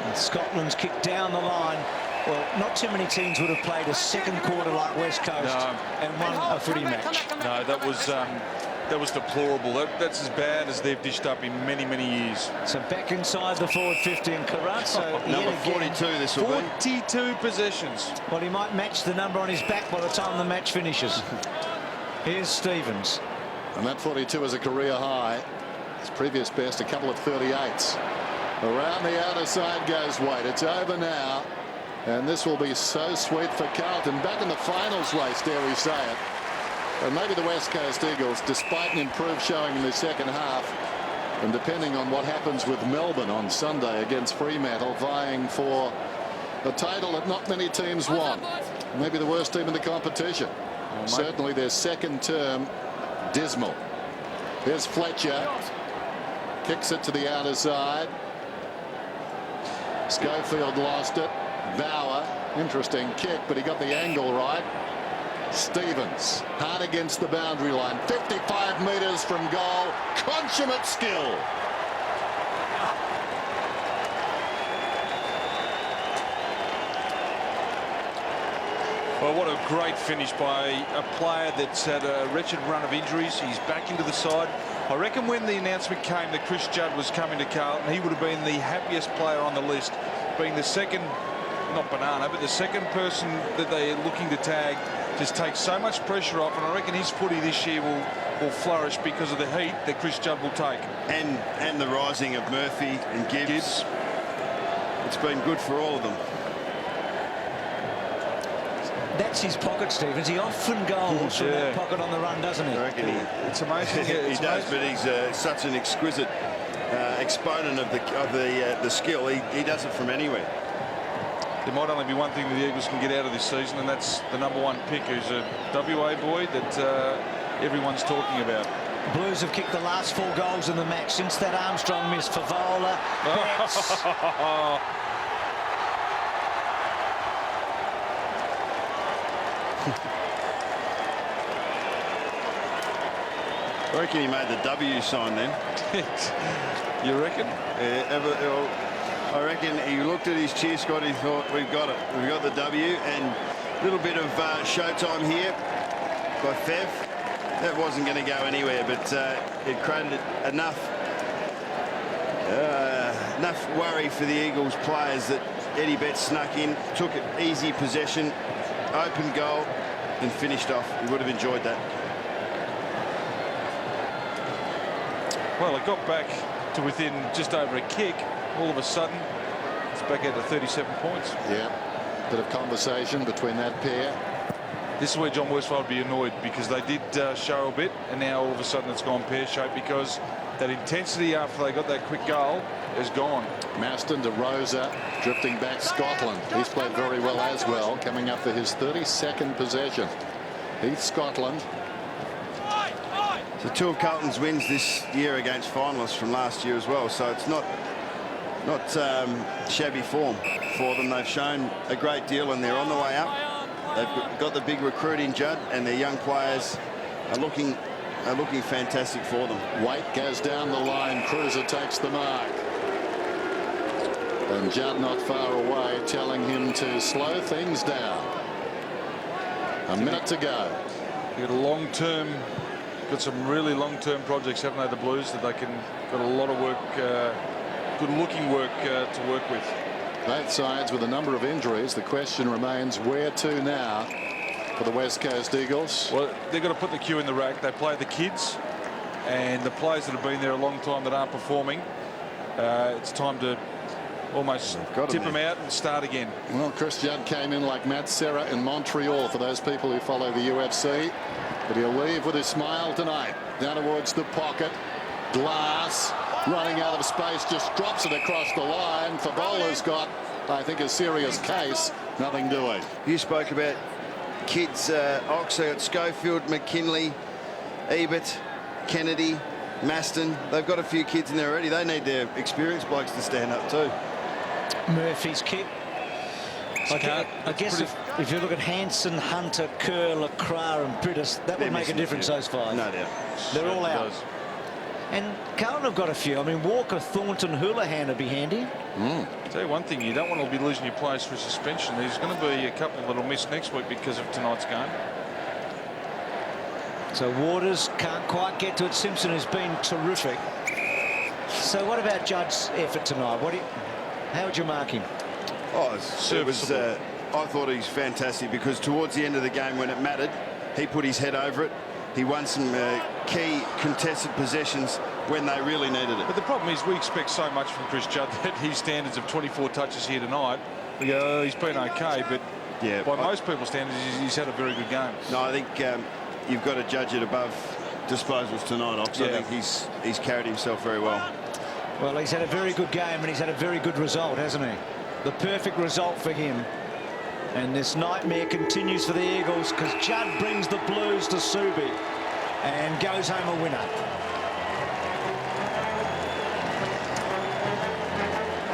And Scotland's kicked down the line. Well, not too many teams would have played a second quarter like West Coast and won a footy match. No, that was deplorable. That's as bad as they've dished up in many, many years. So back inside the forward 50 and Carazzo. Number 42 this will be. 42 possessions. Well, he might match the number on his back by the time the match finishes. Here's Stevens. And that 42 is a career high. His previous best, a couple of 38s. Around the outer side goes Wade. It's over now. And this will be so sweet for Carlton. Back in the finals race, dare we say it. And maybe the West Coast Eagles, despite an improved showing in the second half, and depending on what happens with Melbourne on Sunday against Fremantle, vying for a title that not many teams want. Maybe the worst team in the competition. Certainly their second term dismal. Here's Fletcher. Kicks it to the outer side. Schofield lost it. Bauer, interesting kick, but he got the angle right. Stevens, hard against the boundary line, 55 metres from goal, consummate skill. Well, what a great finish by a player that's had a wretched run of injuries. He's back into the side. I reckon when the announcement came that Chris Judd was coming to Carlton, he would have been the happiest player on the list, being the second, not banana, but the second person that they're looking to tag. Just takes so much pressure off, and I reckon his footy this year will flourish because of the heat that Chris Judd will take. And the rising of Murphy and Gibbs. It's been good for all of them. That's his pocket, Stevens. He often goes from that pocket on the run, doesn't he? I reckon it's amazing. He does, but he's such an exquisite exponent of the skill. He does it from anywhere. There might only be one thing the Eagles can get out of this season, and that's the #1 pick, who's a WA boy that everyone's talking about. Blues have kicked the last 4 goals in the match since that Armstrong miss. Favola, Betts. I reckon he made the W sign then. You reckon? I reckon he looked at his cheer squad, he thought, we've got it. We've got the W, and a little bit of showtime here by Fev. That wasn't going to go anywhere, but it created enough worry for the Eagles players that Eddie Betts snuck in, took it easy possession, open goal, and finished off. He would have enjoyed that. Well, it got back to within just over a kick. All of a sudden, it's back out to 37 points. Yeah, bit of conversation between that pair. This is where John Worsfold would be annoyed, because they did show a bit, and now all of a sudden it's gone pear-shaped, because that intensity after they got that quick goal is gone. Maston to Rosa, drifting back Scotland. He's played very well as well, coming up for his 32nd possession. Heath Scotland. So 2 of Carlton's wins this year against finalists from last year as well, so it's not shabby form for them. They've shown a great deal, and they're on the way up. They've got the big recruit in Judd, and their young players are looking fantastic for them. Waite goes down the line. Cruiser takes the mark. And Judd not far away, telling him to slow things down. A minute to go. You've got a long-term, got some really long-term projects, haven't they, the Blues, that they can got a lot of work, good-looking work to work with. Both sides with a number of injuries. The question remains, where to now for the West Coast Eagles? Well, they've got to put the cue in the rack. They play the kids and the players that have been there a long time that aren't performing. It's time to almost tip them out and start again. Well, Chris Judd came in like Matt Serra in Montreal for those people who follow the UFC. But he'll leave with a smile tonight. Down towards the pocket. Glass running out of space, just drops it across the line. Favola's got, I think, a serious case. Nothing doing. You spoke about kids, Oxford, Schofield, McKinley, Ebert, Kennedy, Maston. They've got a few kids in there already. They need their experienced blokes to stand up too. Murphy's kick. I guess if you look at Hanson, Hunter, Kerr, Lacroix and Prittis, that would make a difference, those 5. No doubt. They're all out. And Carlton have got a few. I mean, Walker, Thornton, Houlihan would be handy. I'll tell you one thing, you don't want to be losing your players for suspension. There's going to be a couple that'll miss next week because of tonight's game. So Waters can't quite get to it. Simpson has been terrific. So what about Judd's effort tonight? How would you mark him? Oh, it was, I thought he's fantastic, because towards the end of the game when it mattered, he put his head over it. He won some key contested possessions when they really needed it. But the problem is we expect so much from Chris Judd that his standards of 24 touches here tonight, we go, oh, he's been okay, but yeah, by most people's standards, he's had a very good game. No, I think you've got to judge it above disposals tonight, Ox. I think he's carried himself very well. Well, he's had a very good game, and he's had a very good result, hasn't he? The perfect result for him. And this nightmare continues for the Eagles, because Judd brings the Blues to Subi and goes home a winner.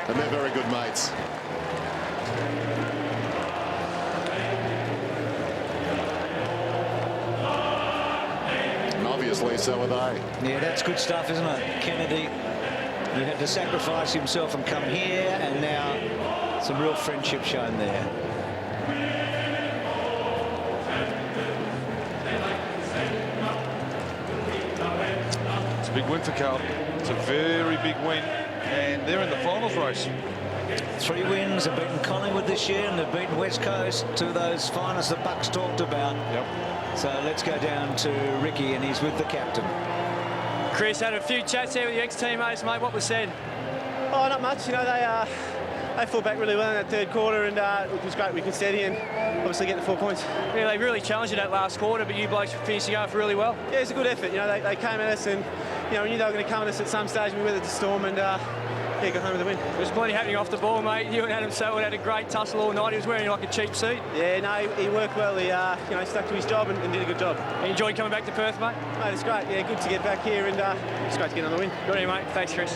And they're very good mates. And obviously so are they. Yeah, that's good stuff, isn't it? Kennedy, he had to sacrifice himself and come here, and now some real friendship shown there. It's a big win for Carlton. It's a very big win, and they're in the finals race. 3 wins. They've beaten Collingwood this year, and they've beaten West Coast, 2 of those finalists that Bucks talked about. Yep. So let's go down to Ricky, and he's with the captain. Chris, had a few chats there with your ex-teammates, mate. What was said? Oh, not much. You know, they fought back really well in that third quarter, and it was great. We could steady and obviously get the 4 points. Yeah, they really challenged you that last quarter, but you blokes were finishing off really well. Yeah, it's a good effort. You know, they came at us, and you know, we knew they were going to come at us at some stage. We weathered the storm and yeah, got home with a win. There's plenty happening off the ball, mate. You and Adam Selwood had a great tussle all night. He was wearing like a cheap suit. Yeah, no, he worked well. He, you know, stuck to his job and did a good job. You enjoyed coming back to Perth, mate? Mate, it's great. Yeah, good to get back here and it's great to get another win. Good on you, mate. Thanks, Chris.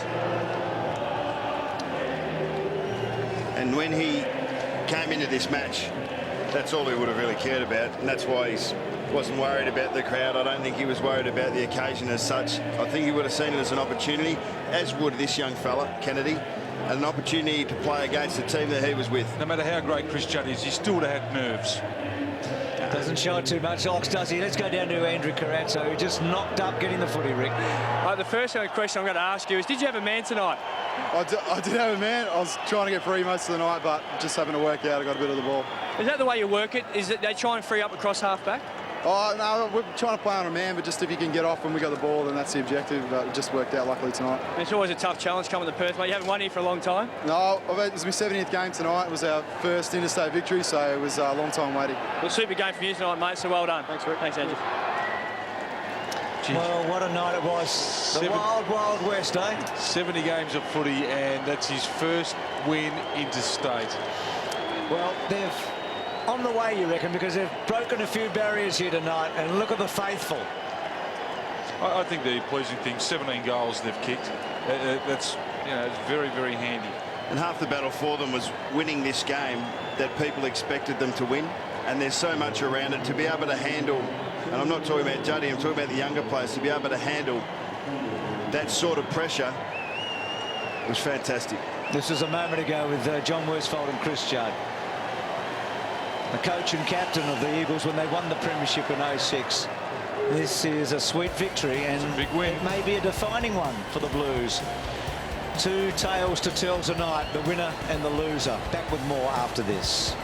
And when he came into this match, that's all he would have really cared about, and that's why he wasn't worried about the crowd. I don't think he was worried about the occasion as such. I think he would have seen it as an opportunity, as would this young fella, Kennedy, and an opportunity to play against the team that he was with. No matter how great Chris Judd is, he still would have had nerves. Doesn't show it too much, Ox, does he? Let's go down to Andrew Carrazzo, who just knocked up getting the footy, Rick. The first question I'm going to ask you is, did you have a man tonight? I did have a man. I was trying to get free most of the night, but just happened to work out. I got a bit of the ball. Is that the way you work it? Is that they try and free up across half-back? Oh, no, we're trying to play on a man, but just if you can get off when we got the ball, then that's the objective. But it just worked out luckily tonight. It's always a tough challenge coming to Perth, mate. You haven't won here for a long time. No, it was my 70th game tonight. It was our first interstate victory, so it was a long time waiting. Well, super game for you tonight, mate, so well done. Thanks, Rick. Thanks, Andrew. Well, what a night it was. The wild, wild west, eh? 70 games of footy, and that's his first win interstate. Well, they've on the way, you reckon, because they've broken a few barriers here tonight, and look at the faithful. I think the pleasing thing, 17 goals they've kicked. That's, you know, it's very, very handy. And half the battle for them was winning this game that people expected them to win, and there's so much around it to be able to handle. And I'm not talking about Juddy, I'm talking about the younger players, to be able to handle that sort of pressure was fantastic. This was a moment ago with John Worsfold and Chris Judd, the coach and captain of the Eagles when they won the premiership in '06. This is a sweet victory, and it's a big win. It may be a defining one for the Blues. Two tales to tell tonight, the winner and the loser. Back with more after this.